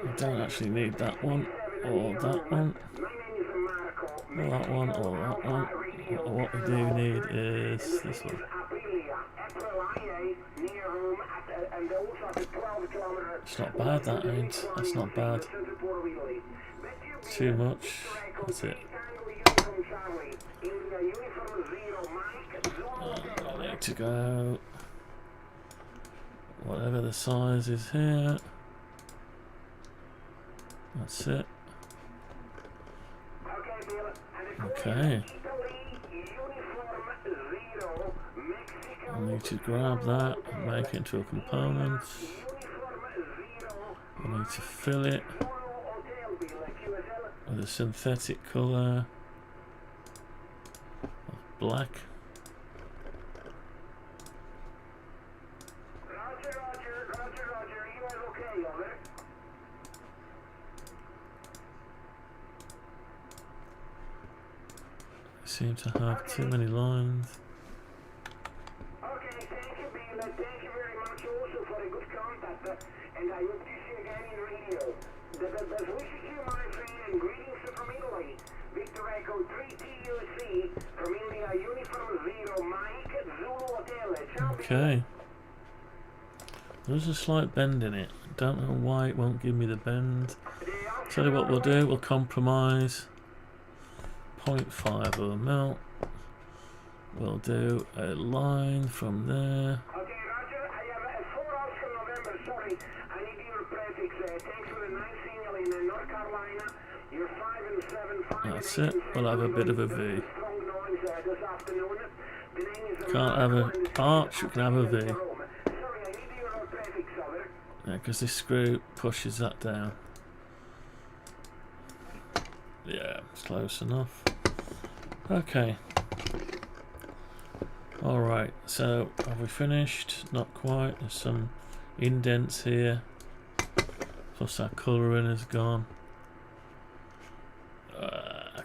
I don't actually need that one, or that one, or that one, or that one. What we do need is this one. It's not bad, that ain't. That's not bad. Too much. That's it. I need to go. Whatever the size is here. That's it. Okay. I need to grab that and make it into a component. I need to fill it with a synthetic colour of black. I seem to have too many lines. Okay, thank you, Bill. Thank you very much also for a good contact. And I hope to see you again in radio. The best wishes to you, my friend, and greetings from Italy. Victor Echo 3 TUC from India, Uniform 0 Mike Zulu Hotel. Ciao, Okay. There's a slight bend in it. I don't know why it won't give me the bend. Tell you what we'll do, we'll compromise. 0.5 of a mil. We'll do a line from there. Okay, Roger. I have a 4 Oscar November. Sorry, I need your prefix. Thanks for the nice signal in North Carolina. You're 5 and 7, 5 That's and 8 it. We'll have a bit of a V. strong noise this afternoon. The name is Can't have an arch, we can have a V. Sorry, I need your prefix, over. Yeah, because this screw pushes that down. Yeah, it's close enough. Okay. Alright, so have we finished? Not quite. There's some indents here. Plus our colouring is gone.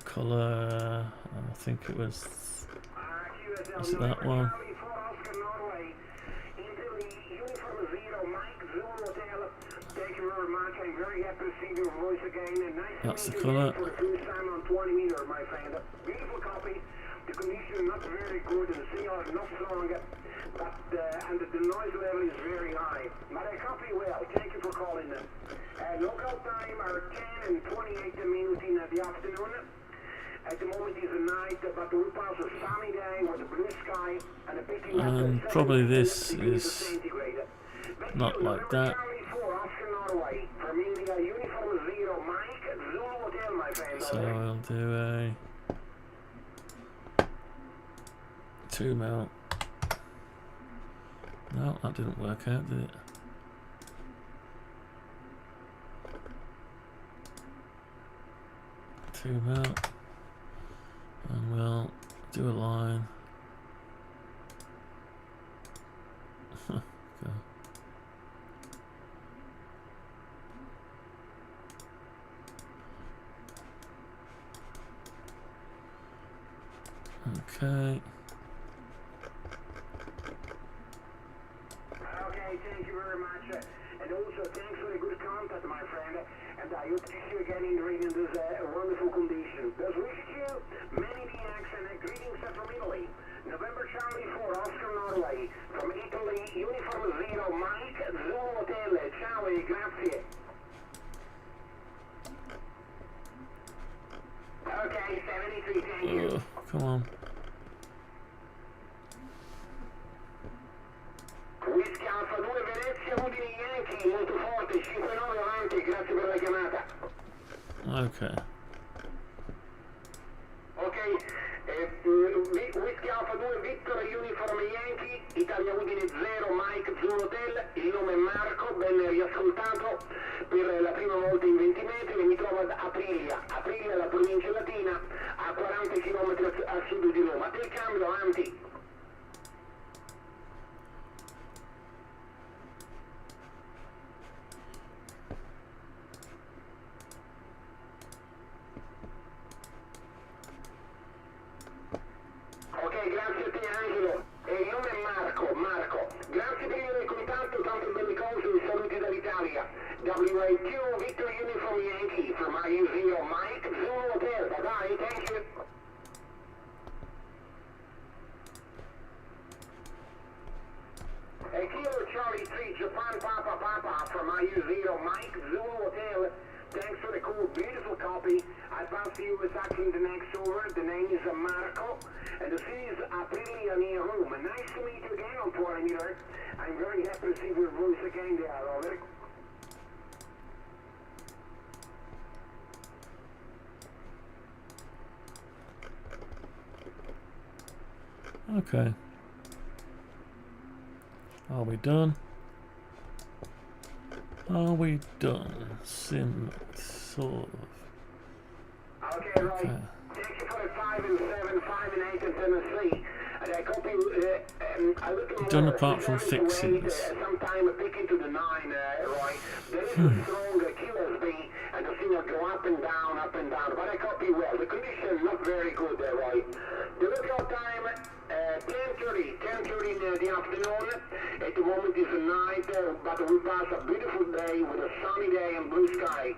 Colour, I think it was it that one? That's the colour. Beautiful copy. The condition not very good and the signal not strong, but and the noise level is very high. But I copy well. Thank you for calling them. Local time are 10 and 28 minutes in the afternoon. At the moment is a night, but we pass a sunny day with a blue sky and a picking up. Probably this is not like that. So I'll do a 2 mil. No, that didn't work out, did it? Two mil, and we'll do a line. Go. Okay. Okay, thank you very much. And also thanks for the good contact, my friend. And I hope to see you again in reading this wonderful condition. Thus wish you many DX and greetings from Italy. November Charlie 4, Oscar Norway. From Italy, Uniform Zero, Mike, Zulu Hotel. Ciao e grazie. Okay, 73, thank you. Come on. Whisky Alfa 2 Venezia, Udine Yankee, molto forte, 5-9 avanti, grazie per la chiamata. Okay. Ok, Whisky Alfa 2 Victor, Uniform Yankee, Italia Udine 0, Mike Zulu Hotel, il nome è Marco, ben riascoltato per la prima volta in 20 metri e mi trovo ad Aprilia. Aprilia è la provincia latina, a 40 km a sud di Roma. Te il cambio, avanti. Ok, grazie a te Angelo. E il nome è Marco. Grazie per il contatto, tante belle cose, saluti dall'Italia. WA2 Victor Uniform Yankee from IU0 Mike Zulu Hotel. Bye bye, thank you. Kilo Charlie 3 Japan Papa from IU0 Mike Zulu Hotel. Thanks for the cool, beautiful copy. I pass to you exactly the next over. The name is Marco, and the city is Aprilia near Rome. Nice to meet you again on 20 meter. I'm very happy to see your voice again there, Robert. Okay. Are we done? Are we done? Sim, sort of. Okay, right. Okay. Thank you for the 5 and 7, 5 and 8 in Tennessee. And I copy. I look Done apart from fixing this. Sometime picking to the 9, Roy. There is a strong QSB, and the signal go up and down, but I copy well. The condition not very good, Roy. The lookout time 10:30 in the afternoon. At the moment is a night, but we pass a beautiful day with a sunny day and blue sky.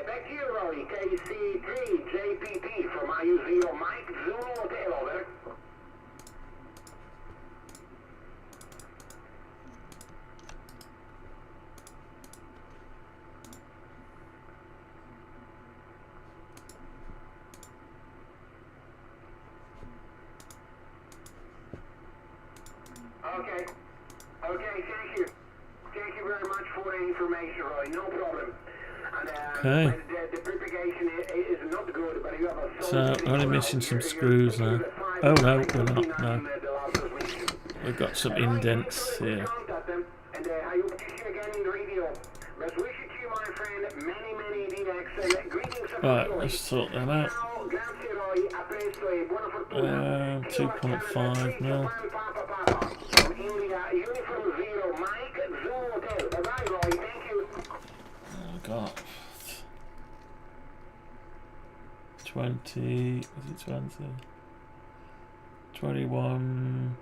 Back here, Roy, KC3 JPP from IU0 Mike Zulu Hotel, over. Okay, thank you. Thank you very much for the information, Roy. No problem. And, Okay. The propagation is not good, but you have a So, only missing some screws now. Oh no, we're not, no. We've got some indents here. And I hope to see you again in the radio. Right, let's sort that out. 2.5 mil. Oh god. 20, is it 20? 21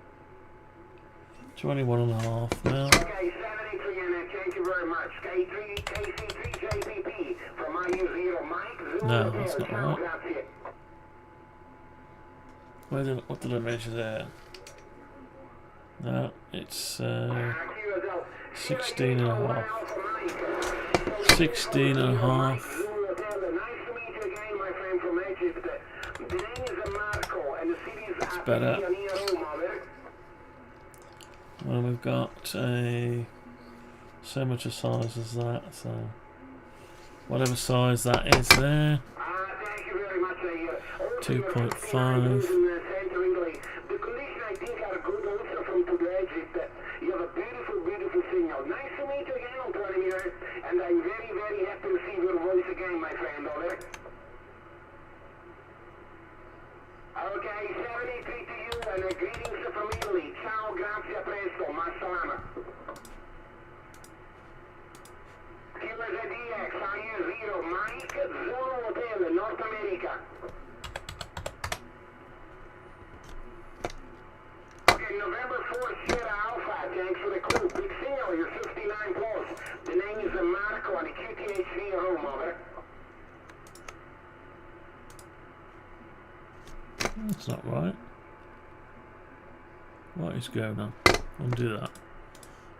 and a half mil. Okay, 73 and thank you very much. KC3JPP from IU0 Mike. No, that's not right. What did I measure there? No, it's 16 and a half. 16 and a half. It's better. Well, we've got a so much a size as that, so whatever size that is there. 2.5. And I'm very, very happy to see your voice again, my friend, over. Okay, 73 to you, and greetings from Italy. Ciao, grazie, a presto, ma salama. Killer ZDX, IU0, Mike, Zero Hotel, North America. Okay, November 4th, Sierra Alpha, thanks for the clue. Big signal, you're 59 plus. The name is Marco on the QTHV room, over. That's not right. What is going on? Undo that.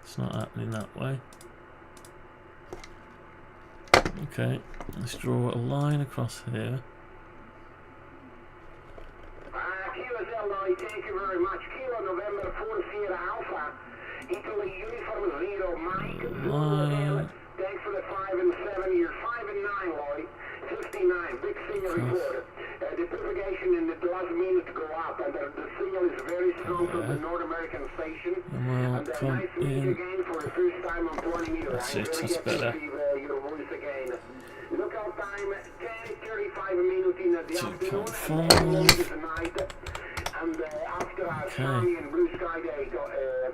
It's not happening that way. Okay, let's draw a line across here. QSL, thank you very much. Kilo November 4 Sierra Alpha. Italy Uniform 0 Mike. Line. Thanks for the 5 and 7 years. 5 and 9, Lloyd. 59. Big signal report. The propagation in the last minute go up, and the signal is very strong from the North American station. And we'll And come nice to meet you in. again for the first time on 20 meters. That's I'm it, very that's happy better. to see your voice again. Lookout time 10:35 minutes in the afternoon, and tonight. And after our sunny and blue sky day,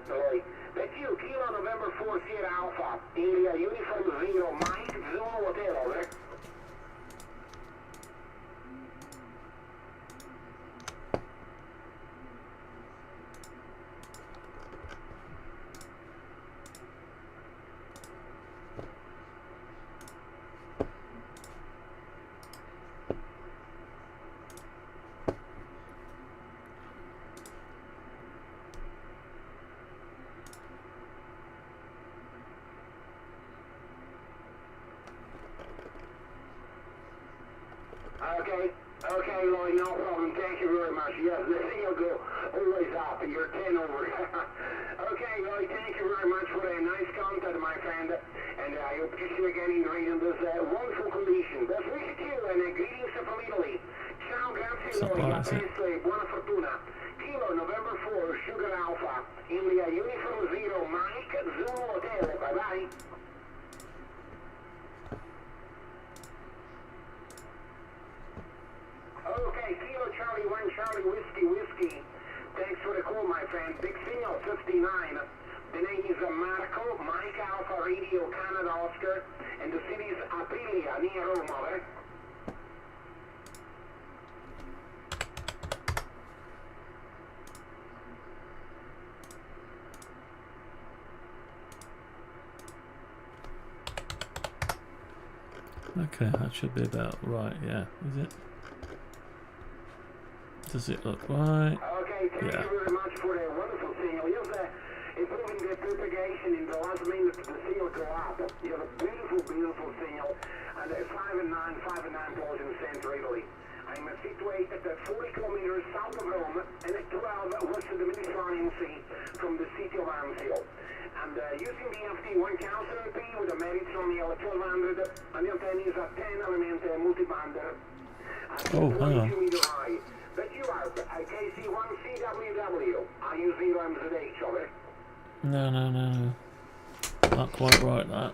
Lloyd. That's you, Kilo November 4 Sierra Alpha, India Uniform 0 Mike, Zero Hotel, over. Okay, Lloyd, no problem. Thank you very much. Yes, the signal go always up. You're 10 over. Okay, Lloyd, thank you very much for a nice contact, my friend. And I hope to see you again in this wonderful condition. Best wishes to you and greetings from Italy. Ciao, grazie, Lloyd. A presto e buona fortuna. Kilo November 4 Sugar Alpha. India Uniform 0 Mike, Zulu Hotel. Bye-bye. Okay, Kilo Charlie 1 Charlie Whiskey. Thanks for the call, my friend. Big signal 59. The name is Marco, Mike Alpha Radio Canada Oscar, and the city is Aprilia near Rome, over. Okay, that should be about right, yeah, is it? Does it look right? Okay, thank you very much for the wonderful signal. You've improving the propagation in the last minute the signal go up. You have a beautiful signal. And 5 and 9 balls in central Italy. I'm situated at 40 kilometers south of Rome and at 12 west of the Mediterranean Sea from the city of Anzio. And using the FT 1000P with a merit on the L1200 and the antenna is a 10 element multiband. Oh, hang on. But you are KC1CWW. IU0MZH, over. No. Not quite right, that.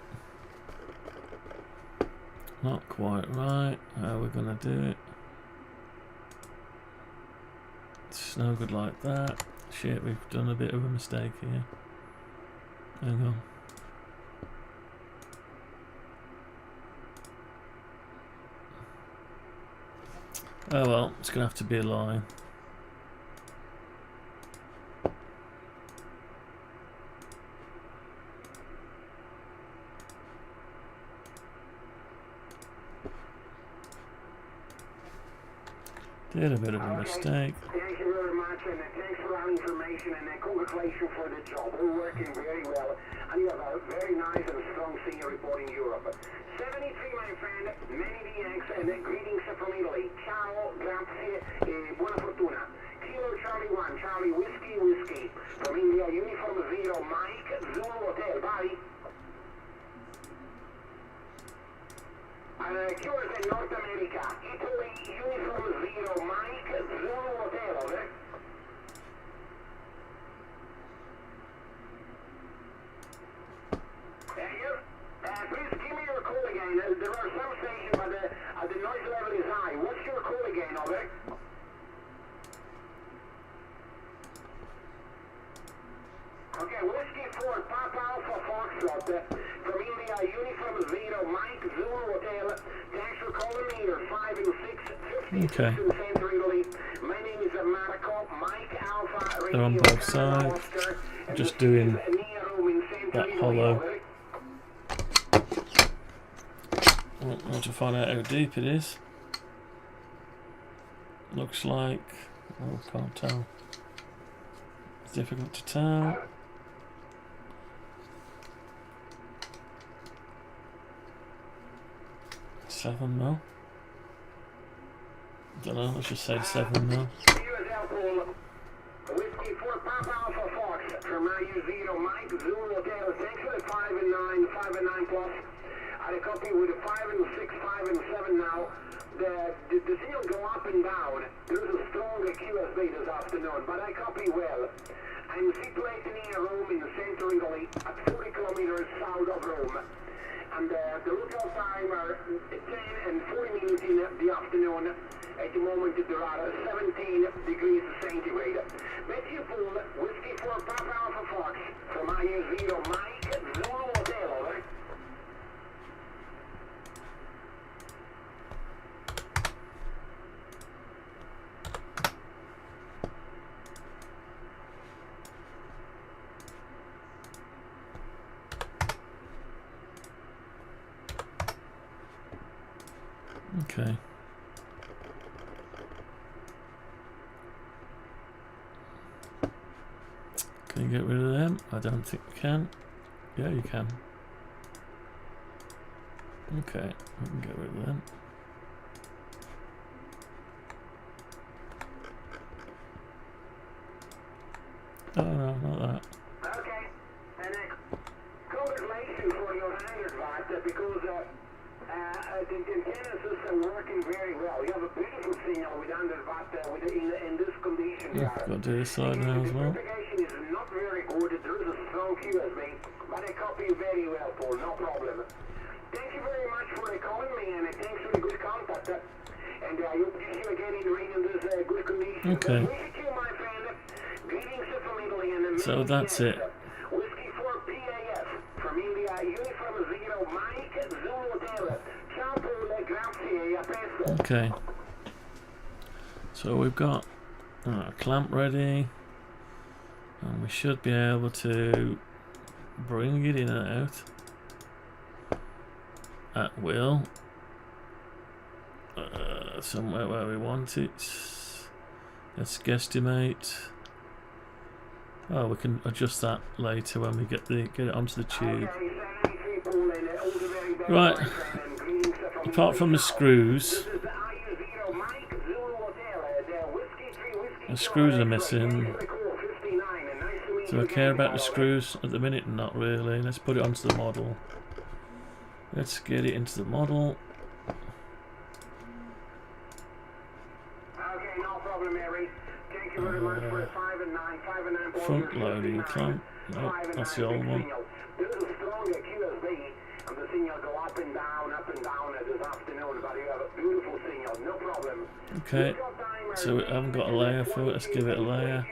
Not quite right. How are we going to do it? It's no good like that. Shit, we've done a bit of a mistake here. Hang on. Oh well, it's going to have to be a line. Did a bit of a mistake. Thank you very much, and thanks for all information, and congratulations for the job. All working very well, and you have a very nice and strong senior report in Europe. 73, my friend, many thanks, and greetings from Italy. Ciao, grazie, e buona fortuna. Kilo Charlie 1, Charlie Whiskey, from India, Uniform 0, Mike, Zulu Hotel, bye. Cures in North America, Italy, Uniform 0, Mike, Zulu Hotel, over. Please give me your call again. There are some stations, but the noise level is high. What's your call again, over? Okay, Whiskey 4, Papa Alpha Foxtrot, from India, Uniform 0, Mike, Zulu Hotel. Thanks for calling me. You're 5 and 6, 56 in Central Italy. My name is Marco, Mike Alpha. They're on both sides. Just doing that hollow. I want to find out how deep it is. Looks like... oh, can't tell. It's difficult to tell. $7 mil. Don't know, let's just say $7 mil. Whiskey 4 Papa Alpha Fox from IU0 Mike Zulu Hotel. Thanks for the 5 and 9 plus. I had a copy with a 5 and 6, 5 and 7 now. The signal go up and down. There's a stronger QSB this afternoon, but I copy well. I'm situated near Rome in the center of Italy, at 40 kilometers south of Rome. And the lookout time are 10 and 40 minutes in the afternoon. At the moment there are 17 degrees centigrade. Matthew Pool, Whiskey 4 Papa Alpha Fox from IU0 Mike Zulu Hotel, over. Okay. Can you get rid of them? I don't think you can. Yeah, you can. Okay, we can get rid of them. Oh no, not that. Okay, and congratulations for your 100 watt, because the antennas are working very well. You have a beautiful signal with 100 watt in this condition. Yeah, got to do this side now as well. The propagation is not very good. There is a strong QSB, but I copy very well, Paul. No problem. Thank you very much for calling me, and thanks for the good contact. And I hope to see you again in this good condition. Okay. You, my friend. Greetings from Italy, and so that's it. Whiskey 4 PAF from India, Uniform 0 Mike Zulu Hotel. Ciao, Paul. Grazie. A presto. Okay. So we've got a clamp ready, and we should be able to bring it in and out at will, somewhere where we want it. Let's guesstimate. Oh, we can adjust that later when we get it onto the tube. Right. Apart from the screws, the screws are missing. Do I care about the screws at the minute? Not really. Let's put it onto the model. Let's get it into the model. Okay, no problem, Mary. Thank you very much for the 5 and 9 front loading clamp. Nope, that's the old one. There is a stronger QSB, and the signal go up and down this afternoon. Okay, so I haven't got a layer for it. Let's give it a layer.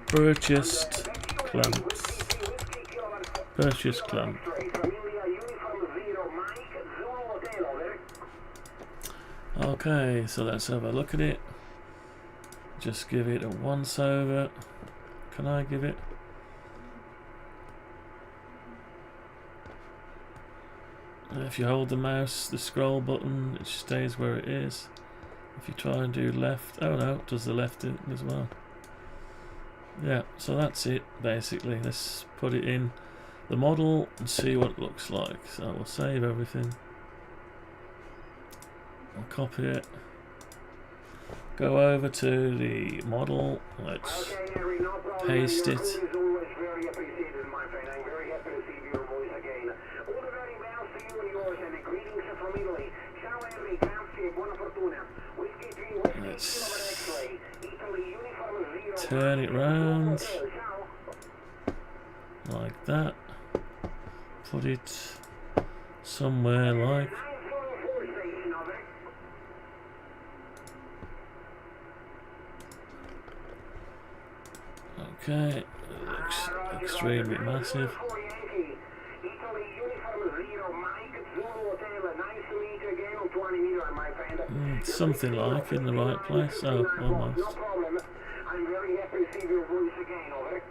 Purchased clamps. Purchased clamp. Okay, so let's have a look at it. Just give it a once over. Can I give it? If you hold the mouse, the scroll button, it stays where it is. If you try and do left, oh no, it does the left as well. Yeah, so that's it basically. Let's put it in the model and see what it looks like. So we'll save everything. I'll copy it. Go over to the model. Let's paste it. Let's turn it round like that. Put it somewhere like. Okay, it looks extremely massive. Something like in the right place, oh, almost. I'm very happy to see your voice again, over.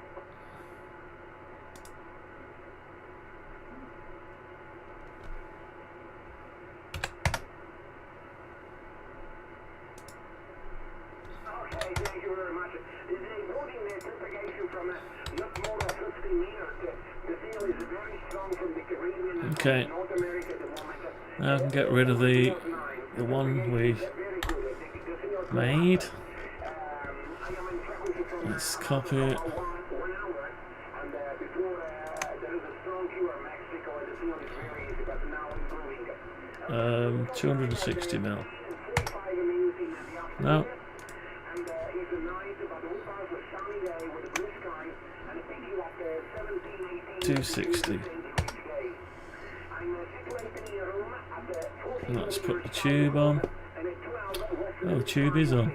Okay, thank you very much. This is a voting propagation from not more than 50 meters. The field is very strong from the Caribbean and North America at the moment. Now I can get rid of the one we made. Let's copy it. 260 mil. No. 260. Let's put the tube on. Oh, the tube is on.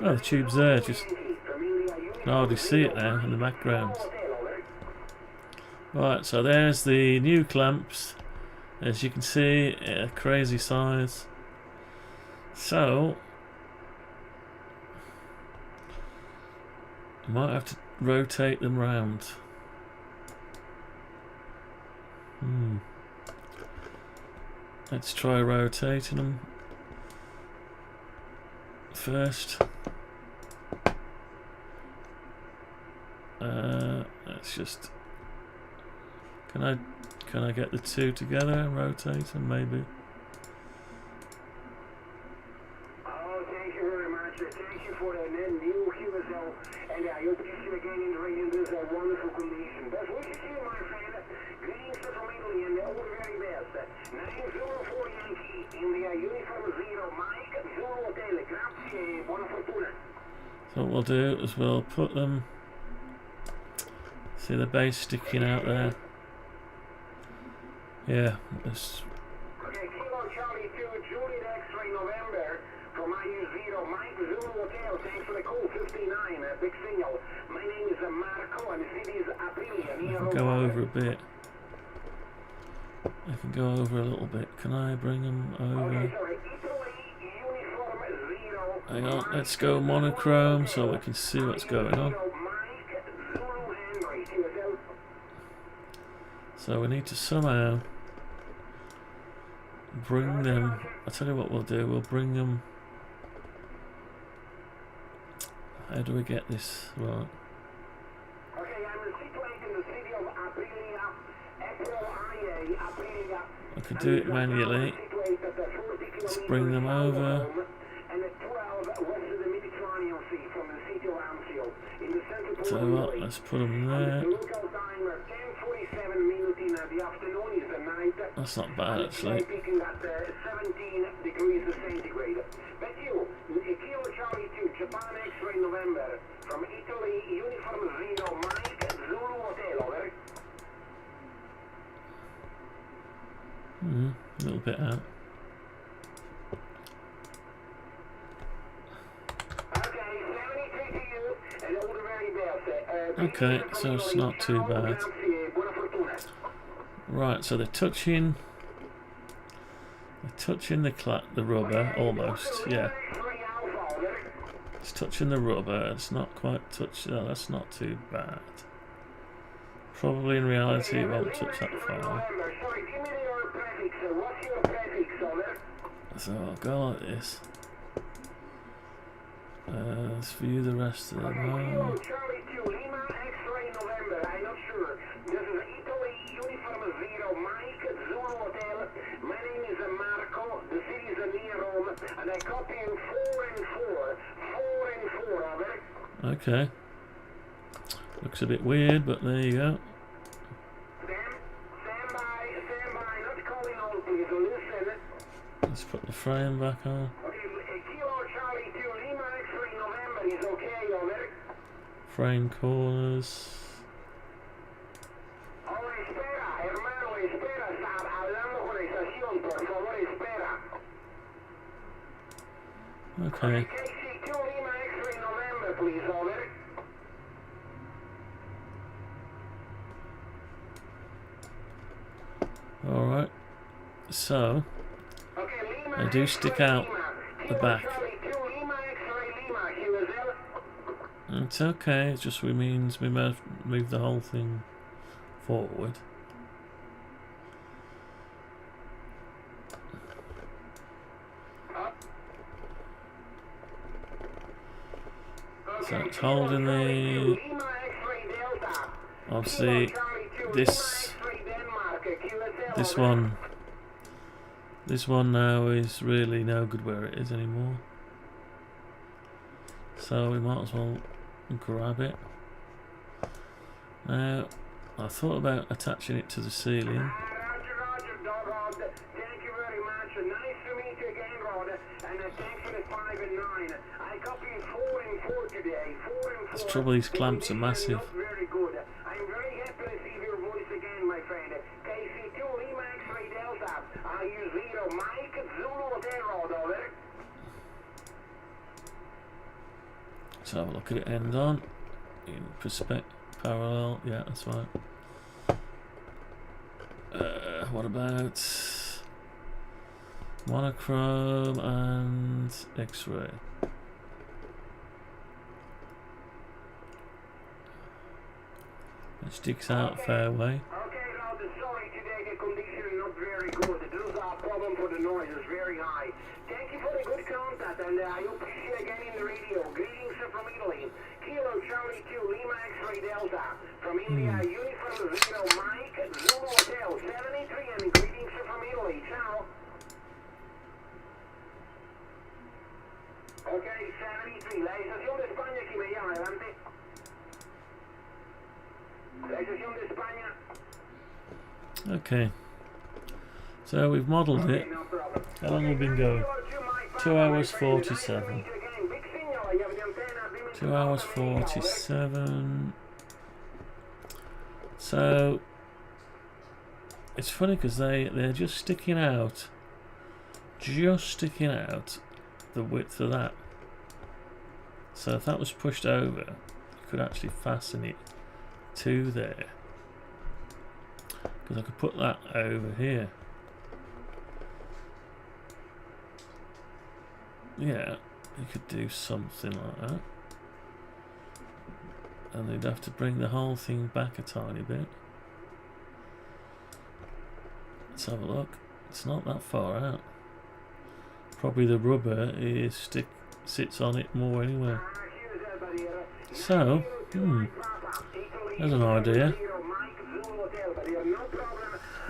Oh, the tube's there, just can hardly see it now in the background. Right, so there's the new clamps. As you can see, a crazy size. So I might have to rotate them round. Let's try rotating them first. Let's just. Can I get the two together and rotate them maybe? Oh, thank you very much. Thank you for the new QSL, and I hope to see you again in the radio. This is a wonderful condition. Best wishes to you, my friend. Greetings from Italy and all the very best. 904 Yankee in the uniform 0 Mike Zulu Hotel. Grazie, buona fortuna. So what we'll do is we'll put them. See the base sticking out there. Yeah, this. Okay, Kilo Charlie 2, Juliet X-ray November from IU0 Mike Zulu Hotel. Thanks for the call, 59, big signal. My name is Marco and the city is Aprilia. I can go over a bit. I can go over a little bit. Can I bring them over? Okay, sorry. Italy, uniform 0. Hang on, let's go monochrome so we can see what's going on. So we need to somehow bring them. I'll tell you what we'll do. We'll bring them. How do we get this right? Okay, I'm situated in the city of Aprilia, Aprilia. I could do it manually. Let's bring them over. So what? Let's put them there. That's not bad actually. 17 degrees centigrade. But you, Kilo Charlie 2, Japan X-ray November, from Italy, uniform 0, Mike Zulu Hotel, over. bit out. Okay, so it's not too bad. Right, so they're touching the rubber almost. Yeah, it's touching the rubber. It's not quite touching. No, that's not too bad. Probably in reality it won't touch that far. So I'll go like this. Let's view the rest of them. Oh. Okay. Looks a bit weird, but there you go. Let's put the frame back on. Frame corners. Okay. Alright. So they do stick out the back. It's okay, it just means we move the whole thing forward. So it's holding the... Obviously, this one now is really no good where it is anymore. So we might as well grab it. Now, I thought about attaching it to the ceiling. The trouble, these clamps are massive. Let's have a look at it end on. In parallel, yeah, that's right. What about monochrome and X-ray? It sticks out a fair way. Okay, now sorry today the condition is not very good. There's a problem for the noise, it's very high. Thank you for the good contact, and I hope to see you again in the radio. Greetings from Italy. Kilo Charlie 2 Lima X-ray Delta. From India, Uniform Zero Mike Zulu Hotel 73, and greetings from Italy. Ciao. Okay, 73. La estación de España aquí me llama, adelante. Okay, so we've modelled it. How long have we been going? 2 hours 47. 2 hours 47. So it's funny because they're just sticking out the width of that. So if that was pushed over, you could actually fasten it to there, because I could put that over here. Yeah, you could do something like that, and they'd have to bring the whole thing back a tiny bit. Let's have a look. It's not that far out. Probably the rubber sits on it more anyway. So, there's an idea.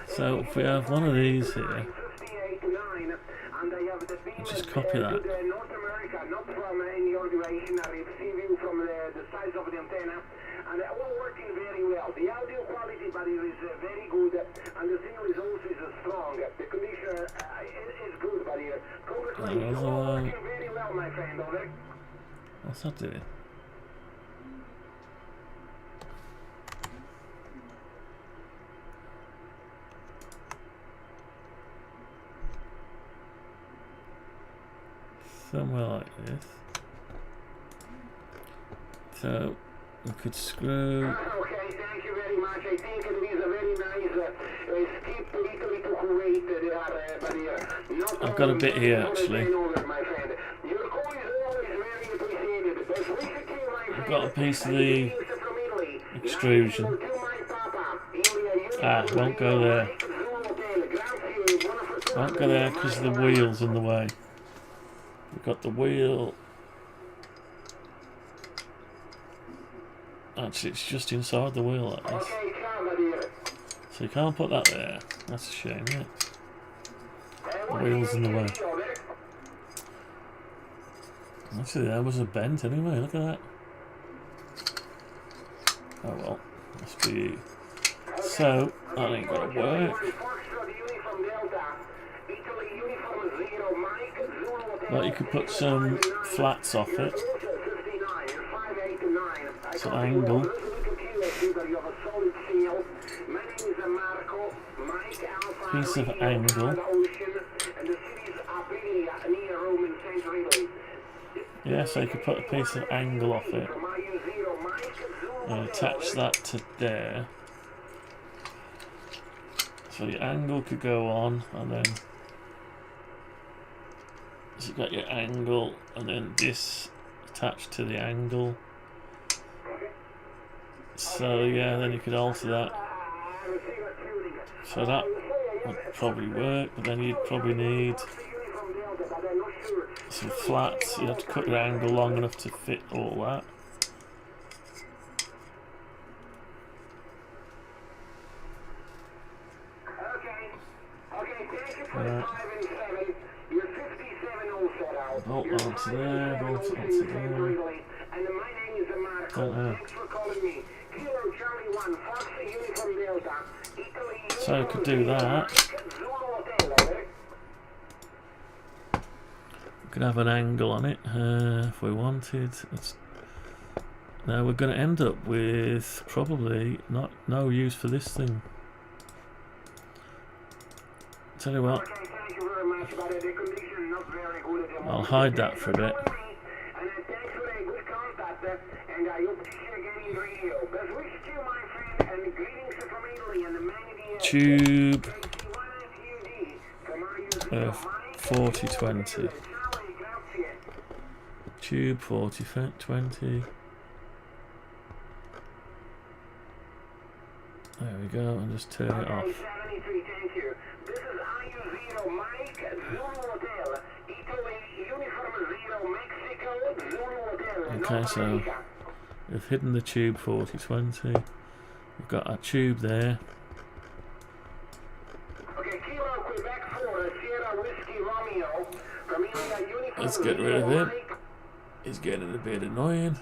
So if we have one of these here, just copy that. And they're all working very well. The audio quality, but it is very good, and the signal is also strong. The condition is good, but congratulations. All working very well, my friend. Over. What's that doing? somewhere like this. So we could screw. Okay, thank you very much. I think it is a very nice skip Italy to Kuwait there, but I've got a bit here actually. I've got a piece of the extrusion. Ah, won't go there. Won't go there because the wheel's in the way. We've got the wheel. Actually, it's just inside the wheel like this. So you can't put that there. That's a shame, isn't it? The wheel's in the way. Actually, there was a bent anyway. Look at that. Oh well, must be. So that ain't gonna work. But you could put some flats off it. Some angle. Piece of angle. Yeah, so you could put a piece of angle off it and attach that to there. So your angle could go on, and then so you've got your angle, and then this attached to the angle. So yeah, then you could alter that. So that would probably work, but then you'd probably need some flats. You have to cut your angle long enough to fit all that. Bolt onto there, bolt onto there. Don't know. So I could do that. We could have an angle on it if we wanted. Now we're going to end up with probably no use for this thing. Tell you what, I'll hide that for a bit. Tube 4020. Tube 4020. There we go, and just turn it off. Okay, so we've hidden the tube 4020. We've got our tube there. Let's get rid of him. He's getting a bit annoying.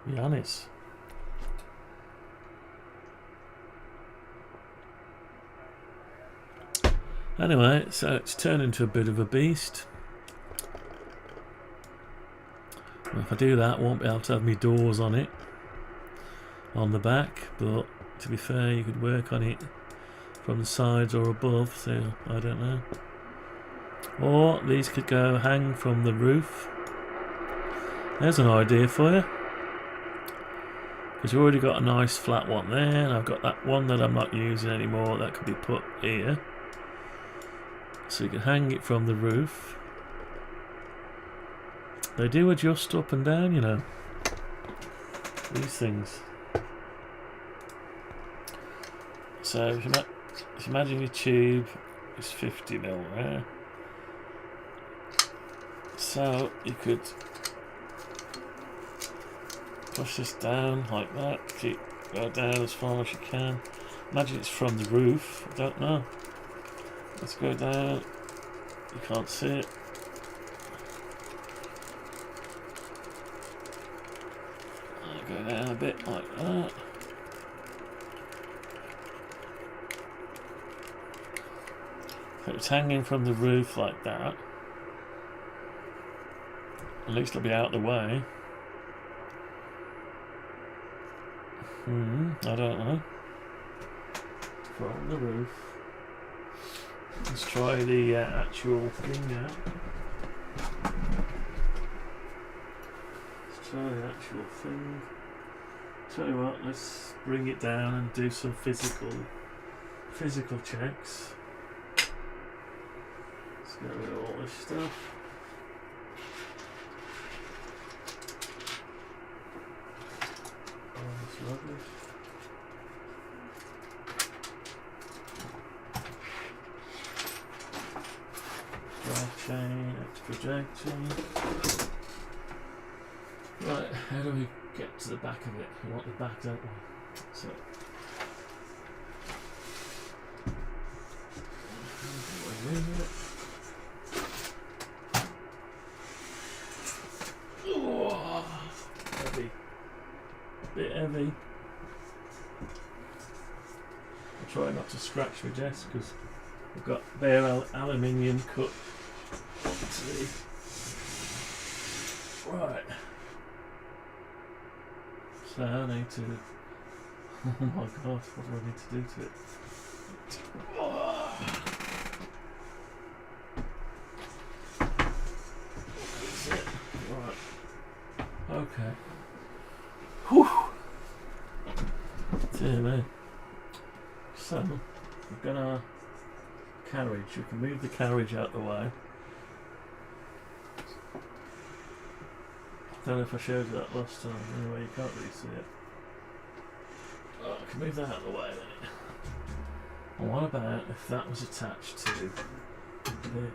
Yanis. Anyway, so it's turned into a bit of a beast. Well, if I do that, I won't be able to have my doors on it, on the back, but to be fair, you could work on it from the sides or above, so I don't know. Or these could go hang from the roof. There's an idea for you. Because you've already got a nice flat one there, and I've got that one that I'm not using anymore that could be put here. So you can hang it from the roof. They do adjust up and down, you know, these things. So if you imagine your tube is 50mm there. So you could push this down like that, go down as far as you can. Imagine it's from the roof, I don't know. Let's go down, you can't see it. I'll go down a bit like that. So it's hanging from the roof like that. At least it'll be out of the way. I don't know. From the roof. Let's try the actual thing out. Let's try the actual thing. Tell you what, let's bring it down and do some physical checks. Let's get rid of all this stuff. All this rubbish. Drive chain, extra drag chain. Right, how do we get to the back of it? We want the back, don't we? So oh, heavy. Bit heavy. I'll try not to scratch my desk because we've got bare aluminium cut. See. Right. So I need to. Oh my god, what do I need to do to it? Oh. That's it. Right. Okay. Whew. Dear me. So, we've got our carriage. We can move the carriage out the way. Don't know if I showed you that last time. Anyway, you can't really see it. Oh, I can move that out of the way then. And what about if that was attached to there?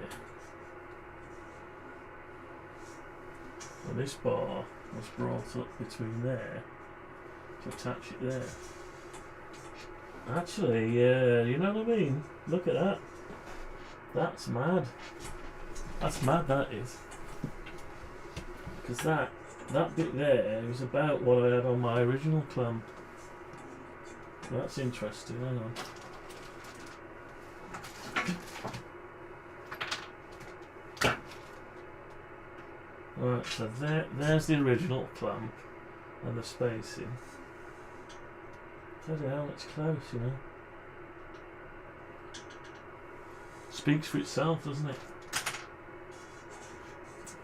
Well, this bar was brought up between there to attach it there. Actually, yeah, you know what I mean? Look at that. That's mad. That's mad, that is. Because that bit there is about what I had on my original clamp. That's interesting, hang on. Right, so there's the original clamp and the spacing. Bloody hell, it's close, you know. Speaks for itself, doesn't it?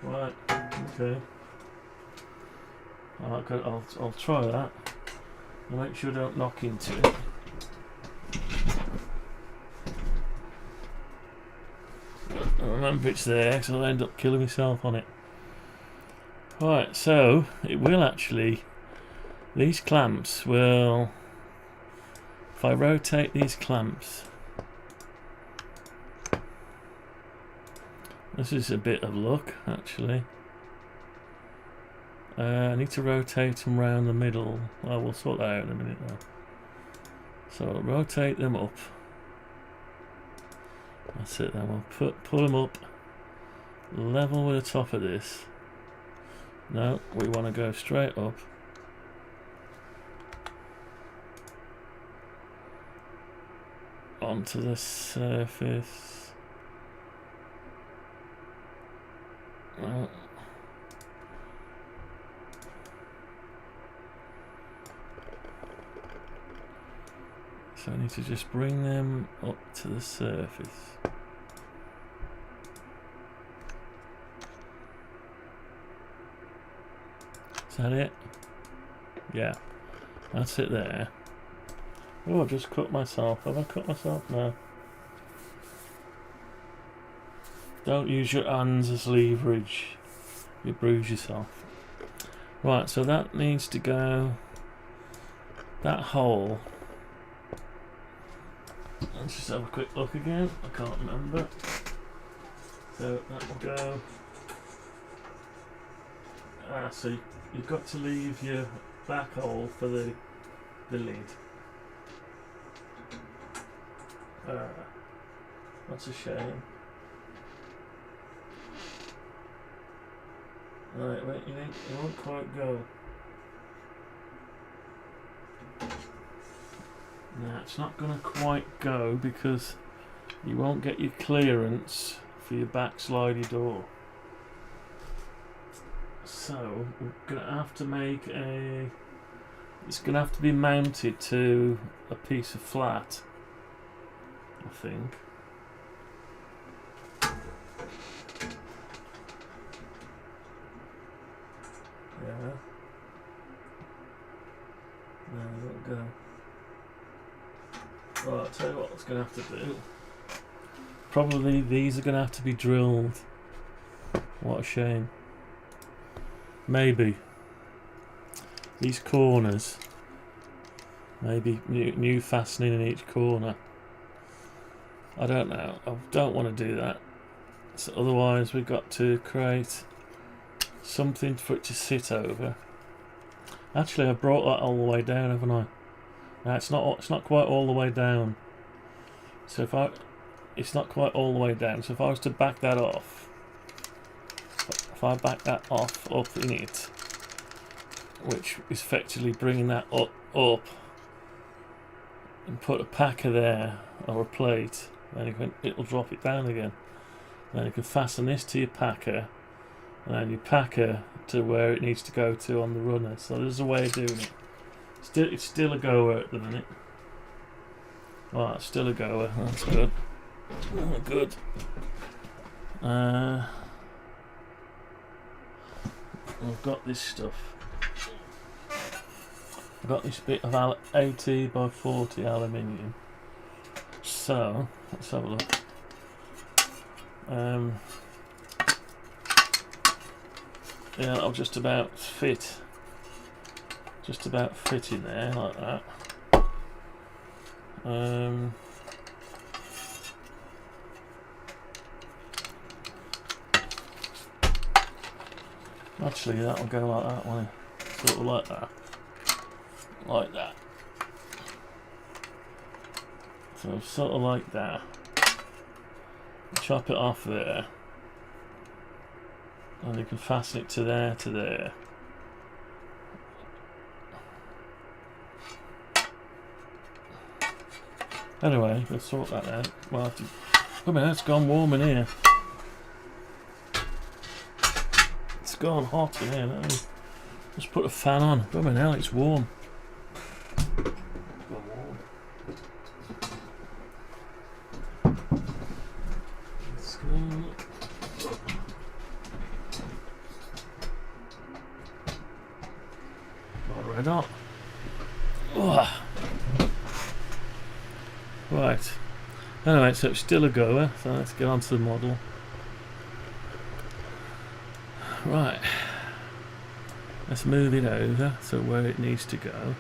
Right, okay. I'll try that. I'll make sure I don't knock into it. I remember it's there because I'll end up killing myself on it. Right, so it will actually. These clamps will. If I rotate these clamps. This is a bit of luck, actually. I need to rotate them round the middle. Oh, we'll sort that out in a minute though. So I'll rotate them up. That's it then. We'll pull them up level with the top of this. No, we want to go straight up. Onto the surface. No. So I need to just bring them up to the surface. Is that it? Yeah, that's it there. Oh, I've just cut myself. Have I cut myself? No. Don't use your hands as leverage. You bruise yourself. Right, so that needs to go. That hole. Let's just have a quick look again. I can't remember. So that will go. So you've got to leave your back hole for the lid. That's a shame. Right, wait, you won't quite go. No, it's not going to quite go because you won't get your clearance for your back slidey door. So we're going to have to make a. It's going to have to be mounted to a piece of flat, I think. go. Right, I'll tell you what I was going to have to do. Probably these are going to have to be drilled. What a shame. Maybe these corners. Maybe new fastening in each corner. I don't know. I don't want to do that. So otherwise we've got to create something for it to sit over. Actually, I brought that all the way down, haven't I? No, it's not quite all the way down. So it's not quite all the way down. So if I was to back that off, if I back that off up in it, which is effectively bringing that up, and put a packer there or a plate, then it'll drop it down again. Then you can fasten this to your packer, and then your packer to where it needs to go to on the runner. So there's a way of doing it. It's still a goer at the minute. Right, it's still a goer. That's good. Oh, good. I've got this stuff. I've got this bit of 80 by 40 aluminium. So let's have a look. Yeah, I'll just about fit in there like that. Actually, that'll go like that, won't it? Sort of like that. Like that. So sort of like that. Chop it off there. And you can fasten it to there, to there. Anyway, we'll sort that out. We'll have to... Oh man, it's gone warm in here. It's gone hot in here. Let's put a fan on. Oh man, now it's warm. Let's go. Right up. Oh. Right. Anyway, so it's still a goer, so let's get on to the model. Right. Let's move it over to where it needs to go.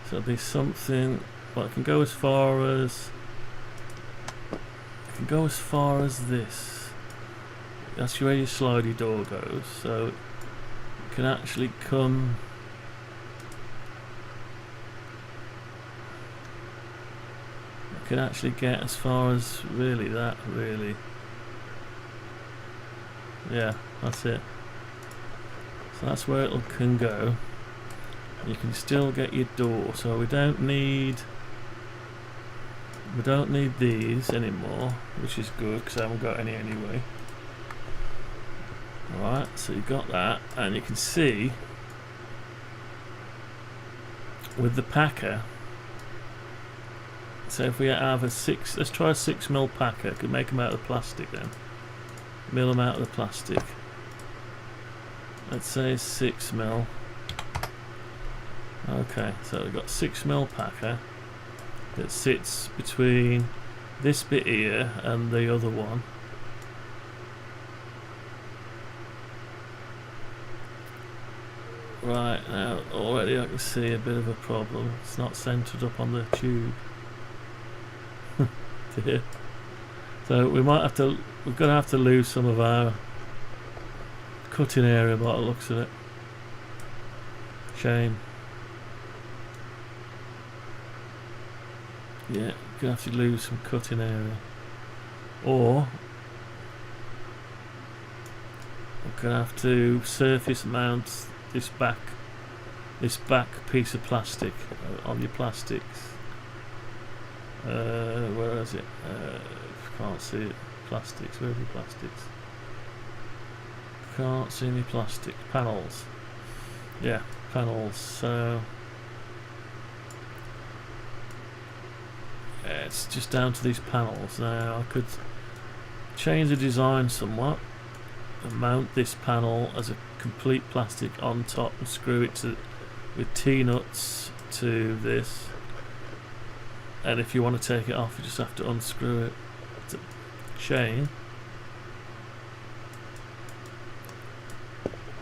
So it'll be something. Well, I can go as far as. I can go as far as this. That's where your slidey door goes. So it can actually come. I can actually get as far as really that. Really. Yeah, that's it. So that's where it can go. You can still get your door, so we don't need these anymore, which is good because I haven't got any anyway. Alright, so you've got that, and you can see with the packer. So if we have a let's try a 6mm packer. Could make them out of the plastic then. Mill them out of the plastic. Let's say 6mm. Okay, so we've got 6mm packer that sits between this bit here and the other one. Right, now already I can see a bit of a problem. It's not centered up on the tube. Dear. So we're gonna have to lose some of our cutting area by the looks of it. Shame. Yeah, gonna have to lose some cutting area, or we're gonna have to surface mount this back piece of plastic on your plastics. Where is it? Can't see it. Plastics. Where are the plastics? Can't see any plastic panels. Yeah, panels. So. It's just down to these panels. Now I could change the design somewhat and mount this panel as a complete plastic on top and screw it to with T-nuts to this. And if you want to take it off, you just have to unscrew it. It's a chain.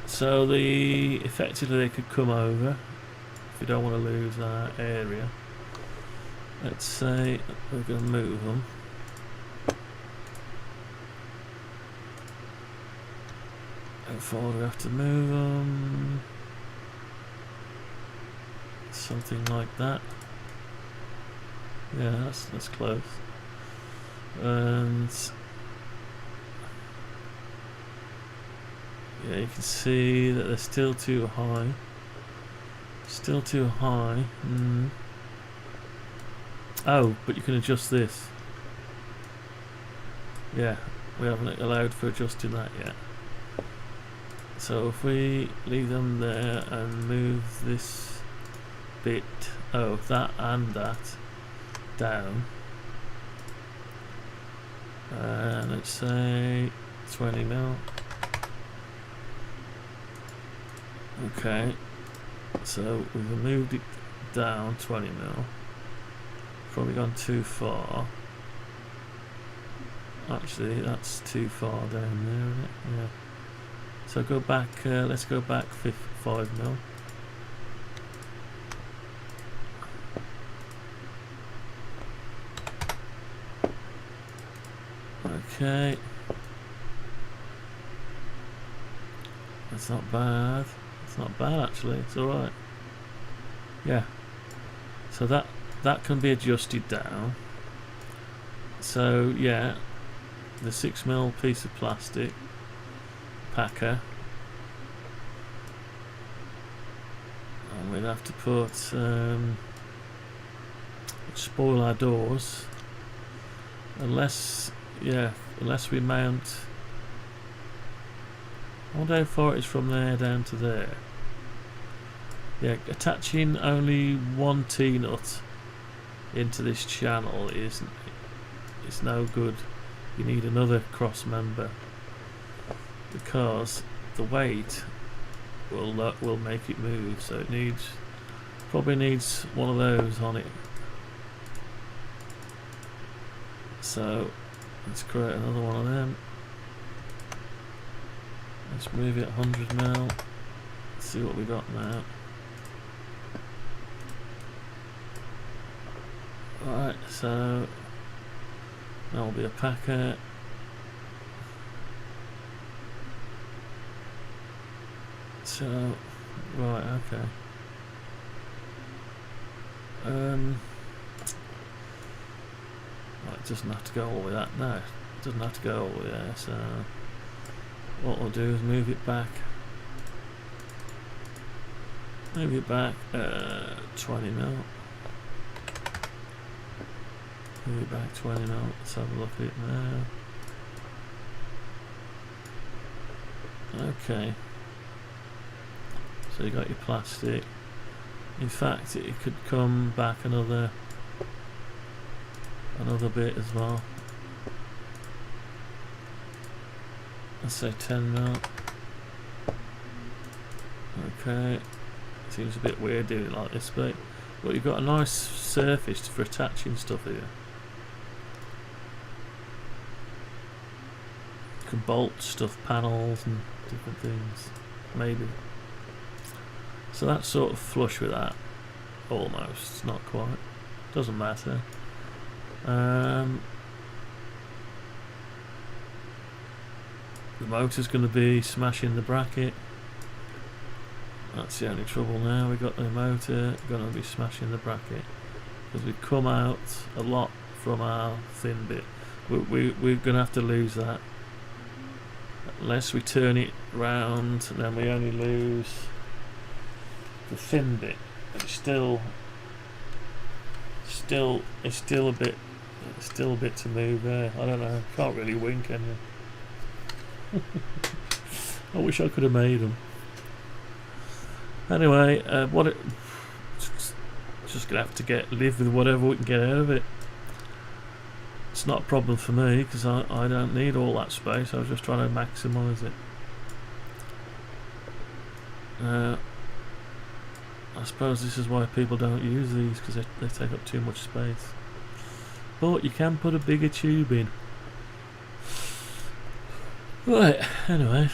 So effectively they could come over if you don't want to lose our area. Let's say we're going to move them. How far do we have to move them? Something like that. Yeah, that's close. And yeah, you can see that they're still too high. Still too high. Oh, but you can adjust this. Yeah, we haven't allowed for adjusting that yet. So if we leave them there and move this bit, that and that down, let's say 20 mil. Okay, so we've moved it down 20 mil. Probably gone too far. Actually, that's too far down there, isn't it? Yeah. So go back. Let's go back 5 mil. Okay. That's not bad. It's not bad actually. It's all right. Yeah. So that can be adjusted down. So yeah, the 6 mil piece of plastic packer, and we'd have to put spoil our doors unless we mount. I wonder how far it is from there down to there. Yeah, attaching only one T-nut into this channel is no good. You need another cross member because the weight will make it move. So it probably needs one of those on it. So let's create another one of them. Let's move it 100 mil. Let's see what we got now. Right, so that'll be a packet. So, right, okay. Right, it doesn't have to go all the way that. No, it doesn't have to go all the way there. So, what we'll do is move it back. Move it back 20 mil. Move it back 20 mil. Let's have a look at it now. Okay. So you got your plastic. In fact, it could come back another bit as well. Let's say 10 mil. Okay. Seems a bit weird doing it like this, but you've got a nice surface for attaching stuff here. You can bolt stuff, panels and different things, maybe. So that's sort of flush with that, almost. Not quite. Doesn't matter. The motor's going to be smashing the bracket. That's the only trouble now. We've got the motor going to be smashing the bracket because we've come out a lot from our thin bit. We're going to have to lose that unless we turn it round, and then we only lose the thin bit. It's still a bit to move there. I don't know. Can't really win, can you? I wish I could have made them. Anyway, just gonna have to live with whatever we can get out of it. Let's it's not a problem for me because I don't need all that space. I was just trying to maximise it. I suppose this is why people don't use these, because they take up too much space. But you can put a bigger tube in. Right, anyway.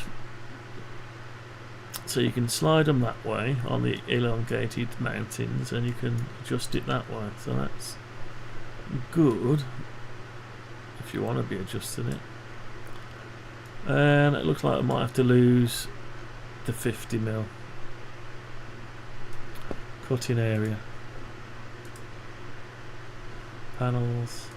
So you can slide them that way on the elongated mountings, and you can adjust it that way. So that's good if you want to be adjusting it. And it looks like I might have to lose the 50mm cutting area. Panels.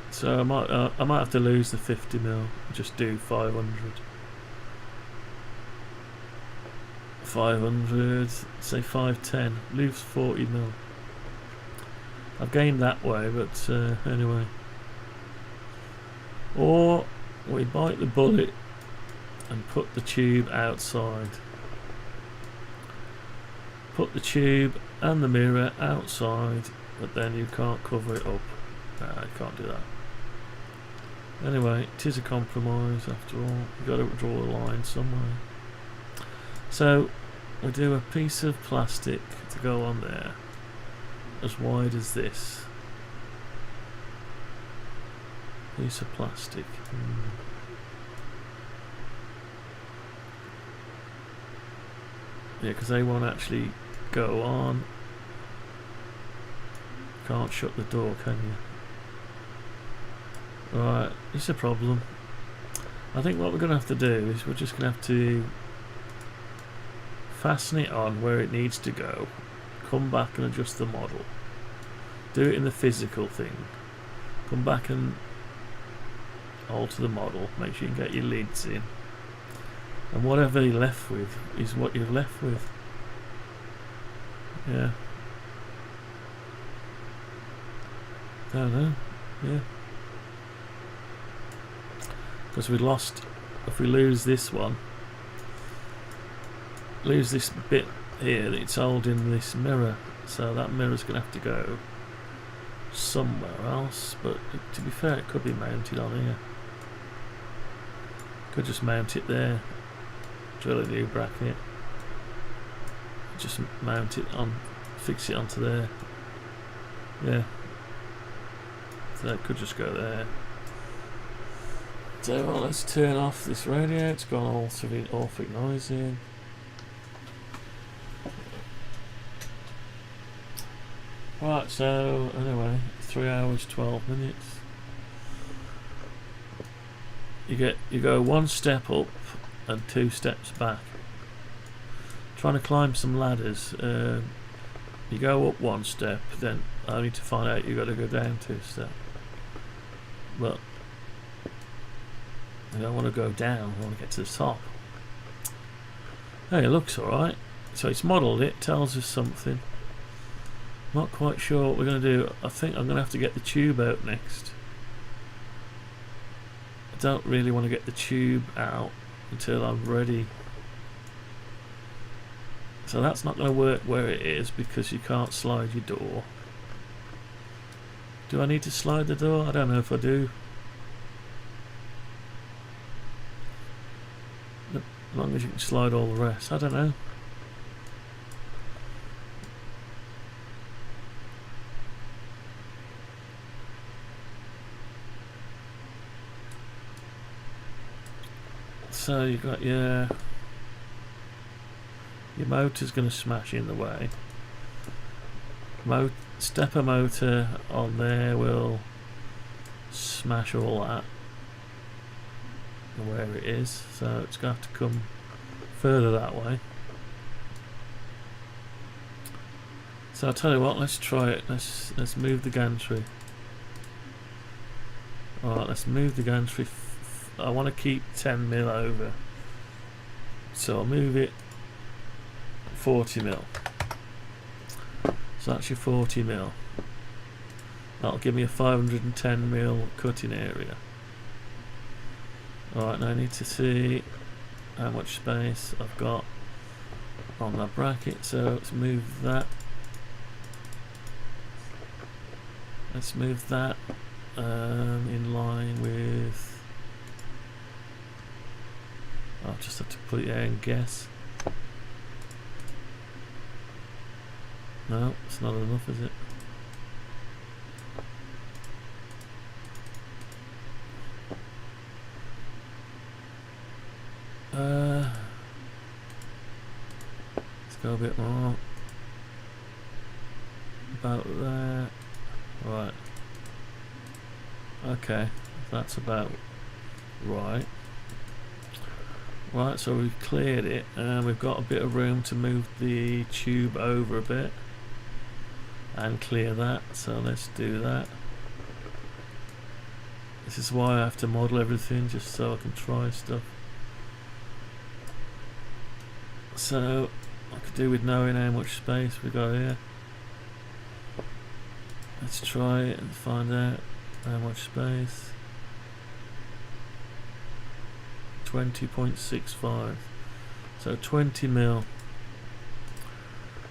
So I might have to lose the 50mm. Just do 500. 500. Say 510. Lose 40mm. I've gained that way, but anyway. Or we bite the bullet and put the tube outside. Put the tube and the mirror outside, but then you can't cover it up. Nah, you can't do that. Anyway, it is a compromise after all. You've got to draw a line somewhere. So we do a piece of plastic to go on there, as wide as this. Piece of plastic. Yeah, because they won't actually go on. Can't shut the door, can you? Right, it's a problem. I think what we're going to have to do is we're just going to have to fasten it on where it needs to go. Come back and adjust the model. Do it in the physical thing. Come back and alter the model. Make sure you can get your lids in. And whatever you're left with is what you're left with. Yeah. Don't know. Yeah. Because we lost. If we lose this one, lose this bit here that it's holding this mirror, so that mirror's going to have to go somewhere else. But to be fair, it could be mounted on here. Could just mount it there. Drill a new bracket. Just mount it on, fix it onto there. Yeah. So that could just go there. So well, let's turn off this radio. It's got all sort of awful noise in. Right, so anyway, 3 hours 12 minutes. You go 1 step up and 2 steps back. Trying to climb some ladders. You go up 1 step, then only to find out you got to go down 2 steps. But you don't want to go down. You want to get to the top. Hey, it looks alright. So it's modelled it. Tells us something. Not quite sure what we're going to do. I think I'm going to have to get the tube out next. I don't really want to get the tube out until I'm ready. So that's not going to work where it is because you can't slide your door. Do I need to slide the door? I don't know if I do. As long as you can slide all the rest. I don't know. So you've got your motor's going to smash in the way. Stepper motor on there will smash all that where it is, so it's going to have to come further that way. So I'll tell you what, let's try it. Let's move the gantry. Alright, let's move the gantry. I want to keep 10mm over, so I'll move it 40mm. So that's your 40mm. That'll give me a 510mm cutting area. Alright, now I need to see how much space I've got on that bracket, so let's move that. Let's move that in line with. I'll just have to put it there and guess. No, it's not enough, is it? Let's go a bit more. About there. Right. Okay, that's about right. Right, so we've cleared it and we've got a bit of room to move the tube over a bit and clear that, so let's do that. This is why I have to model everything, just so I can try stuff. So I could do with knowing how much space we got here. Let's try it and find out how much space. 20.65, so 20 mil.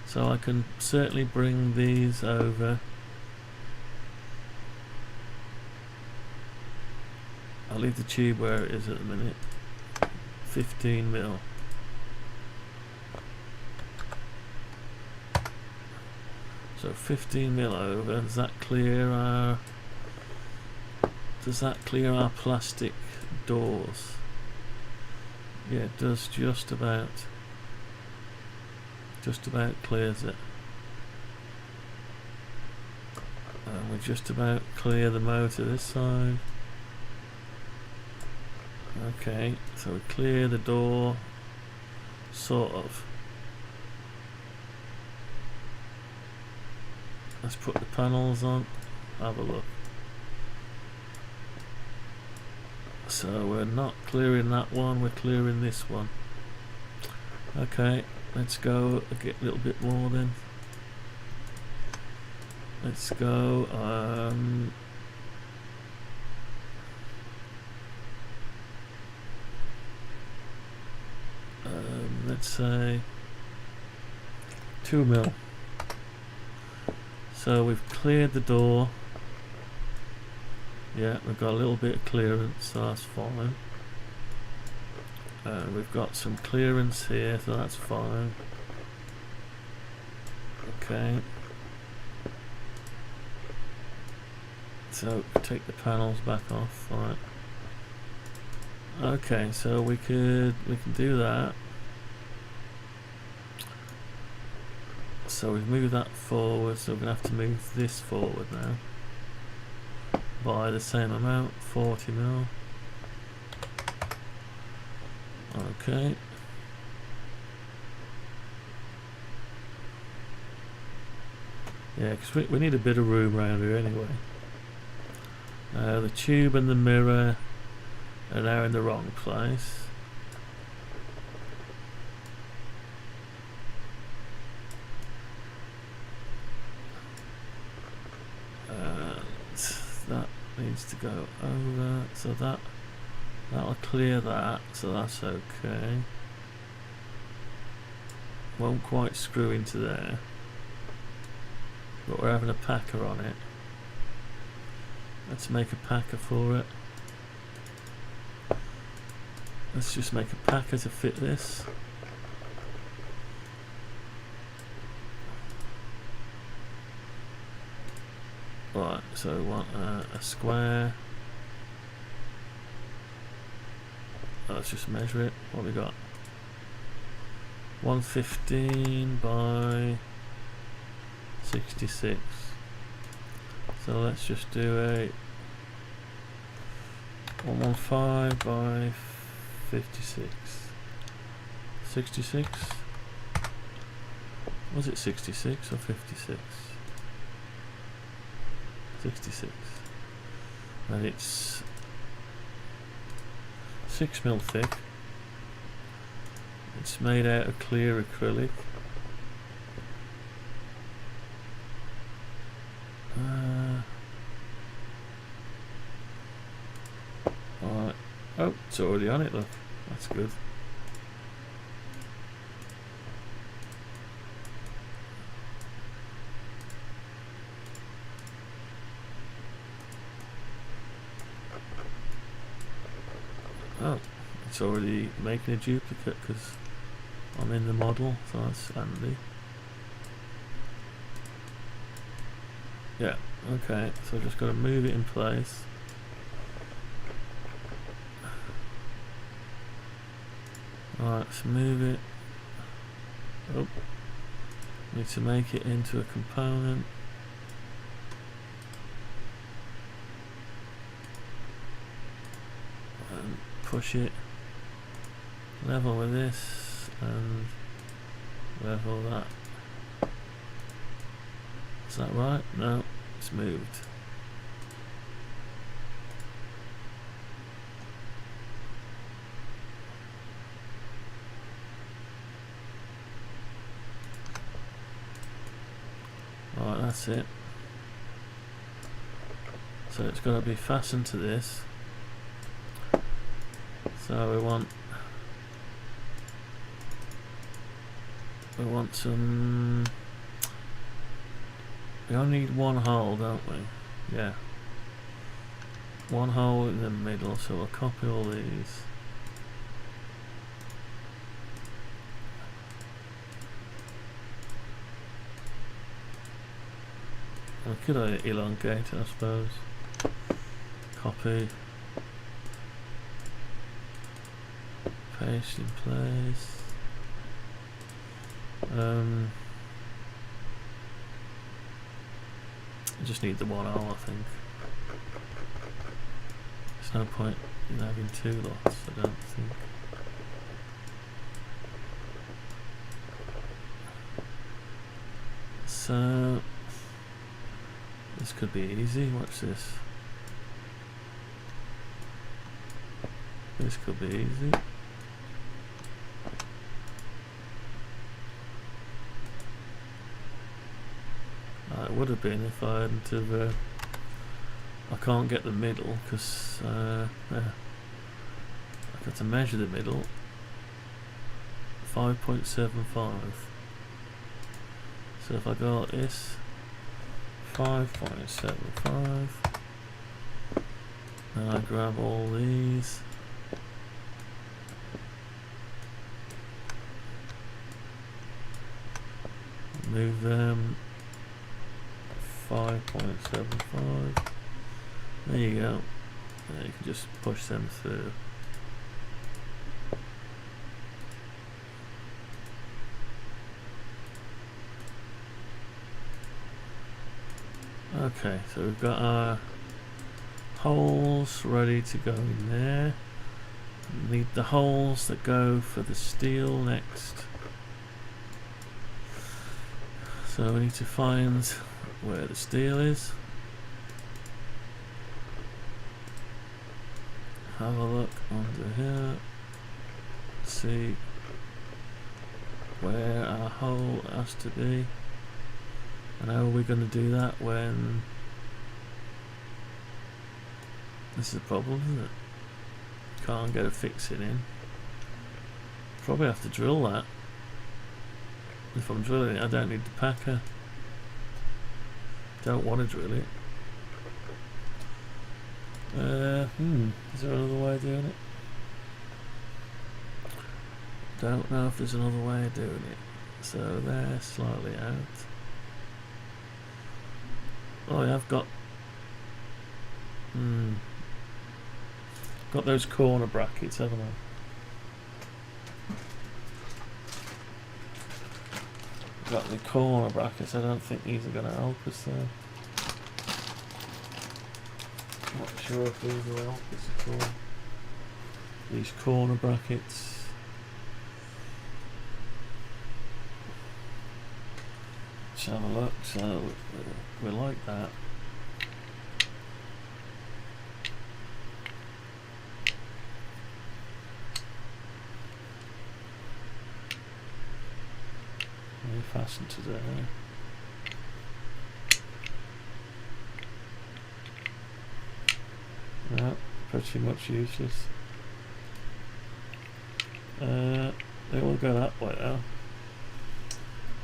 So I can certainly bring these over. I'll leave the tube where it is at the minute. 15 mil. So 15 mil over. Does that clear our plastic doors? Yeah, it does. Just about clears it. And we just about clear the motor this side. Okay, so we clear the door, sort of. Let's put the panels on, have a look. So we're not clearing that one, we're clearing this one. Okay, let's go get a little bit more then. Let's go, let's say 2 mil. So we've cleared the door. Yeah, we've got a little bit of clearance, so that's fine. We've got some clearance here, so that's fine. Okay. So take the panels back off. Alright. Okay, so we can do that. So we've moved that forward, so we're going to have to move this forward now by the same amount, 40 mil. Okay. Yeah, because we need a bit of room around here anyway. The tube and the mirror are now in the wrong place. That needs to go over, so that'll clear that, so that's okay. Won't quite screw into there, but we're having a packer on it. Let's make a packer for it. Let's just make a packer to fit this. Right, so we want a square. Let's just measure it. What we got? 115 by 66. So let's just do a 115 by 56. 66? Was it 66 or 56? 66. And it's 6 mil thick. It's made out of clear acrylic. Alright. Oh, it's already on it, look. That's good. it's already making a duplicate because I'm in the model, so that's handy. Yeah, okay, so I've just got to move it in place. Alright, let's move it. Oh, need to make it into a component. And push it level with this and level that. Is that right? No, it's moved. Right, that's it. So it's got to be fastened to this. So we want some. We only need one hole, don't we? Yeah. One hole in the middle, so we'll copy all these. I could elongate it, I suppose. Copy. Paste in place. I just need the one hole, I think. There's no point in having two lots, I don't think. So this could be easy. Watch this. This could be easy. It would have been if I hadn't have. I can't get the middle because yeah, I've got to measure the middle. 5.75. So if I go like this, 5.75, and I grab all these. Move them 5.75. There you go. And you can just push them through. Okay, so we've got our holes ready to go in there. We need the holes that go for the steel next. So we need to find where the steel is. Have a look under here. See where our hole has to be. And how are we going to do that when this is a problem, isn't it? Can't get a fixing in. Probably have to drill that. If I'm drilling it, I don't need the packer. Don't want to drill it. Is there another way of doing it? Don't know if there's another way of doing it. So they're slightly out. Oh, yeah, I've got got those corner brackets, haven't I? Got the corner brackets. I don't think these are going to help us there. Not sure if these will help us at all. These corner brackets. Let's have a look. So we like that. Fasten to there. No, pretty much useless. They all go that way though.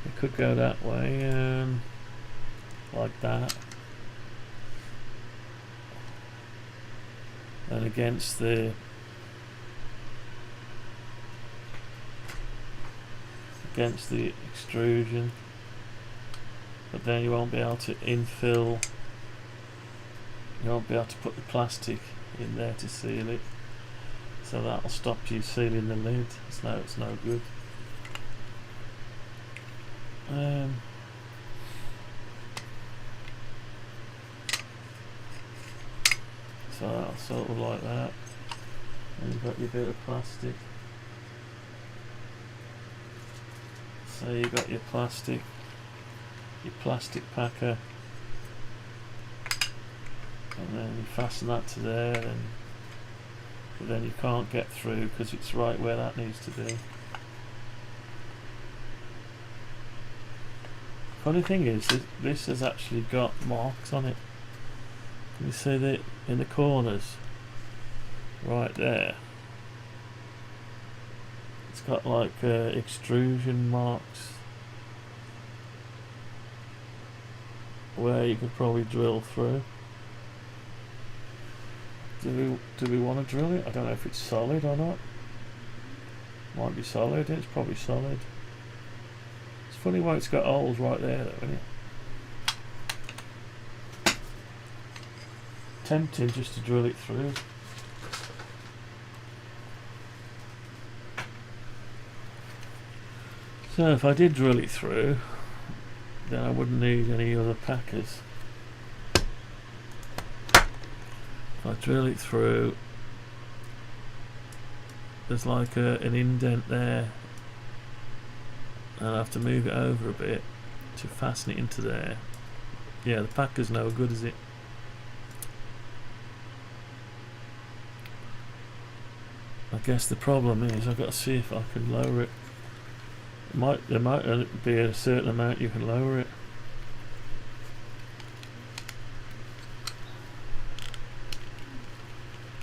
They could go that way, like that. And against the against the extrusion, but then you won't be able to infill, you won't be able to put the plastic in there to seal it, so that'll stop you sealing the lid. It's no good. So that's sort of like that, and you've got your bit of plastic. So you've got your plastic packer, and then you fasten that to there, but then you can't get through because it's right where that needs to be. Funny thing is, this has actually got marks on it. Can you see that in the corners? Right there. It's got like extrusion marks where you could probably drill through. Do we want to drill it? I don't know if it's solid or not. Might be solid. It's probably solid. It's funny why it's got holes right there though, isn't it? Tempting just to drill it through. So if I did drill it through, then I wouldn't need any other packers. If I drill it through, there's like an indent there, and I have to move it over a bit to fasten it into there. Yeah, the packer's no good, is it? I guess the problem is I've got to see if I can lower it. There might be a certain amount you can lower it.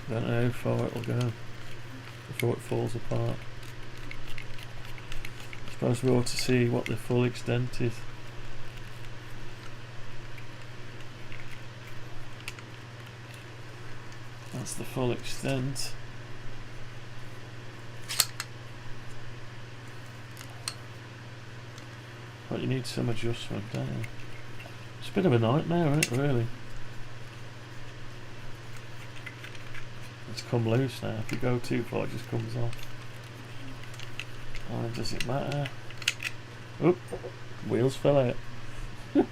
Don't know how far it'll go before it falls apart. I suppose we ought to see what the full extent is. That's the full extent. But you need some adjustment, don't you? It's a bit of a nightmare, isn't it, really? It's come loose now. If you go too far, it just comes off. Oh, does it matter? Oop! Wheels fell out. Yeah,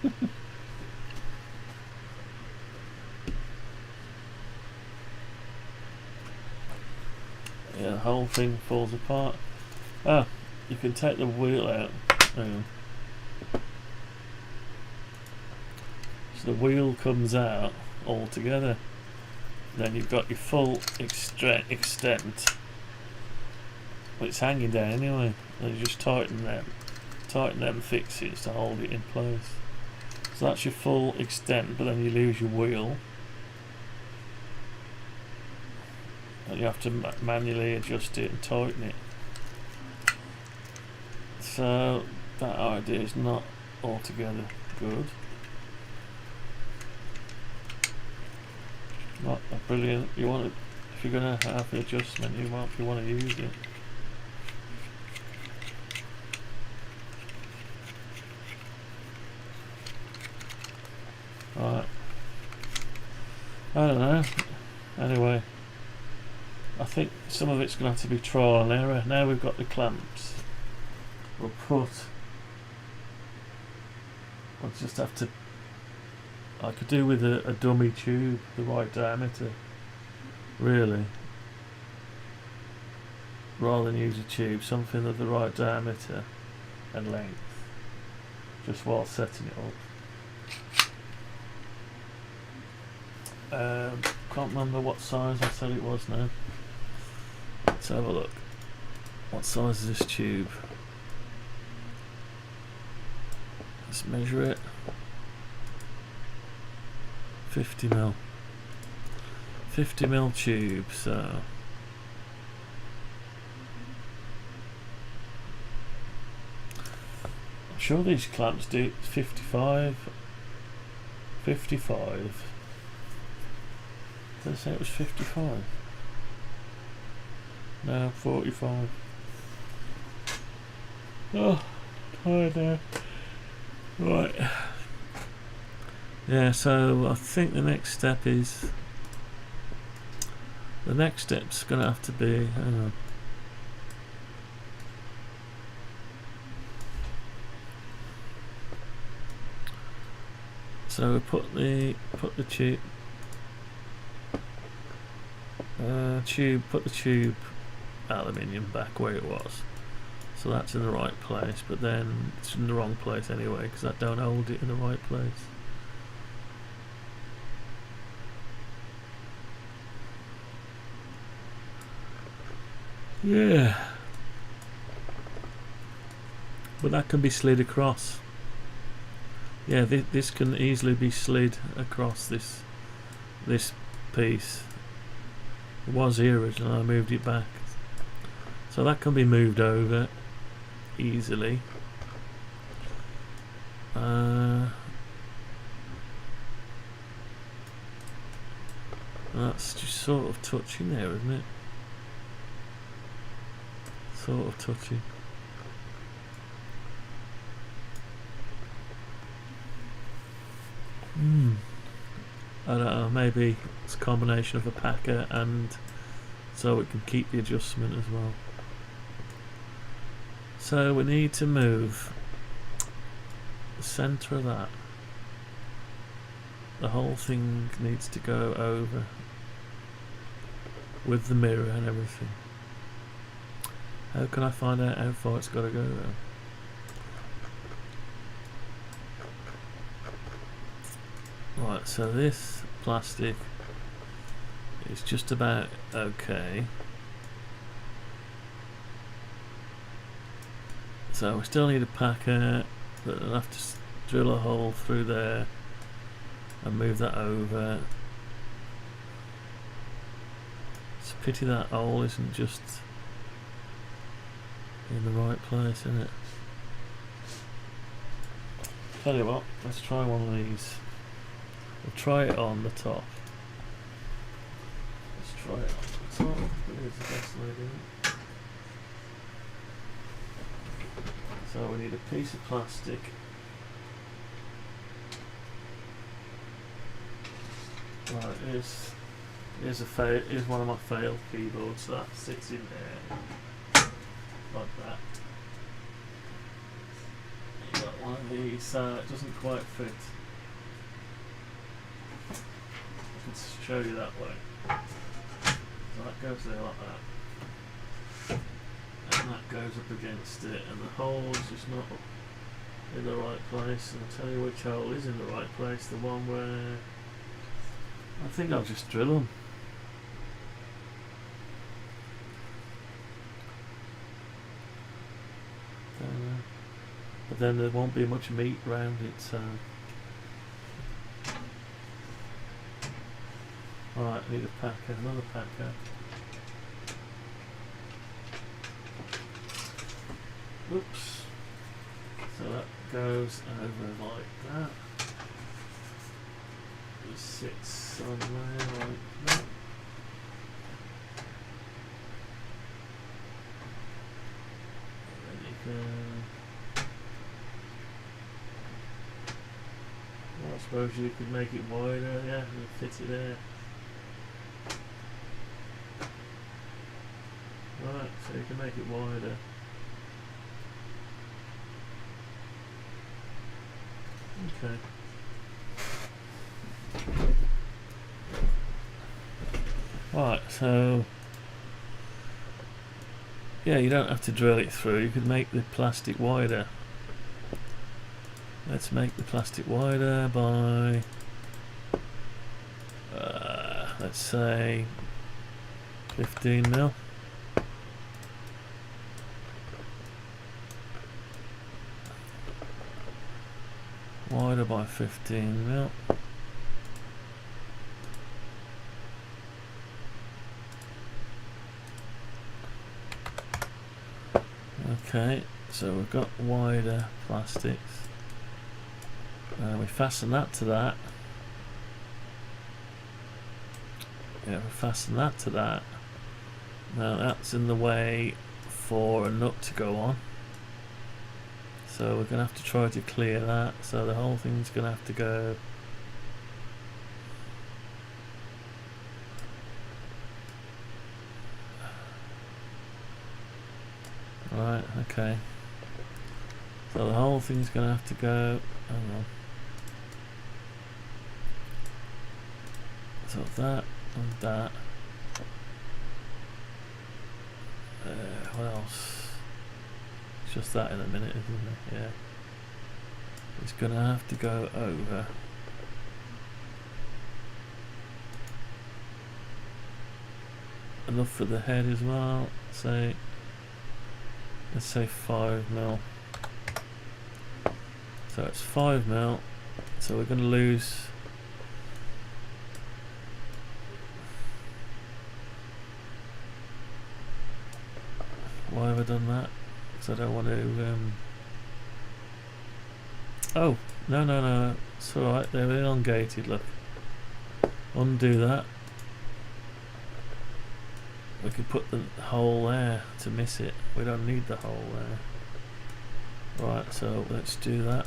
the whole thing falls apart. Ah, you can take the wheel out. Hang on. So the wheel comes out all together. Then you've got your full extent, but it's hanging down anyway. And you just tighten them fixes to hold it in place. So that's your full extent, but then you lose your wheel, and you have to manually adjust it and tighten it. So that idea is not altogether good. Not a brilliant. You want to, if you're going to have the adjustment, you want to use it. Right. I don't know. Anyway, I think some of it's going to have to be trial and error. Now we've got the clamps. We'll just have to. I could do with a dummy tube, the right diameter, really, rather than use a tube, something of the right diameter and length, just while setting it up. Can't remember what size I said it was now. Let's have a look. What size is this tube? Let's measure it. 50mm. 50mm tube, so I'm sure these clamps do 55. Did I say it was 55? No, 45. Oh. tired now. Right. Yeah, so I think the next step is... The next step's going to have to be... Hang on. So we put the tube... put the tube aluminium back where it was. So that's in the right place, but then it's in the wrong place anyway because that don't hold it in the right place. Yeah, but that can be slid across. Yeah, this can easily be slid across this piece. It was here originally, I moved it back. So that can be moved over easily. That's just sort of touching there, isn't it? Sort of touching. I don't know, maybe it's a combination of a packer and so it can keep the adjustment as well. So we need to move the centre of that. The whole thing needs to go over with the mirror and everything. How can I find out how far it's got to go though? Right, so this plastic is just about okay. So we still need a packer, but I'll have to drill a hole through there and move that over. It's a pity that hole isn't just in the right place, isn't it? Tell you what, let's try one of these. We'll try it on the top. Let's try it on the top. Here's the best way to do it. So we need a piece of plastic. Right, here's one of my failed keyboards. So that sits in there like that. You got one of these, so it doesn't quite fit. I can show you that way. So that goes there like that. And that goes up against it, and the hole's just not in the right place. And I'll tell you which hole is in the right place, the one where I think I'll just drill them. But then there won't be much meat around it, so alright, I need a packer, another packer. Oops. So that goes over like that. It sits on there like that. And then you can... Well, I suppose you could make it wider, yeah, and fit it there. Right, so you can make it wider. Okay. Right, so yeah, you don't have to drill it through, you could make the plastic wider. Let's make the plastic wider by let's say 15 mil. Wider by 15 mil. Okay, so we've got wider plastics. We fasten that to that. Yeah, we fasten that to that. Now that's in the way for a nut to go on. So we're going to have to try to clear that. So the whole thing's going to have to go. Right, okay. So the whole thing's going to have to go. Hang on. So that and that. What else? It's just that in a minute, isn't it? Yeah. It's going to have to go over. Enough for the head as well. Say, let's say 5 mil. So it's 5 mil. So we're going to lose. Why have I done that? Because I don't want to. Oh, no. It's alright, they're elongated, look. Undo that. We could put the hole there to miss it. We don't need the hole there. Right, so let's do that.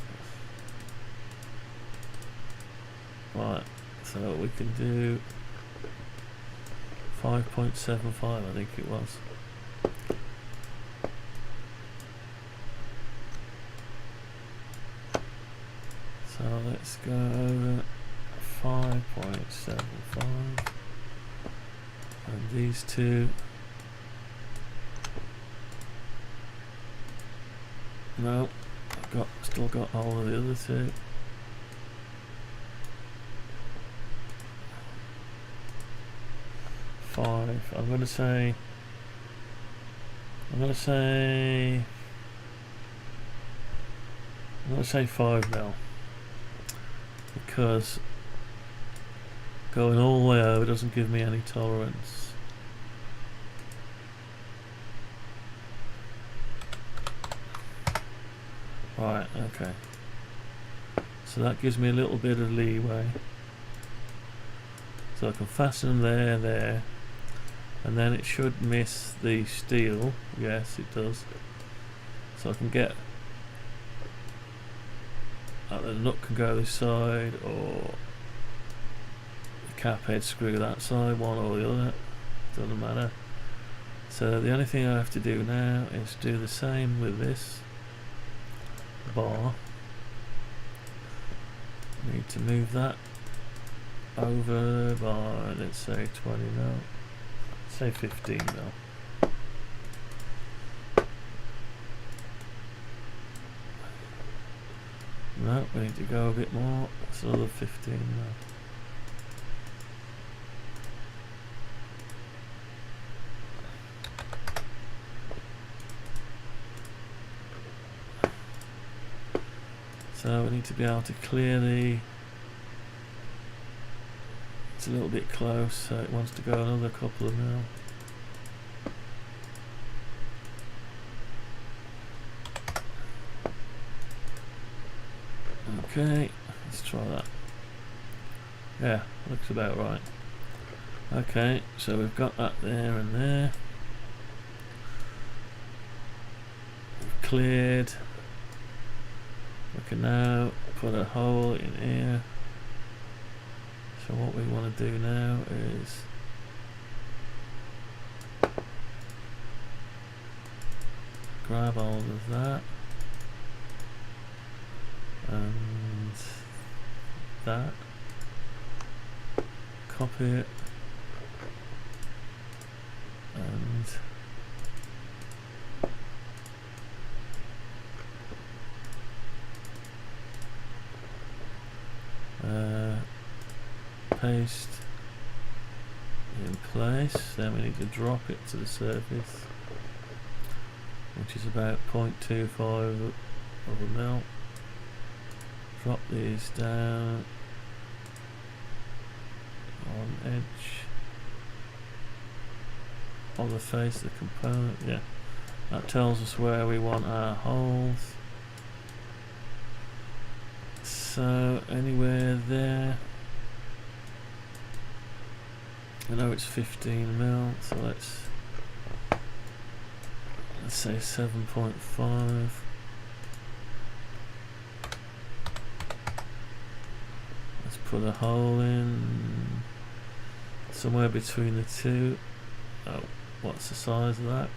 Right, so we can do 5.75, I think it was. So let's go over 5.75 and these two. No, I've still got all of the other two. I'm gonna say 5 mil. Because going all the way over doesn't give me any tolerance. Right, okay. So that gives me a little bit of leeway. So I can fasten them there, and then it should miss the steel. Yes, it does. So I can get. The nut can go this side, or the cap head screw that side, one or the other, doesn't matter. So the only thing I have to do now is do the same with this bar. I need to move that over by, let's say 20 mil, say 15 mil. No, we need to go a bit more. It's another 15 now. So we need to be able to clear the. It's a little bit close, so it wants to go another couple of mil. Okay, let's try that. Yeah, looks about right. Okay, so we've got that there and there. We've cleared. We can now put a hole in here. So what we want to do now is grab hold of that. And that, copy it, and paste in place. Then we need to drop it to the surface, which is about 0.25 of a mil. Drop these down on edge on the face of the component. Yeah, that tells us where we want our holes. So anywhere there. I know it's 15 mil, so let's say 7.5. put a hole in somewhere between the two. Oh, what's the size of that?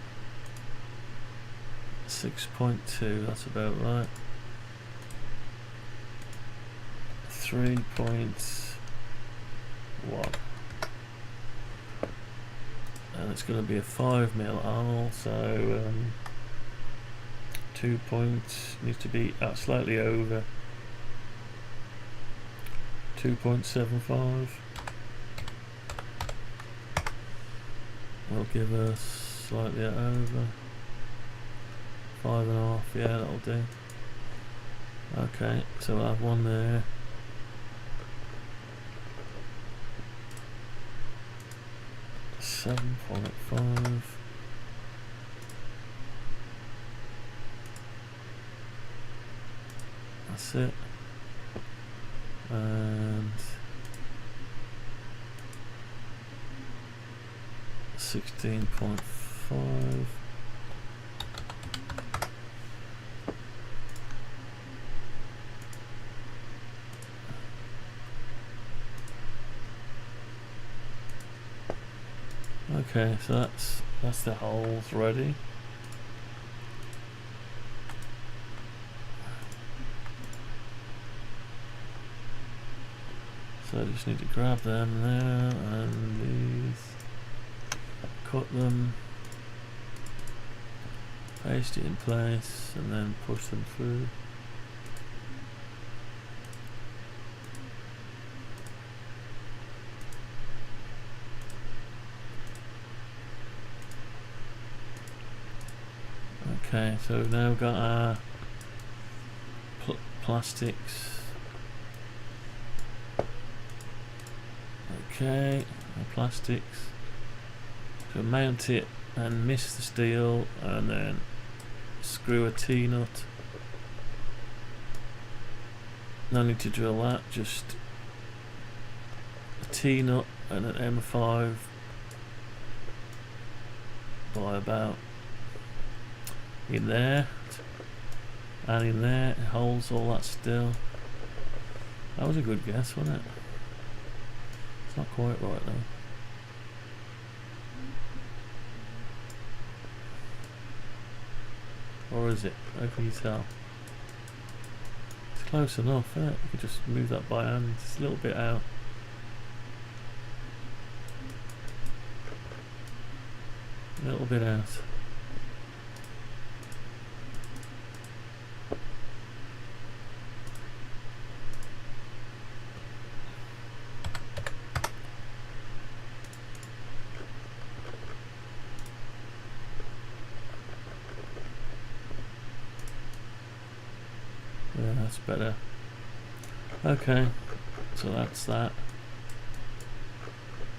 6.2, that's about right. 3.1. And it's going to be a 5mm hole, so 2 points needs to be slightly over 2.75. will give us slightly over 5.5. Yeah, that'll do. Okay, so we'll have one there. .5. That's it. And 16.5. Okay, so that's the holes ready. So I just need to grab them there and these, cut them, paste it in place, and then push them through. Okay, so we've now got our plastics. Okay, our plastics. So mount it and miss the steel, and then screw a T-nut. No need to drill that, just a T-nut and an M5 by about in there and in there. It holds all that still. That was a good guess, wasn't it? It's not quite right though. Or is it? How can you tell? It's close enough, isn't it? You could just move that by hand. It's a little bit out. A little bit out. Yeah, that's better. Okay, so that's that.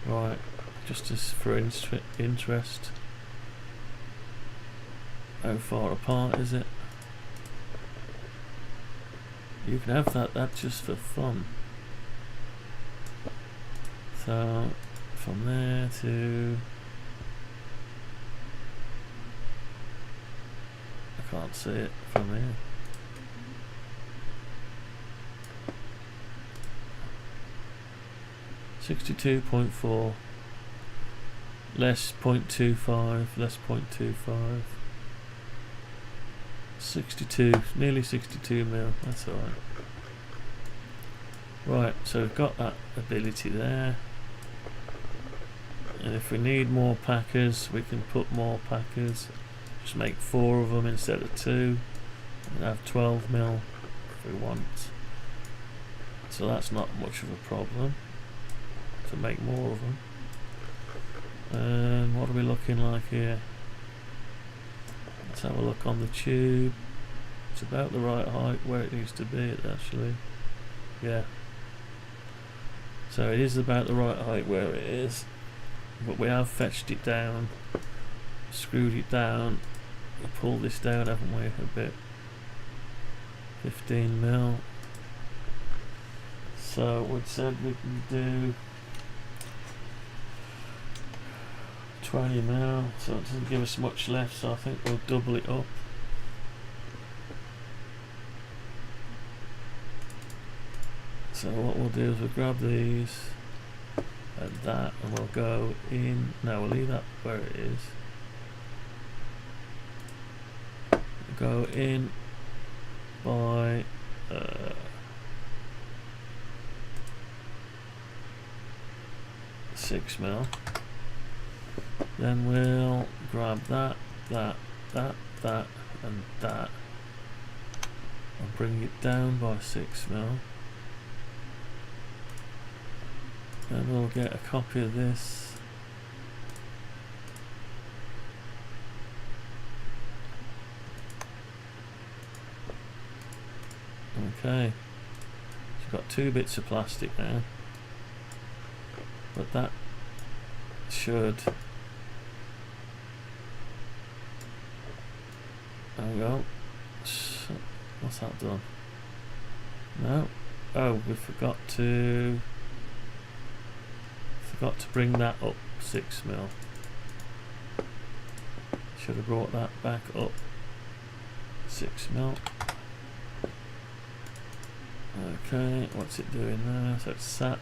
Right, just as for interest, how far apart is it? You can have that just for fun. So from there to, I can't see it from here. .4 less 0.25, less 0.25, 62, nearly 62 mil. That's all right. Right, so we've got that ability there, and if we need more packers, we can put more packers. Just make 4 of them instead of 2, and have 12 mil if we want. So that's not much of a problem to make more of them. And what are we looking like here? Let's have a look on the tube. It's about the right height where it needs to be, actually. Yeah. So it is about the right height where it is, but we have fetched it down, screwed it down. We pulled this down, haven't we, a bit? 15 mil. So we said we can do 20 mil, so it doesn't give us much left, so I think we'll double it up. So what we'll do is we'll grab these and that, and we'll go in. No, we'll leave that where it is. Go in by 6mm. Then we'll grab that, and that, and bring it down by 6mm. Then we'll get a copy of this. Okay, so you've got 2 bits of plastic now, but that should, there we go. What's that done? No, oh, we forgot to bring that up 6mm. Should have brought that back up 6mm. Okay, what's it doing there? So it's sat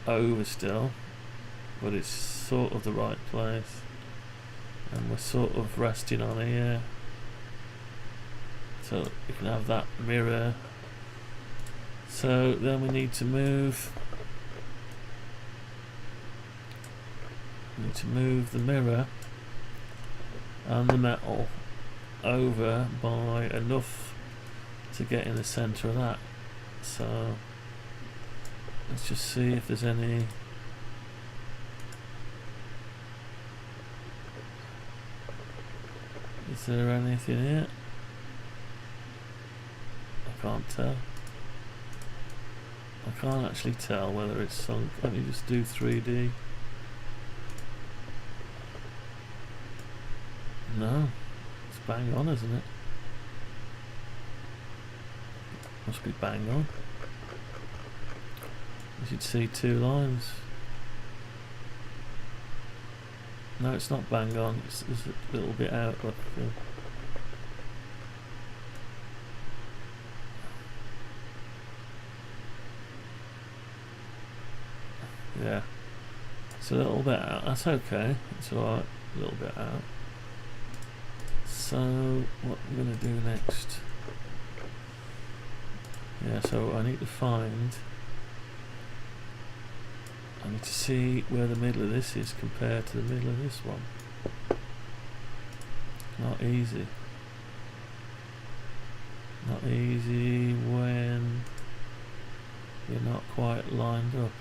over still, but it's sort of the right place, and we're sort of resting on here, so you can have that mirror. So then we need to move the mirror and the metal over by enough to get in the center of that. So let's just see if there's any. Is there anything here? I can't tell. I can't actually tell whether it's sunk. Let me just do 3D. No, it's bang on, isn't it? Must be bang on. You should see 2 lines. No, it's not bang on. It's a little bit out. But yeah, it's a little bit out. That's okay. It's alright. A little bit out. So what I'm going to do next? Yeah, so I need to see where the middle of this is compared to the middle of this one. Not easy. Not easy when you're not quite lined up.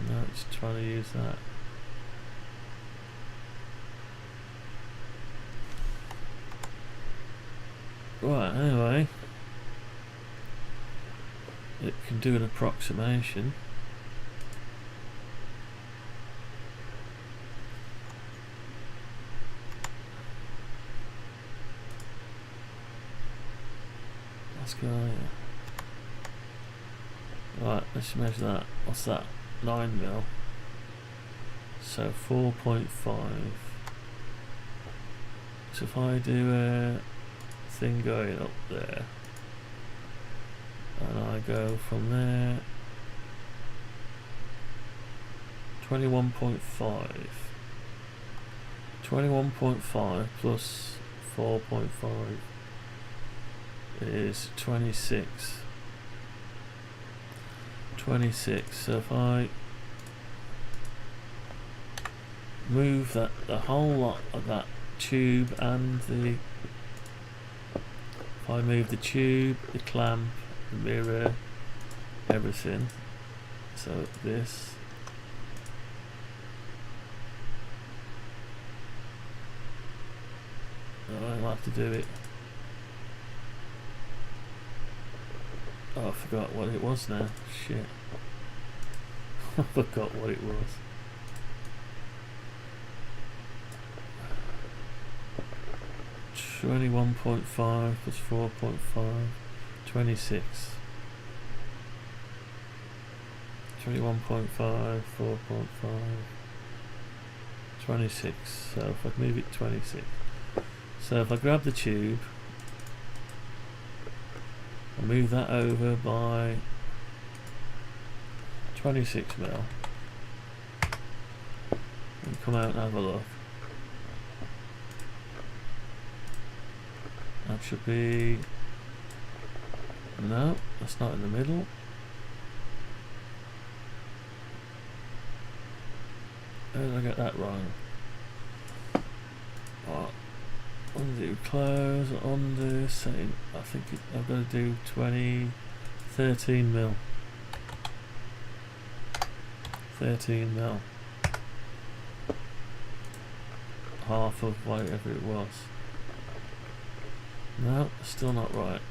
No, it's trying to use that. Right, anyway, it can do an approximation. Let's go here. Right, let's measure that. What's that? 9mm. So 4.5. So if I do a thing going up there, and I go from there 21.5 plus 4.5 is 26. So if I move that, the whole lot of that tube and the, if I move the tube, the clamp, the mirror, everything, so this, I'll have to do it. Oh, I forgot what it was now. Shit. I forgot what it was. $21.5 plus 4.5, 26. 21.5, 4.5, 26. So if I move it 26. So if I grab the tube I'll move that over by 26 mil. And come out and have a look. That should be... No, that's not in the middle. How did I get that wrong? What? Undo, close, undo, same. I think I've got to do 13 mil. 13 mil. Half of whatever it was. No, still not right.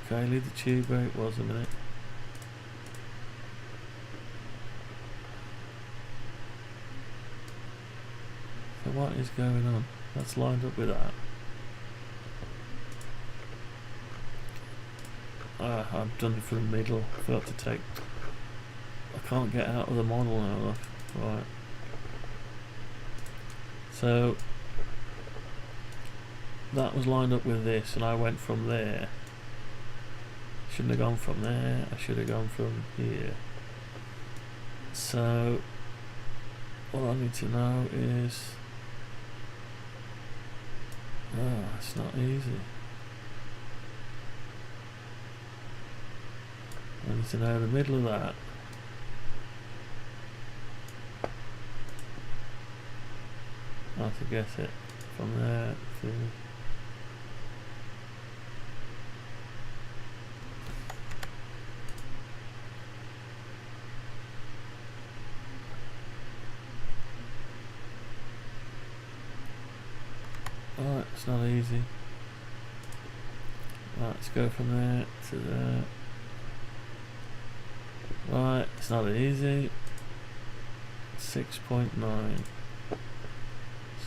Okay, leave the tube where it was a minute. So what is going on? That's lined up with that. I've done it for the middle. I forgot to take... I can't get out of the model now, look. Right. So that was lined up with this and I went from there. Shouldn't have gone from there, I should have gone from here. So what I need to know is... it's not easy. I need to know the middle of that. How to get it from there to... Alright, it's not easy. Right, let's go from there to there. Right, it's not easy. 6.9.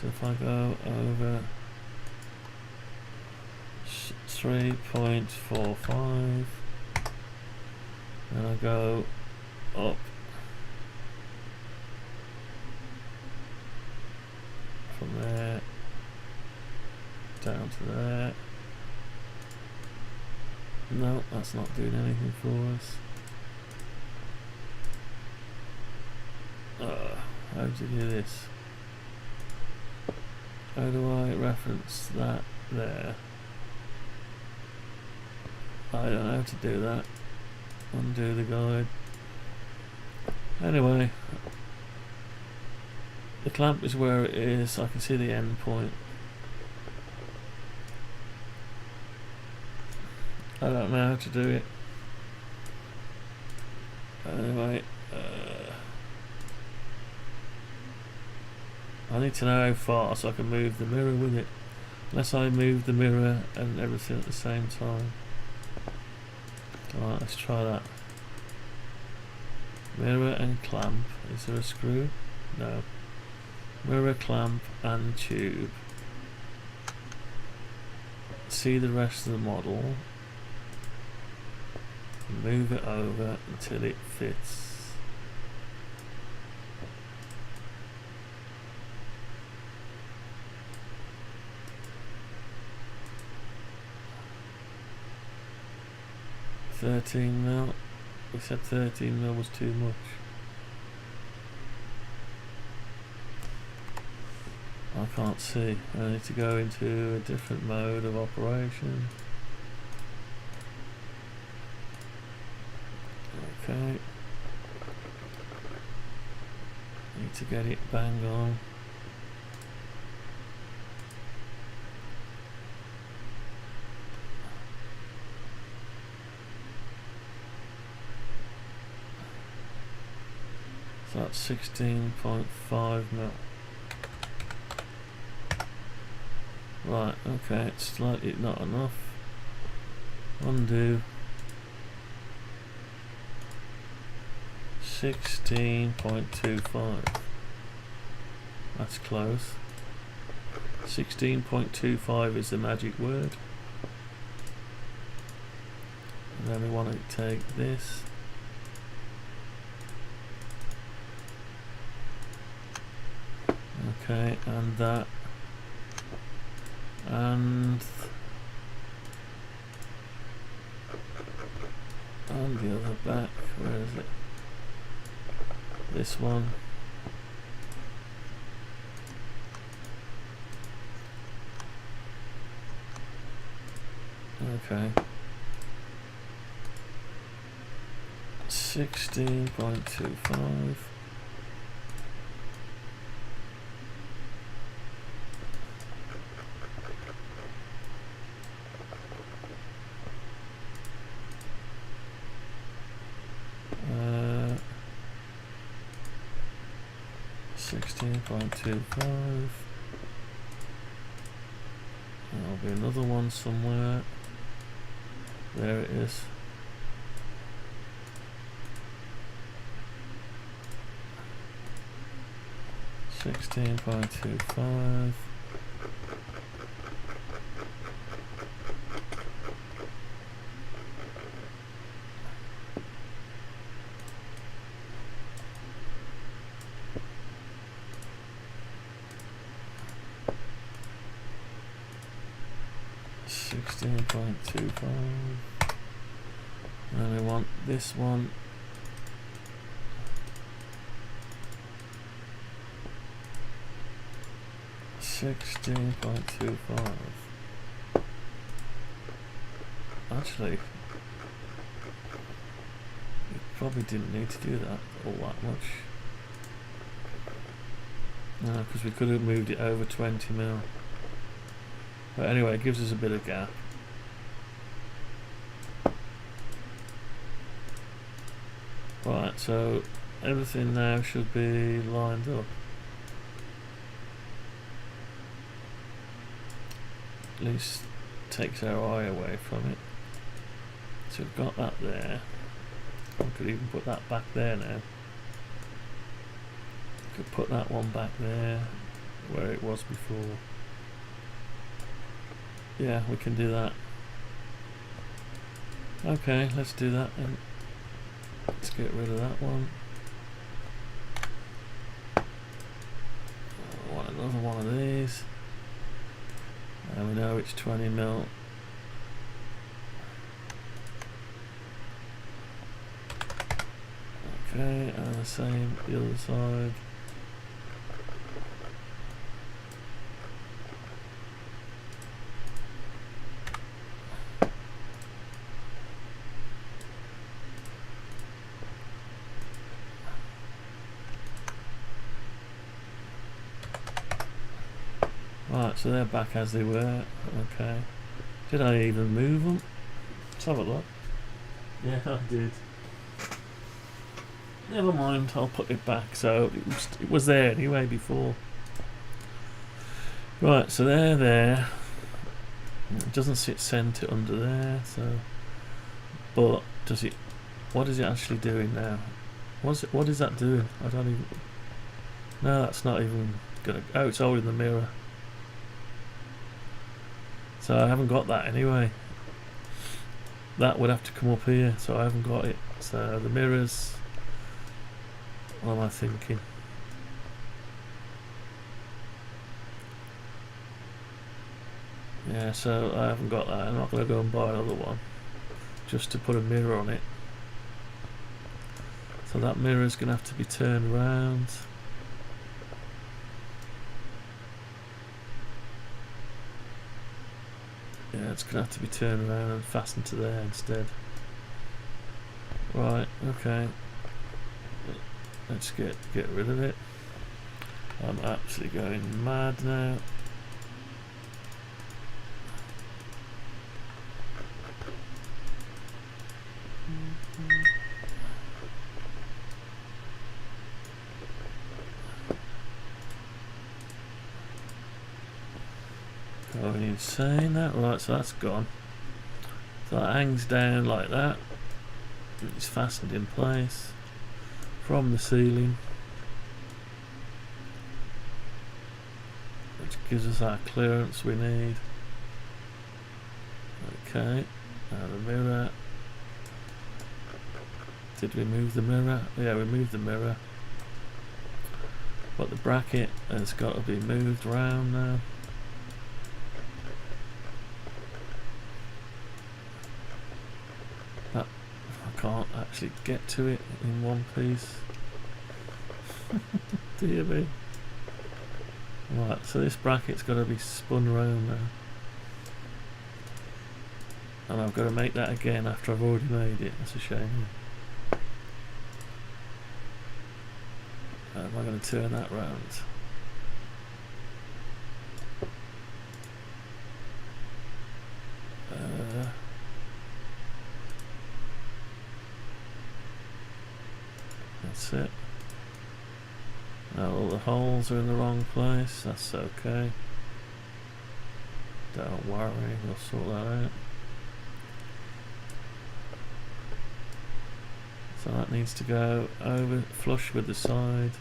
So if I go over 3.45, then I go up from there down to there. No, that's not doing anything for us. How do you do this? How do I reference that there? I don't know how to do that. Undo the guide. Anyway, the clamp is where it is. I can see the end point. I don't know how to do it. Anyway, I need to know how far so I can move the mirror with it. Unless I move the mirror and everything at the same time. Alright, let's try that. Mirror and clamp. Is there a screw? No. Mirror, clamp and tube. See the rest of the model. Move it over until it fits. $13 mil. We said 13 mil was too much. I can't see. I need to go into a different mode of operation. Okay. Need to get it bang on. So that's 16.5 mil. Right, okay, it's slightly not enough. Undo. 16.25. That's close. 16.25 is the magic word. And then we want to take this. Okay, and that. and the other back. Where is it? This one. Okay. 16.25. Uh, 16.25. There'll be another one somewhere. There it is. $16.25. $16.25. And we want this one. $16.25. Actually, you probably didn't need to do that all that much. No, because we could have moved it over 20 mil. But anyway, it gives us a bit of gap. Right, so everything now should be lined up. At least takes our eye away from it. So we've got that there. I could even put that back there now. Could put that one back there where it was before. Yeah, we can do that. Okay, let's do that and let's get rid of that one. I want another one of these. And we know it's 20 mil. Okay, and the same the other side. Right, so they're back as they were. Okay. Did I even move them? Let's have a look. Yeah, I did. Never mind, I'll put it back. So it was there anyway before. Right, so they're there. It doesn't sit center under there, so. But does it? What is it actually doing now? What is that doing? I don't even. No, that's not even gonna. Oh, it's holding the mirror. So I haven't got that anyway. That would have to come up here, so I haven't got it. So the mirrors. What am I thinking? Yeah, so I haven't got that. I'm not going to go and buy another one just to put a mirror on it. So that mirror is going to have to be turned around. Yeah, it's going to have to be turned around and fastened to there instead. Right, okay. Let's get rid of it. I'm absolutely going mad now. Going insane that. Right, so that's gone. So that hangs down like that. It's fastened in place from the ceiling, which gives us our clearance we need. Okay, now the mirror. Did we move the mirror? Yeah, we moved the mirror. But the bracket has got to be moved around now. can't actually get to it in one piece. Dear me. Right, so this bracket's got to be spun round now. And I've got to make that again after I've already made it. That's a shame. How am I going to turn that round? That's it. Now all the holes are in the wrong place. That's okay. Don't worry, we'll sort that out. So that needs to go over flush with the side.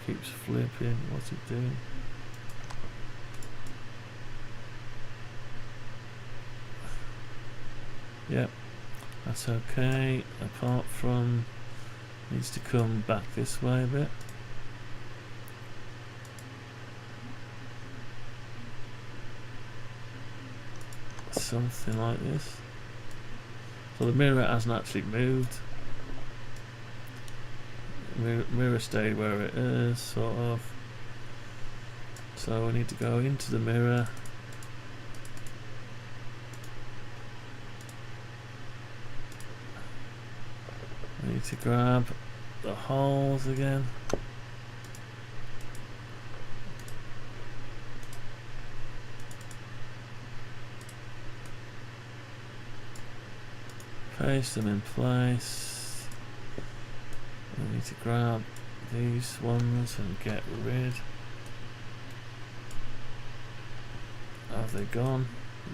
Keeps flipping. What's it doing? Yep, that's okay. Apart from, needs to come back this way a bit. Something like this. So the mirror hasn't actually moved. Mirror stayed where it is, sort of. So we need to go into the mirror. We need to grab the holes again. Paste them in place. We need to grab these ones and get rid. Have they gone?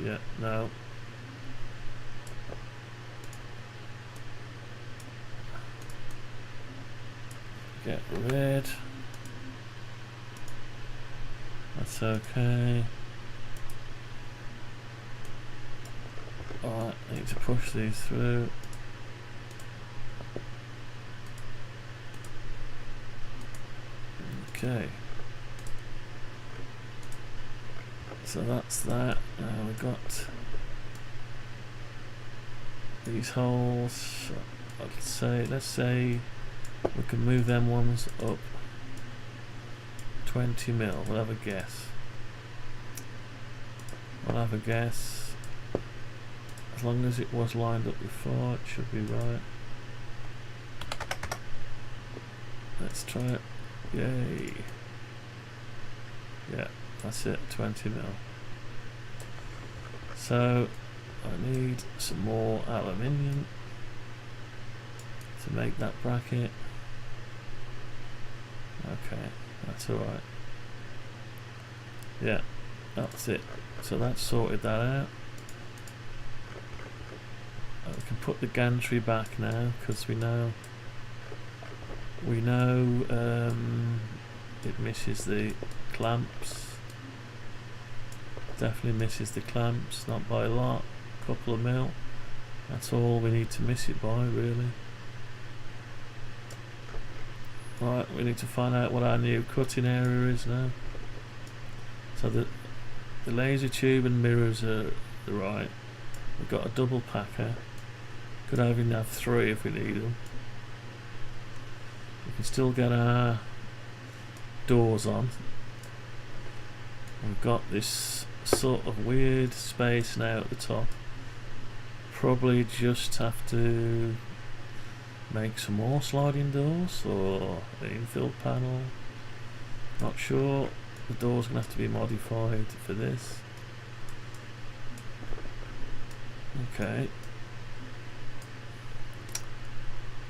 Yeah, no. Get rid. That's okay. Alright, I need to push these through. Okay. So that's that. Now we've got these holes. Let's say we can move them ones up 20 mil. We'll have a guess. We'll have a guess. As long as it was lined up before, it should be right. Let's try it. Yay. Yeah, that's it, 20 mil. So I need some more aluminium to make that bracket. Okay, that's alright. Yeah, that's it. So that's sorted that out. We can put the gantry back now because we know it misses the clamps. Definitely misses the clamps, not by a lot, couple of mil. That's all we need to miss it by, really. Right, we need to find out what our new cutting area is now. So the laser tube and mirrors are right. We've got a double packer. Could even have 3 if we need them. We can still get our doors on. We've got this sort of weird space now at the top. Probably just have to make some more sliding doors or an infill panel. Not sure. The door's gonna have to be modified for this. Okay.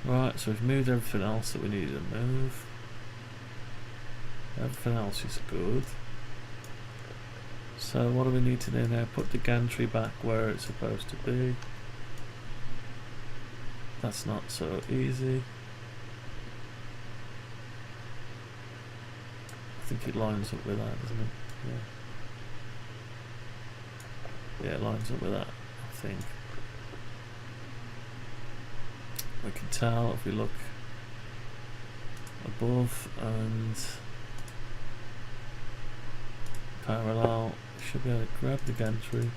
Right, so we've moved everything else that we needed to move. Everything else is good. So what do we need to do now? Put the gantry back where it's supposed to be. That's not so easy. I think it lines up with that, doesn't it? Yeah. Yeah, it lines up with that, I think. We can tell if we look above and parallel. Should be able to grab the gantry.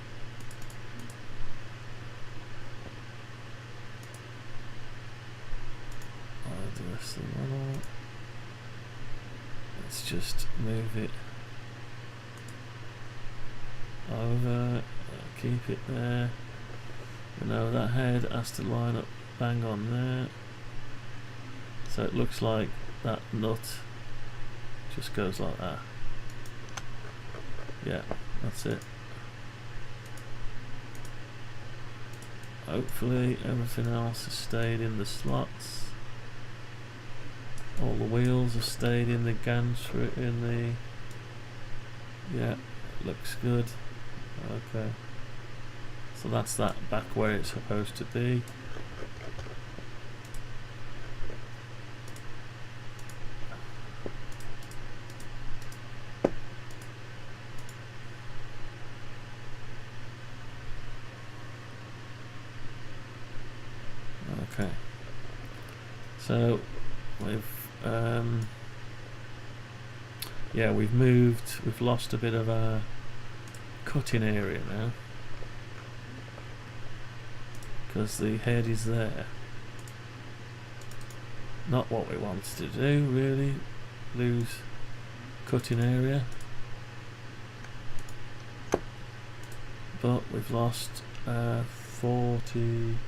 The rest of the model. Let's just move it over, keep it there. You know, that head has to line up bang on there, so it looks like that nut just goes like that. Yeah, that's it. Hopefully everything else has stayed in the slots. All the wheels have stayed in the gantry, yeah, looks good. Okay, so that's that back where it's supposed to be. Okay, so we've yeah, we've lost a bit of our cutting area now because the head is there. Not what we wanted to do, really, lose cutting area, but we've lost 40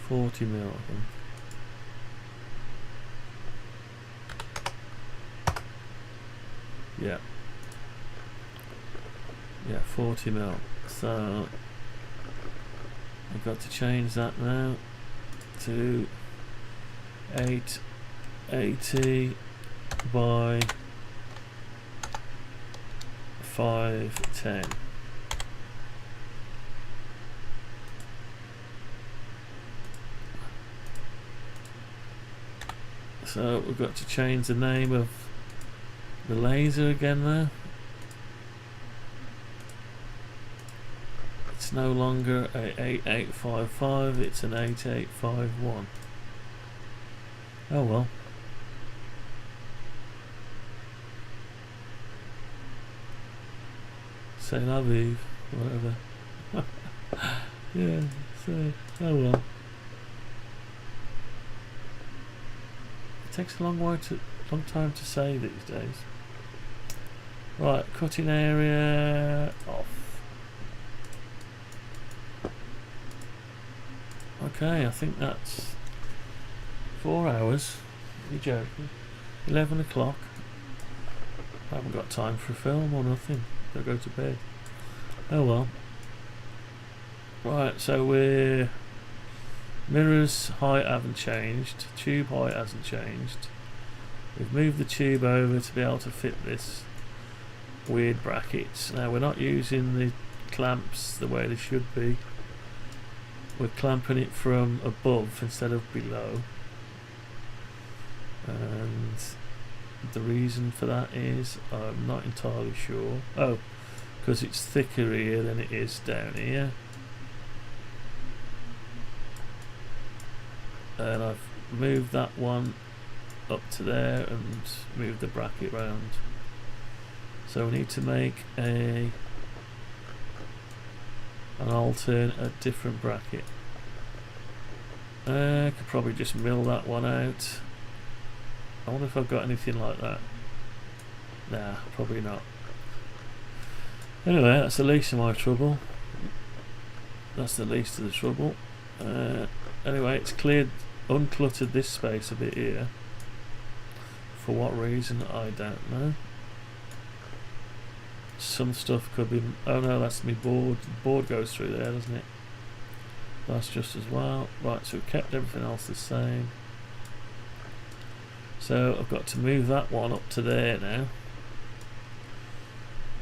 mil of them. Yeah, 40 mil. So I've got to change that now to 880 by 510. So we've got to change the name of the laser again there. It's no longer a 8855, it's an 8851. Oh well. C'est la vie, whatever. Yeah, so, oh well. It takes a long time to say these days. Right, cutting area off. Okay, I think that's 4 hours. You're joking. 11 o'clock. I haven't got time for a film or nothing. Gotta go to bed. Oh well. Right, so we're mirrors height haven't changed. Tube height hasn't changed. We've moved the tube over to be able to fit this weird brackets. Now we're not using the clamps the way they should be. We're clamping it from above instead of below, and the reason for that is I'm not entirely sure. Oh, because it's thicker here than it is down here, and I've moved that one up to there and moved the bracket round. So we need to make a different bracket. I could probably just mill that one out. I wonder if I've got anything like that. Nah, probably not. Anyway, that's the least of my trouble. That's the least of the trouble. Anyway, it's cleared, uncluttered this space a bit here. For what reason, I don't know. Some stuff could be... oh no, that's my board. The board goes through there, doesn't it? That's just as well. Right, so we've kept everything else the same. So I've got to move that one up to there now.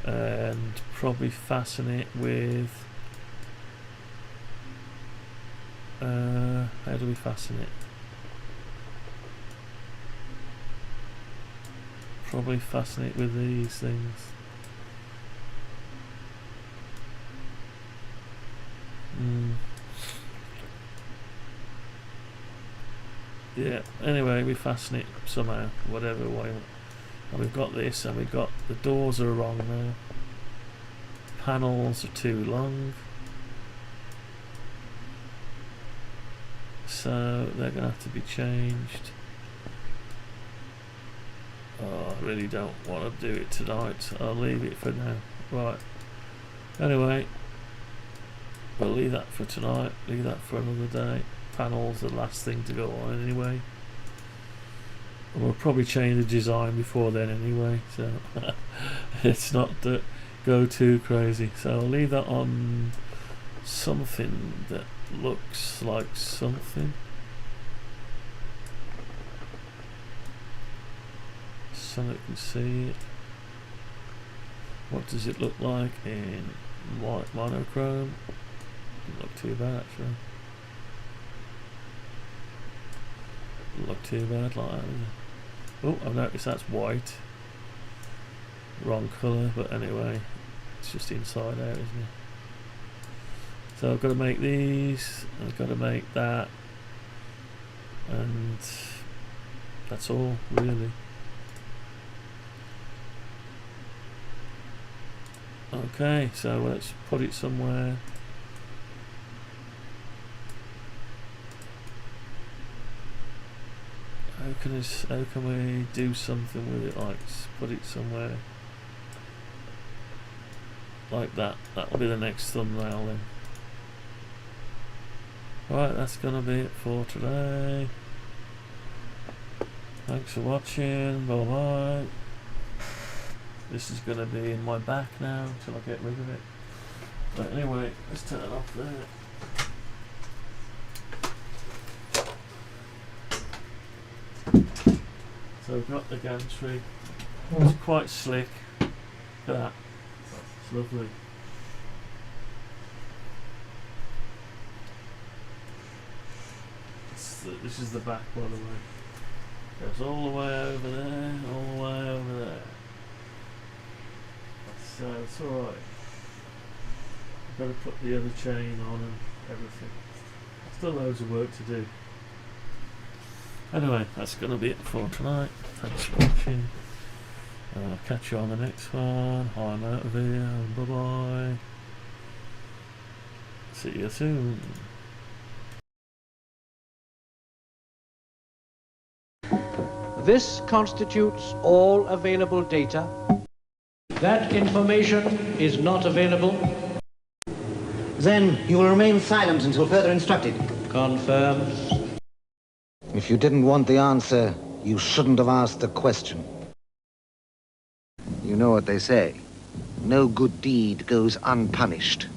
And probably fasten it with... how do we fasten it? Probably fasten it with these things. yeah, anyway, we fasten it somehow, whatever way. And we've got this, and we've got the doors are wrong now. Panels are too long. So they're going to have to be changed. Oh, I really don't want to do it tonight. I'll leave it for now. Right. Anyway, we'll leave that for tonight. Leave that for another day. Panels are the last thing to go on anyway. And we'll probably change the design before then anyway. So it's not go too crazy. So I'll leave that on something that looks like something. So that you can see it. What does it look like in white monochrome? Doesn't look too bad actually. Doesn't look too bad like that. Oh, I've noticed that's white. Wrong colour, but anyway, it's just inside out, isn't it? So I've got to make these, I've got to make that, and that's all really. Okay, so let's put it somewhere. How can we do something with it, like put it somewhere like that? That'll be the next thumbnail then. Right, that's gonna be it for today. Thanks for watching, bye bye. This is gonna be in my back now until I get rid of it. But anyway, let's turn it off there. So we've got the gantry. It's quite slick. Look at that. It's lovely. This is the back, by the way. Goes all the way over there, all the way over there. So it's alright. I've got to put the other chain on and everything. Still loads of work to do. Anyway, that's going to be it for tonight. Thanks for watching. I'll catch you on the next one. I'm out of here. Bye bye. See you soon. This constitutes all available data. That information is not available. Then you will remain silent until further instructed. Confirmed. If you didn't want the answer, you shouldn't have asked the question. You know what they say. No good deed goes unpunished.